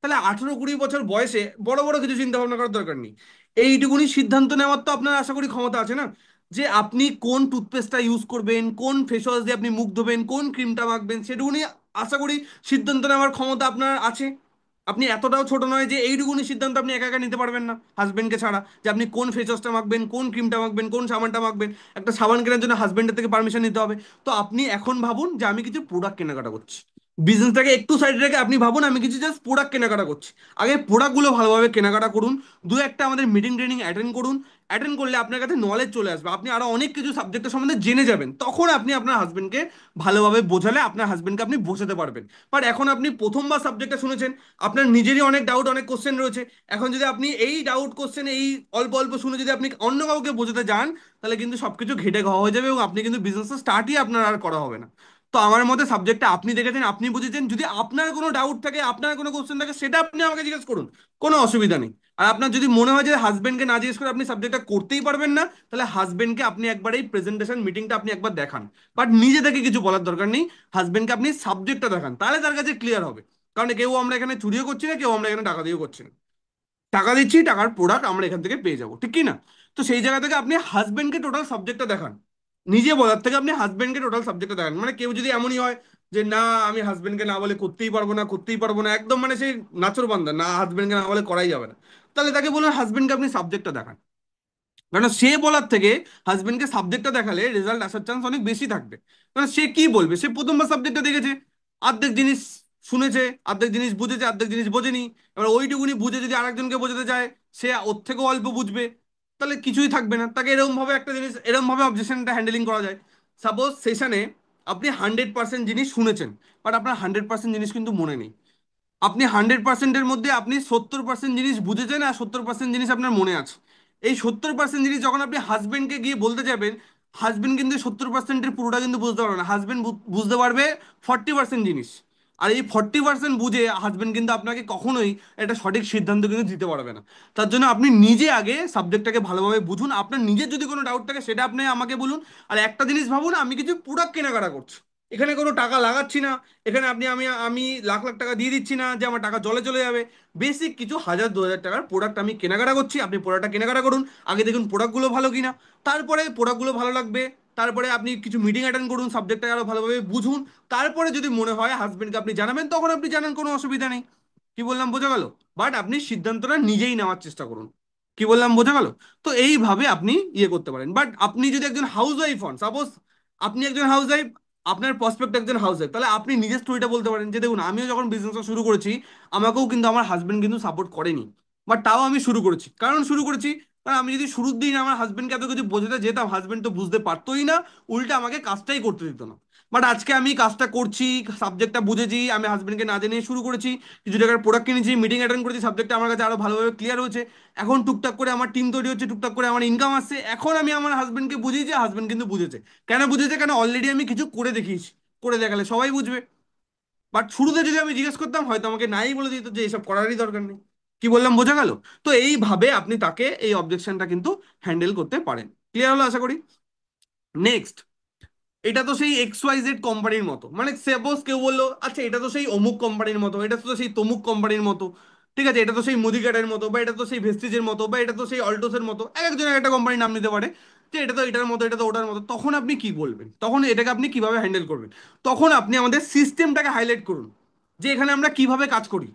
তাহলে 18-20 বছর বয়সে বড় বড় কিছু চিন্তা ভাবনা করার দরকার নেই। এইটুকুনি সিদ্ধান্ত নেওয়ার তো আপনার আশা করি ক্ষমতা আছে না? যে আপনি কোন টুথপেস্টটা ইউজ করবেন, কোন ফেস ওয়াশ দিয়ে আপনি মুখ ধোবেন, কোন ক্রিমটা মাখবেন, সেটুকুনি আশা করি সিদ্ধান্ত নেওয়ার ক্ষমতা আপনার আছে। আপনি এতটাও ছোট নয় যে এইটুকুনি সিদ্ধান্ত আপনি একা একা নিতে পারবেন না হাজবেন্ডকে ছাড়া, যে আপনি কোন ফেস ওয়াশটা মাখবেন, কোন ক্রিমটা মাখবেন, কোন সাবানটা মাখবেন। একটা সাবান কেনার জন্য হাজবেন্ডের থেকে পারমিশন নিতে হবে। তো আপনি এখন ভাবুন যে আমি কিছু প্রোডাক্ট কেনাকাটা করছি। বিজনেসটাকে একটু সাইডে রেখে আপনি ভাবুন আমি কিছু জাস্ট প্রোডাক্ট কেনাকাটা করছি। আগে প্রোডাক্টগুলো ভালোভাবে কেনাকাটা করুন। দু একটা আমাদের মিটিং ট্রেনিং অ্যাটেন্ড করুন। অ্যাটেন্ড করলে আপনার কাছে নলেজ চলে আসবে, আপনি আরো অনেক কিছু সাবজেক্টের সম্বন্ধে জেনে যাবেন, তখন আপনি আপনার হাজবেন্ডকে ভালোভাবে বোঝালে আপনার হাজবেন্ডকে আপনি বোঝাতে পারবেন। বাট এখন আপনি প্রথমবার সাবজেক্টটা শুনেছেন, আপনার নিজেরই অনেক ডাউট, অনেক কোশ্চেন রয়েছে। এখন যদি আপনি এই ডাউট কোশ্চেন এই অল্প অল্প শুনে যদি আপনি অন্য কাউকে বোঝাতে যান, তাহলে কিন্তু সবকিছু ঘেটে খাওয়া হয়ে যাবে এবং আপনি কিন্তু বিজনেসটা স্টার্টই আপনার আর করা হবে না। তো আমার মতে সাবজেক্টটা আপনি দেখেছেন, আপনি বুঝেছেন, যদি আপনার কোনো ডাউট থাকে, আপনার কোনো কোশ্চেন থাকে, সেটা আপনি আমাকে জিজ্ঞেস করুন, কোনো অসুবিধা নেই। আর আপনার যদি মনে হয় যে হাজবেন্ডকে না জিজ্ঞেস করে আপনি সাবজেক্টটা করতেই পারবেন না, তাহলে হাজবেন্ডকে আপনি একবার এই প্রেজেন্টেশন মিটিংটা আপনি একবার দেখান। বাট নিজে থেকে কিছু বলার দরকার নেই, হাজবেন্ডকে আপনি সাবজেক্টটা দেখান, তাহলে তার কাছে ক্লিয়ার হবে। কারণ কেউ আমরা এখানে চুরিও করছি না, কেউ আমরা এখানে টাকা দিয়েও করছি না। টাকা দিচ্ছি, টাকার প্রোডাক্ট আমরা এখান থেকে পেয়ে যাবো, ঠিক কি না? তো সেই জায়গা থেকে আপনি হাজবেন্ডকে টোটাল সাবজেক্টটা দেখান। নিজে বলার থেকে আপনি হাজবেন্ডকে টোটাল সাবজেক্টটা দেখান। মানে কেউ যদি এমনই হয় যে না আমি হাজবেন্ডকে না বলে করতেই পারবো না, করতেই পারবো না, একদম মানে সেই নাচর বান্দা, না হাজবেন্ডকে না বলে করাই যাবে না, তাহলে তাকে বলুন হাজবেন্ডকে আপনি সাবজেক্টটা দেখান। কারণ সে বলার থেকে হাজবেন্ডকে সাবজেক্টটা দেখালে রেজাল্ট আসার চান্স অনেক বেশি থাকবে। কারণ সে কি বলবে, সে প্রথমবার সাবজেক্টটা দেখেছে, অর্ধেক জিনিস শুনেছে, অর্ধেক জিনিস বুঝেছে, অর্ধেক জিনিস বোঝেনি। এবার ওইটুকুনি বুঝে যদি আরেকজনকে বোঝাতে যায়, সে ওর থেকেও অল্প বুঝবে, তাহলে কিছুই থাকবে না। তাকে এরকম ভাবে একটা জিনিস, এরকম ভাবে অবজেকশনটা হ্যান্ডেলিং করা যায়। সাপোজ সেশনে আপনি 100% জিনিস শুনেছেন, বাট আপনার 100% জিনিস কিন্তু মনে নেই। আপনি 100%-এর মধ্যে আপনি 70% জিনিস বুঝেছেন আর 70% জিনিস আপনার মনে আছে। এই 70% জিনিস যখন আপনি হাজবেন্ডকে গিয়ে বলতে যাবেন, হাজবেন্ড কিন্তু 70%-এর পুরোটা কিন্তু বুঝতে পারবে না, হাজবেন্ড বুঝতে পারবে 40% জিনিস। আর এই 40% বুঝে হাজবেন্ড কিন্তু আপনাকে কখনোই একটা সঠিক সিদ্ধান্ত কিন্তু দিতে পারবে না। তার জন্য আপনি নিজে আগে সাবজেক্টটাকে ভালোভাবে বুঝুন, আপনার নিজের যদি কোনো ডাউট থাকে সেটা আপনি আমাকে বলুন। আর একটা জিনিস ভাবুন, আমি কিছু প্রোডাক্ট কেনাকাটা করছি, এখানে কোনো টাকা লাগাচ্ছি না, এখানে আমি লাখ লাখ টাকা দিয়ে দিচ্ছি না যে আমার টাকা জলে চলে যাবে। বেসিক কিছু 1000-2000 টাকার প্রোডাক্ট আমি কেনাকাটা করছি, আপনি প্রোডাক্টটা কেনাকাটা করুন। আগে দেখুন প্রোডাক্টগুলো ভালো কিনা, তারপরে প্রোডাক্টগুলো ভালো লাগবে, তারপরে আপনি কিছু মিটিং অ্যাটেন্ড করুন, সাবজেক্টটা আরো ভালোভাবে বুঝুন। তারপরে যদি মনে হয় হাজবেন্ডকে আপনি জানাবেন, তখন আপনি জানান, কোনো অসুবিধা নেই। কি বললাম, বোঝা গেল? বাট আপনি সিদ্ধান্তটা নিজেই নেওয়ার চেষ্টা করুন। কি বললাম, বোঝা গেল? তো এইভাবে আপনি ইয়ে করতে পারেন। বাট আপনি যদি একজন হাউস ওয়াইফ হন, সাপোজ আপনি একজন হাউস ওয়াইফ, আপনার প্রসপেক্ট একজন হাউস ওয়াইফ, তাহলে আপনি নিজের স্টোরিটা বলতে পারেন যে দেখুন আমিও যখন বিজনেসটা শুরু করেছি, আমাকেও কিন্তু আমার হাজবেন্ড কিন্তু সাপোর্ট করেনি, বাট তাও আমি শুরু করেছি। কারণ শুরু করেছি, কারণ আমি যদি শুরুর দিন আমার হাজবেন্ডকে এত কিছু বোঝাতে যেতাম, হাজবেন্ড তো বুঝতে পারতোই না, উল্টে আমাকে কাজটাই করতে দিত না। বাট আজকে আমি কাজটা করছি, সাবজেক্টটা বুঝেছি, আমি হাজবেন্ডকে না জেনে শুরু করেছি, কিছু জায়গায় প্রোডাক্ট কিনেছি, মিটিং অ্যাটেন্ড করেছি, সাবজেক্টটা আমার কাছে আরো ভালোভাবে ক্লিয়ার হয়েছে। এখন টুকটাক করে আমার টিম তৈরি হচ্ছে, টুকটাক করে আমার ইনকাম আসছে, এখন আমি আমার হাজবেন্ডকে বুঝিয়েছি, হাজবেন্ড কিন্তু বুঝেছে। কেন বুঝেছে? কেন অলরেডি আমি কিছু করে দেখিয়েছি, করে দেখালে সবাই বুঝবে। বাট শুরুতে যদি আমি জিজ্ঞেস করতাম, হয়তো আমাকে নাই বলে দিত যে এসব করারই দরকার নেই। কি বললাম বোঝা গেল? তো এইভাবে আপনি তাকে এই অবজেকশনটা কিন্তু হ্যান্ডেল করতে পারেন। ক্লিয়ার হলো আশা করি। নেক্সট, এটা তো সেই এক্স ওয়াই জেড কোম্পানির মতো, মানে সাপোজ কেউ বললো আচ্ছা এটা তো সেই অমুক কোম্পানির মতো, এটা তো সেই তমুক কোম্পানির মতো, ঠিক আছে, এটা তো সেই মুদিকাটের মতো, বা এটা তো সেই ভেস্টিজের মতো, বা এটা তো সেই অল্টোসের মতো, এক একজনের একটা কোম্পানির নাম নিতে পারে, যে এটা তো এটার মতো, এটা তো ওটার মতো। তখন আপনি কি বলবেন? তখন এটাকে আপনি কিভাবে হ্যান্ডেল করবেন? তখন আপনি আমাদের সিস্টেমটাকে হাইলাইট করুন, যে এখানে আমরা কিভাবে কাজ করি,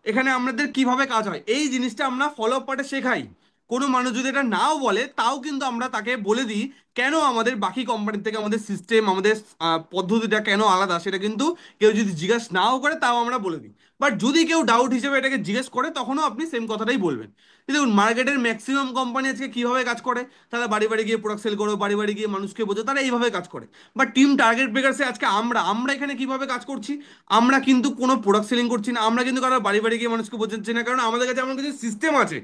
এখানে আমাদের কিভাবে কাজ হয়, এই জিনিসটা আমরা ফলো আপ পার্টে শেখাই। কোনো মানুষ যদি এটা নাও বলে তাও কিন্তু আমরা তাকে বলে দিই কেন আমাদের বাকি কোম্পানি থেকে আমাদের সিস্টেম, আমাদের পদ্ধতিটা কেন আলাদা, সেটা কিন্তু কেউ যদি জিজ্ঞেস নাও করে তাও আমরা বলে দিই। বাট যদি কেউ ডাউট হিসেবে এটাকে জিজ্ঞেস করে তখনও আপনি সেম কথাটাই বলবেন। কিন্তু দেখুন মার্কেটের ম্যাক্সিমাম কোম্পানি আজকে কিভাবে কাজ করে, তারা বাড়ি বাড়ি গিয়ে প্রোডাক্ট সেল করো, বাড়ি বাড়ি গিয়ে মানুষকে বোঝো, তারা এইভাবে কাজ করে। বাট টিম টার্গেট ব্রেকার্সে আজকে আমরা আমরা এখানে কিভাবে কাজ করছি? আমরা কিন্তু কোনো প্রোডাক্ট সেলিং করছি না, আমরা কিন্তু কারো বাড়ি বাড়ি গিয়ে মানুষকে বোঝাচ্ছি না, কারণ আমাদের কাছে এমন কিছু সিস্টেম আছে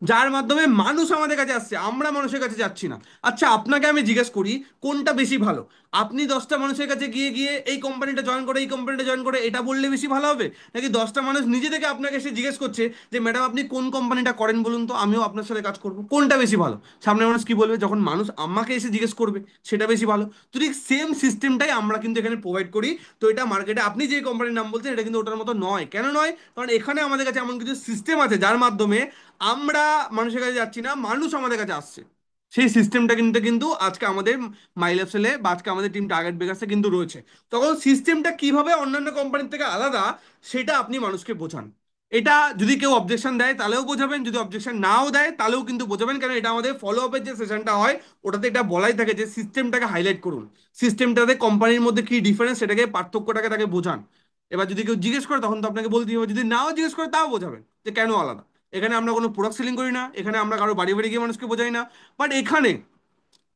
যার মাধ্যমে মানুষ আমাদের কাছে আসছে, আমরা মানুষের কাছে যাচ্ছি না। আচ্ছা আপনাকে আমি জিজ্ঞেস করি, কোনটা বেশি ভালো? আপনি 10টা মানুষের কাছে গিয়ে গিয়ে এই কোম্পানিটা জয়েন করে, এই কোম্পানিটা জয়েন করে, এটা বললে বেশি ভালো হবে, নাকি 10টা মানুষ নিজে থেকে আপনাকে এসে জিজ্ঞেস করছে যে ম্যাডাম আপনি কোন কোম্পানিটা করেন বলুন তো, আমিও আপনার সাথে কাজ করবো, কোনটা বেশি ভালো? সামনের মানুষ কি বলবে যখন মানুষ আমাকে এসে জিজ্ঞেস করবে? সেটা বেশি ভালো। তো ঠিক সেম সিস্টেমটাই আমরা কিন্তু এখানে প্রোভাইড করি। তো এটা মার্কেটে আপনি যে কোম্পানির নাম বলছেন এটা কিন্তু ওটার মতো নয়। কেন নয়? কারণ এখানে আমাদের কাছে এমন কিছু সিস্টেম আছে যার মাধ্যমে আমরা মানুষের কাছে যাচ্ছি না, মানুষ আমাদের কাছে আসছে। সেই সিস্টেমটা কিন্তু কিন্তু আজকে আমাদের মাইলেজ সেলে বা আজকে আমাদের টিম টার্গেট বেকার্সে কিন্তু রয়েছে। তখন সিস্টেমটা কিভাবে অন্যান্য কোম্পানির থেকে আলাদা সেটা আপনি মানুষকে বোঝান। এটা যদি কেউ অবজেকশন দেয় তাহলেও বোঝাবেন, যদি অবজেকশন নাও দেয় তাহলেও কিন্তু বোঝাবেন, কারণ এটা আমাদের ফলো আপের যে সেশনটা হয় ওটাতে এটা বলাই থাকে যে সিস্টেমটাকে হাইলাইট করুন, সিস্টেমটাতে কোম্পানির মধ্যে কি ডিফারেন্স সেটাকে পার্থক্যটাকে তাকে বোঝান। এবার যদি কেউ জিজ্ঞেস করে তখন তো আপনাকে বলতেই হবে, যদি নাও জিজ্ঞেস করে তাও বোঝাবেন যে কেন আলাদা। এখানে আমরা কোনো প্রোডাক্ট সেলিং করি না, এখানে আমরা কারো বাড়ি বাড়ি গিয়ে মানুষকে বোঝাই না, বাট এখানে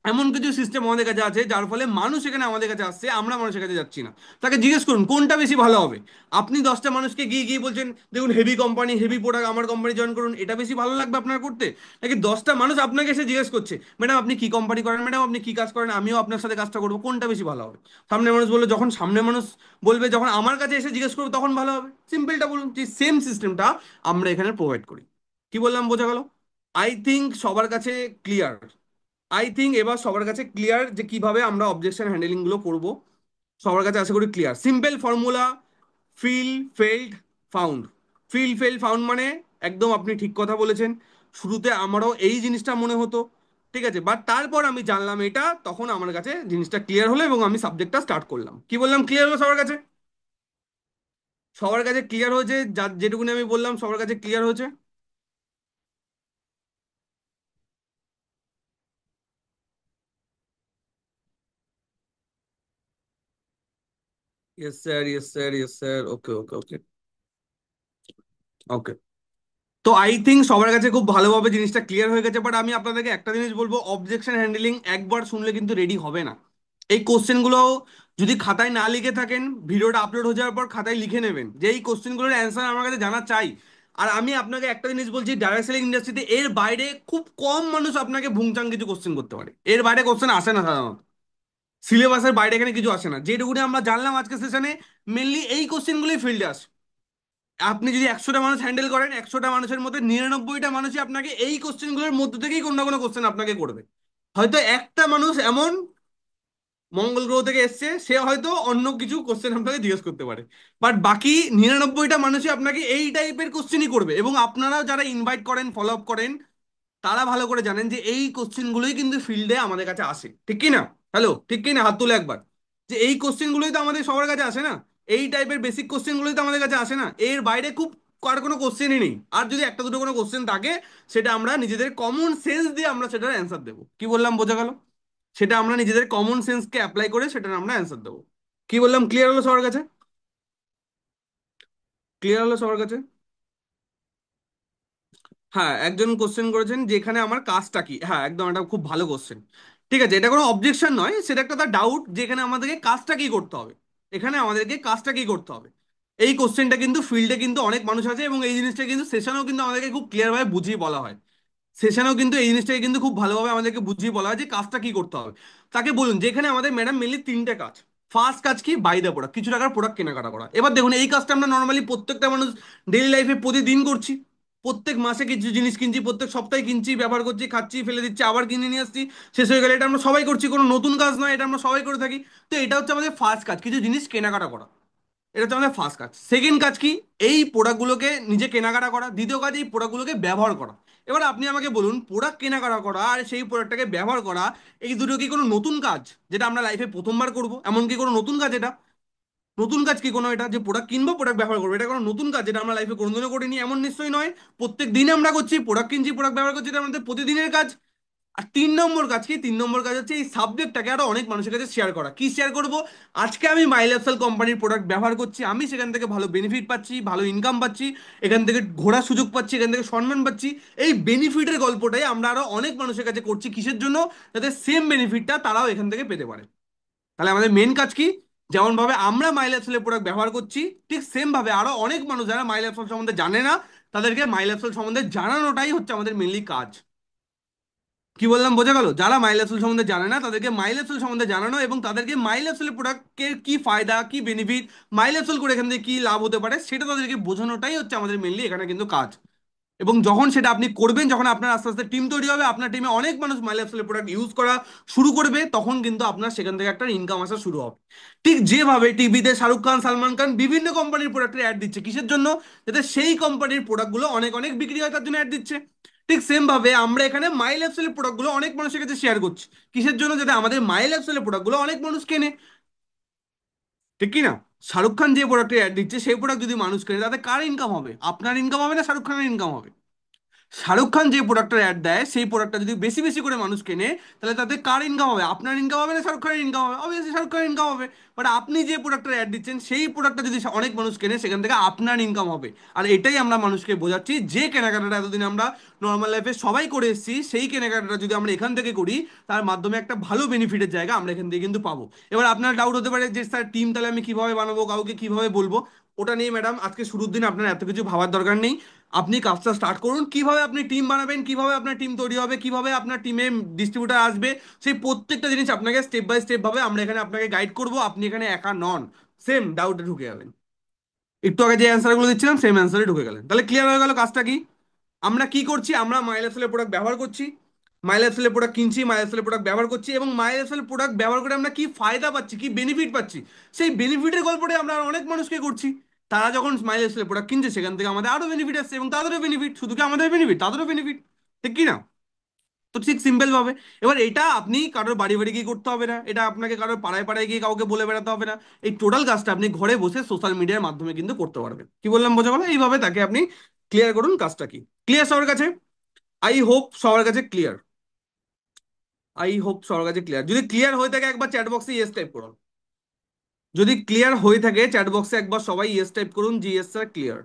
এমন কিছু সিস্টেম আমাদের কাছে আছে যার ফলে মানুষ এখানে আমাদের কাছে আসছে, আমরা মানুষের কাছে যাচ্ছি না। তাকে জিজ্ঞেস করুন কোনটা বেশি ভালো হবে। আপনি 10টা মানুষকে গিয়ে গিয়ে বলছেন দেখুন হেভি কোম্পানি, হেভি প্রোডাক্ট, আমার কোম্পানি জয়েন করুন, এটা বেশি ভালো লাগবে আপনার করতে, নাকি 10টা মানুষ আপনাকে এসে জিজ্ঞেস করছে ম্যাডাম আপনি কি কোম্পানি করেন, ম্যাডাম আপনি কি কাজ করেন, আমিও আপনার সাথে কাজটা করবো, কোনটা বেশি ভালো হবে? সামনে মানুষ বললো, যখন সামনে মানুষ বলবে, যখন আমার কাছে এসে জিজ্ঞেস করবে তখন ভালো হবে। সিম্পলটা বলুন, যে সেম সিস্টেমটা আমরা এখানে প্রোভাইড করি। কি বললাম বোঝা গেল? আই থিঙ্ক সবার কাছে ক্লিয়ার। আই থিঙ্ক এবার সবার কাছে ক্লিয়ার যে কিভাবে আমরা অবজেকশন হ্যান্ডেলিং গুলো করব। সবার কাছে আশা করি clear. Simple formula, fill felled found. Fill fell found মানে একদম আপনি ঠিক কথা বলেছেন, শুরুতে আমারও এই জিনিসটা মনে হতো, ঠিক আছে, বাট তারপর আমি জানলাম এটা, তখন আমার কাছে জিনিসটা ক্লিয়ার হলো এবং আমি সাবজেক্টটা স্টার্ট করলাম। কি বললাম, ক্লিয়ার হলো সবার কাছে? সবার কাছে ক্লিয়ার হয়েছে? যা যেটুকুনি আমি বললাম সবার কাছে ক্লিয়ার হয়েছে? Yes sir, yes sir, yes sir, okay okay okay okay. তো আই থিঙ্ক সবার কাছে খুব ভালোভাবে জিনিসটা ক্লিয়ার হয়ে গেছে, বাট আমি আপনাদেরকে একটা জিনিস বলবো, অবজেকশন হ্যান্ডলিং একবার শুনলে কিন্তু রেডি হবে না। এই কোশ্চেনগুলো যদি খাতায় না লিখে থাকেন, ভিডিওটা আপলোড হয়ে যাওয়ার পর খাতায় লিখে নেবেন যে এই কোশ্চেনগুলোর অ্যান্সার আমার কাছে জানা চাই। আর আমি আপনাকে একটা জিনিস বলছি, ডাইরেক্ট সেলিং ইন্ডাস্ট্রিতে এর বাইরে খুব কম মানুষ আপনাকে ভুংচাং কিছু কোশ্চেন করতে পারে, এর বাইরে কোশ্চেন আসে না সাধারণত। সিলেবাসের বাইরে এখানে কিছু আসে না, যেটুকুনি আমরা জানলাম আজকে সেশনে, মেনলি এই কোশ্চেনগুলোই ফিল্ডে আসে। আপনি যদি 100টা মানুষ হ্যান্ডেল করেন, 100টা মানুষের মধ্যে 99টা মানুষই আপনাকে এই কোশ্চেনগুলোর মধ্যে থেকেই কোনো না কোনো কোশ্চেন আপনাকে করবে। হয়তো একটা মানুষ এমন মঙ্গল গ্রহ থেকে এসছে, সে হয়তো অন্য কিছু কোশ্চেন আপনাকে জিজ্ঞেস করতে পারে, বাট বাকি 99টা মানুষই আপনাকে এই টাইপের কোশ্চেনই করবে। এবং আপনারা যারা ইনভাইট করেন, ফলো আপ করেন, তারা ভালো করে জানেন যে এই কোশ্চেনগুলোই কিন্তু ফিল্ডে আমাদের কাছে আসে, ঠিক কি না? হ্যালো, ঠিক কি না? হাত তুলে একবার, যে এই কোশ্চেনগুলোই তো আমাদের সবার কাছে আসে না, এই টাইপের বেসিক কোশ্চেনগুলোই তো আমাদের কাছে আসে না, এর বাইরে খুব আর কোনো কোশ্চেনই নেই। আর যদি একটা দুটো কোনো কোশ্চেন থাকে, সেটা আমরা নিজেদের কমন সেন্স দিয়ে আমরা সেটার অ্যান্সার দেবো। কি বললাম বোঝা গেল? সেটা আমরা নিজেদের কমন সেন্সকে অ্যাপ্লাই করে সেটার আমরা অ্যান্সার দেবো। কি বললাম, ক্লিয়ার হলো সবার কাছে? ক্লিয়ার হলো সবার কাছে? হ্যাঁ, একজন কোশ্চেন করেছেন যে এখানে আমার কাজটা কি। হ্যাঁ একদম, এটা খুব ভালো কোশ্চেন। ঠিক আছে, এটা কোনো অবজেকশন নয়, সেটা একটা তার ডাউট যে এখানে আমাদেরকে কাজটা কি করতে হবে, এখানে আমাদেরকে কাজটা কি করতে হবে। এই কোশ্চেনটা কিন্তু ফিল্ডে কিন্তু অনেক মানুষ আছে, এবং এই জিনিসটা কিন্তু সেশনেও কিন্তু আমাদেরকে খুব ক্লিয়ার ভাবে বুঝিয়ে বলা হয়। সেশনেও কিন্তু এই জিনিসটাকে কিন্তু খুব ভালোভাবে আমাদেরকে বুঝিয়ে বলা হয় যে কাজটা কি করতে হবে। তাকে বলুন যে এখানে আমাদের ম্যাডাম মেনলি তিনটে কাজ। ফার্স্ট কাজ কি, বাই দ্য প্রোডাক্ট, কিছু টাকার প্রোডাক্ট কেনাকাটা করা। এবার দেখুন এই কাজটা আমরা নর্মালি প্রত্যেকটা মানুষ ডেইলি লাইফে প্রতিদিন করছি, প্রত্যেক মাসে কিছু জিনিস কিনছি, প্রত্যেক সপ্তাহে কিনছি, ব্যবহার করছি, খাচ্ছি, ফেলে দিচ্ছি, আবার কিনে নিয়ে আসছি, শেষ হয়ে গেলে। এটা আমরা সবাই করছি, কোনো নতুন কাজ নয়, এটা আমরা সবাই করে থাকি। তো এটা হচ্ছে আমাদের ফার্স্ট কাজ, কিছু জিনিস কেনাকাটা করা। এটা হচ্ছে আমাদের ফার্স্ট কাজ। সেকেন্ড কাজ কি? এই প্রোডাক্টগুলোকে নিজে কেনাকাটা করা। দ্বিতীয় কাজ এই প্রোডাক্টগুলোকে ব্যবহার করা। এবার আপনি আমাকে বলুন, প্রোডাক্ট কেনাকাটা করা আর সেই প্রোডাক্টটাকে ব্যবহার করা, এই দুটো কি কোনো নতুন কাজ যেটা আমরা লাইফে প্রথমবার করব? এমন কি কোনো নতুন কাজ এটা? নতুন কাজ কি কোনো এটা, যে প্রোডাক্ট কিনবো প্রোডাক্ট ব্যবহার করবো, এটা কোনো নতুন কাজ যেটা আমরা লাইফে কোনোদিনও করিনি? এমন নিশ্চয়ই নয়। প্রত্যেক দিনে আমরা করছি, প্রোডাক্ট কিনছি, প্রোডাক্ট ব্যবহার করছি, এটা আমাদের প্রতিদিনের কাজ। আর 3 নম্বর কাজ কি? 3 নম্বর কাজ হচ্ছে এই সাবজেক্টটাকে আরো অনেক মানুষের কাছে শেয়ার করা। কি শেয়ার করব? আজকে আমি মাই লাইফস্টাইল কোম্পানির প্রোডাক্ট ব্যবহার করছি, আমি সেখান থেকে ভালো বেনিফিট পাচ্ছি, ভালো ইনকাম পাচ্ছি, এখান থেকে ঘোরার সুযোগ পাচ্ছি, এখান থেকে সম্মান পাচ্ছি। এই বেনিফিটের গল্পটাই আমরা আরো অনেক মানুষের কাছে করছি। কিসের জন্য? যাতে সেম বেনিফিটটা তারাও এখান থেকে পেতে পারে। তাহলে আমাদের মেন কাজ কি? যেমন ভাবে আমরা মাই লাইফস্টাইলের প্রোডাক্ট ব্যবহার করছি, ঠিক সেম ভাবে আরো অনেক মানুষ যারা মাই লাইফস্টাইল সম্বন্ধে জানে না, তাদেরকে মাই লাইফস্টাইল সম্বন্ধে জানানোটাই হচ্ছে আমাদের মেনলি কাজ। কি বললাম, বোঝা গেল? যারা মাইলেজ সম্বন্ধে জানে না তাদেরকে মাইলেজ সম্বন্ধে জানানো, এবং তাদেরকে মাইলেজ প্রোডাক্টের কি ফায়দা, কি বেনিফিট, মাইলেজ করে এখান থেকে কি লাভ হতে পারে, সেটা তাদেরকে বোঝানোটাই হচ্ছে আমাদের মেনলি এখানে কিন্তু কাজ। এবং যখন সেটা আপনি করবেন, যখন আপনার আস্তে আস্তে টিম তৈরি হবে, আপনার টিমে অনেক মানুষ মাইলেজ প্রোডাক্ট ইউজ করা শুরু করবে, তখন কিন্তু আপনার সেখান থেকে একটা ইনকাম আসা শুরু হবে। ঠিক যেভাবে টিভিতে শাহরুখ খান, সালমান খান বিভিন্ন কোম্পানির প্রোডাক্টের অ্যাড দিচ্ছে, কিসের জন্য? যাতে সেই কোম্পানির প্রোডাক্টগুলো অনেক অনেক বিক্রি হয়, তার জন্য অ্যাড দিচ্ছে। ঠিক সেম ভাবে আমরা এখানে মাই লাইফস্টাইলের প্রোডাক্টগুলো অনেক মানুষের কাছে শেয়ার করছি। কিসের জন্য? যাতে আমাদের মাই লাইফস্টাইলের প্রোডাক্টগুলো অনেক মানুষ কেনে। ঠিক কি না? শাহরুখ খান যে প্রোডাক্টের অ্যাড দিচ্ছে, সেই প্রোডাক্ট যদি মানুষ কেনে, তাতে কার ইনকাম হবে? আপনার ইনকাম হবে না শাহরুখ খানের ইনকাম হবে? শাহরুখ খান যে প্রোডাক্টের অ্যাড দেয়, সেই প্রোডাক্টটা যদি বেশি বেশি করে মানুষ কেনে, তাহলে তাতে কার ইনকাম হবে? আপনার ইনকাম হবে না শাহরুখ খানের ইনকাম হবে? অবভিয়াসলি শাহরুখ খানের ইনকাম হবে। বাট আপনি যে প্রোডাক্টের অ্যাড দিচ্ছেন, সেই প্রোডাক্টটা যদি অনেক মানুষ কেনে, সেখান থেকে আপনার ইনকাম হবে। আর এটাই আমরা মানুষকে বোঝাচ্ছি, যে কেনাকাটাটা এতদিন আমরা নর্মাল লাইফে সবাই করে এসেছি, সেই কেনাকাটাটা যদি আমরা এখান থেকে করি, তার মাধ্যমে একটা ভালো বেনিফিটের জায়গা আমরা এখান থেকে কিন্তু পাবো। এবার আপনার ডাউট হতে পারে যে স্যার, টিম তাহলে আমি কিভাবে বানাবো, কাউকে কিভাবে বলবো? ওটা নিয়ে ম্যাডাম আজকে শুরুর দিন আপনার এত কিছু ভাবার দরকার নেই। আপনি কাজটা স্টার্ট করুন, কিভাবে আপনি টিম বানাবেন, কিভাবে আপনার টিম তৈরি হবে, কিভাবে আপনার টিমে ডিস্ট্রিবিউটার আসবে, সেই প্রত্যেকটা জিনিস আপনাকে স্টেপ বাই স্টেপ ভাবে আমরা এখানে আপনাকে গাইড করব। আপনি এখানে একা নন। সেম ডাউটে ঢুকে যাবেন। একটু আগে যে অ্যান্সারগুলো দিচ্ছিলাম, সেম অ্যান্সারে ঢুকে গেলেন। তাহলে ক্লিয়ার হয়ে গেল কাজটা কি। আমরা কি করছি? আমরা মাইলেজফুলের প্রোডাক্ট ব্যবহার করছি, মাইলেজফুলের প্রোডাক্ট কিনছি, মাইলেজফুলের প্রোডাক্ট ব্যবহার করছি, এবং মাইলেজফুল প্রোডাক্ট ব্যবহার করে আমরা কি ফায়দা পাচ্ছি, কি বেনিফিট পাচ্ছি, সেই বেনিফিটের গল্পটাই আমরা আর অনেক মানুষকে করছি। তারা যখন মাইলেজফুলের প্রোডাক্ট কিনছে, সেখান থেকে আমাদের আরো বেনিফিট আসছে, এবং তাদেরও বেনিফিট, শুধু কি আমাদের বেনিফিট, তাদেরও বেনিফিট। ঠিক কি না? তো ঠিক সিম্পল ভাবে, এবার এটা আপনি কারোর বাড়ি বাড়ি গিয়ে করতে হবে না, এটা আপনাকে কারোর পাড়ায় পাড়ায় গিয়ে কাউকে বলে বেড়াতে হবে না। এই টোটাল কাজটা আপনি ঘরে বসে সোশ্যাল মিডিয়ার মাধ্যমে কিন্তু করতে পারবেন। কি বললাম, বোঝা গেল? এইভাবে তাকে আপনি ক্লিয়ার করুন কাজটা কি। ক্লিয়ার সবার কাছে? আই হোপ সবার কাছে ক্লিয়ার। আই হোপ সবার কাছে ক্লিয়ার। যদি ক্লিয়ার হয়ে থাকে, একবার চ্যাট বক্সে ইয়েস টাইপ করুন। যদি ক্লিয়ার হয়ে থাকে, চ্যাট বক্সে একবার সবাই ইয়েস টাইপ করুন, জি ইয়েস স্যার, ক্লিয়ার।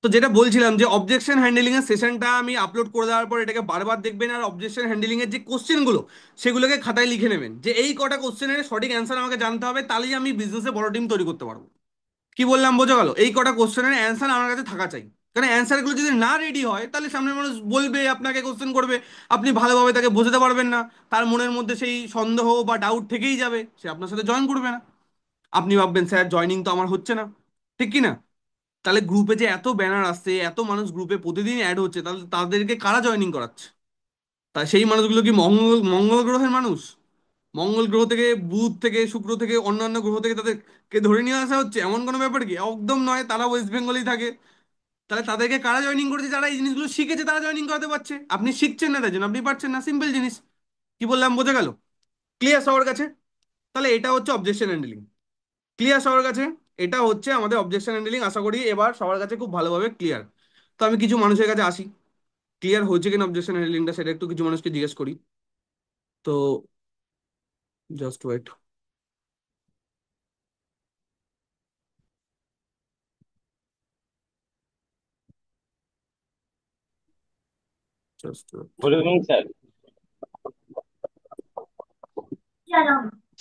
তো যেটা বলছিলাম, যে অবজেকশন হ্যান্ডলিং এর সেশনটা আমি আপলোড করে দেওয়ার পর এটাকে বারবার দেখবেন, আর অবজেকশন হ্যান্ডলিং এর যে কোশ্চেন গুলো, সেগুলোকে খাতায় লিখে নেবেন, যে এই কটা কোশ্চেনের সঠিক অ্যান্সার আমাকে জানতে হবে, তাহলেই আমি বিজনেসে বড় টিম তৈরি করতে পারবো। কি বললাম, বোঝা গেল? এই কটা কোশ্চেনের অ্যান্সার আমার কাছে থাকা চাই। কারণ অ্যান্সার গুলো যদি না রেডি হয়, তাহলে সামনের মানুষ বলবে, আপনাকে কোশ্চেন করবে, আপনি ভালোভাবে তাকে বোঝাতে পারবেন না, তার মনের মধ্যে সেই সন্দেহ বা ডাউট থেকেই যাবে, সে আপনার সাথে জয়েন করবে না। আপনি ভাববেন, স্যার জয়নিং তো আমার হচ্ছে না। ঠিক কি না? তাহলে গ্রুপে যে এত ব্যানার আসছে, এত মানুষ গ্রুপে প্রতিদিন অ্যাড হচ্ছে, তাহলে তাদেরকে কারা জয়েনিং করাচ্ছে? তা সেই মানুষগুলো কি মঙ্গল মঙ্গল গ্রহের মানুষ? মঙ্গল গ্রহ থেকে, বুধ থেকে, শুক্র থেকে, অন্যান্য গ্রহ থেকে তাদেরকে ধরে নিয়ে আসা হচ্ছে? এমন কোনো ব্যাপার কি? একদম নয়, তারা ওয়েস্ট বেঙ্গলেই থাকে। তাহলে তাদেরকে কারা জয়েনিং করেছে? যারা এই জিনিসগুলো শিখেছে, তারা জয়েনিং করাতে পারছে। আপনি শিখছেন না, তাই জন্য আপনি পারছেন না, সিম্পল জিনিস। কি বললাম, বোঝা গেল? ক্লিয়ার সবার কাছে? তাহলে এটা হচ্ছে অবজেকশন হ্যান্ডলিং। ক্লিয়ার সবার কাছে? এটা হচ্ছে আমাদের অবজেকশন হ্যান্ডলিং। আশা করি এবার সবার কাছে খুব ভালোভাবে ক্লিয়ার। তো আমি কিছু মানুষের কাছে আসি, ক্লিয়ার হয়েছে কিনা অবজেকশন হ্যান্ডলিংটা, সেটা একটু কিছু মানুষকে জিজ্ঞেস করি। তো just wait. Just wait. Good evening sir.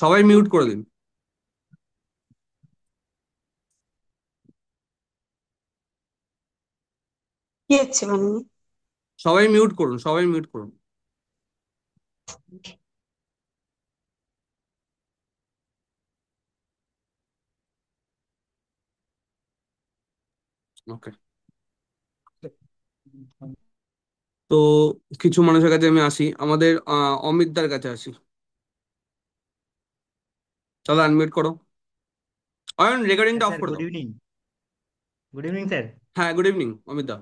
সবাই মিউট করে দিন। কি হচ্ছে মানে? সবাই মিউট করুন, সবাই মিউট করুন। ওকে। তো কিছু মানুষের কাছে আমি আসি, আমাদের অমিতদার কাছে আসি। তাহলে আনমিউট করো। অয়ন, রেকর্ডিংটা হ্যাঁ অফ স্যার, করে গুড দাও। ইভিনিং। Good evening sir. হ্যাঁ, গুড ইভিনিং অমিত দা।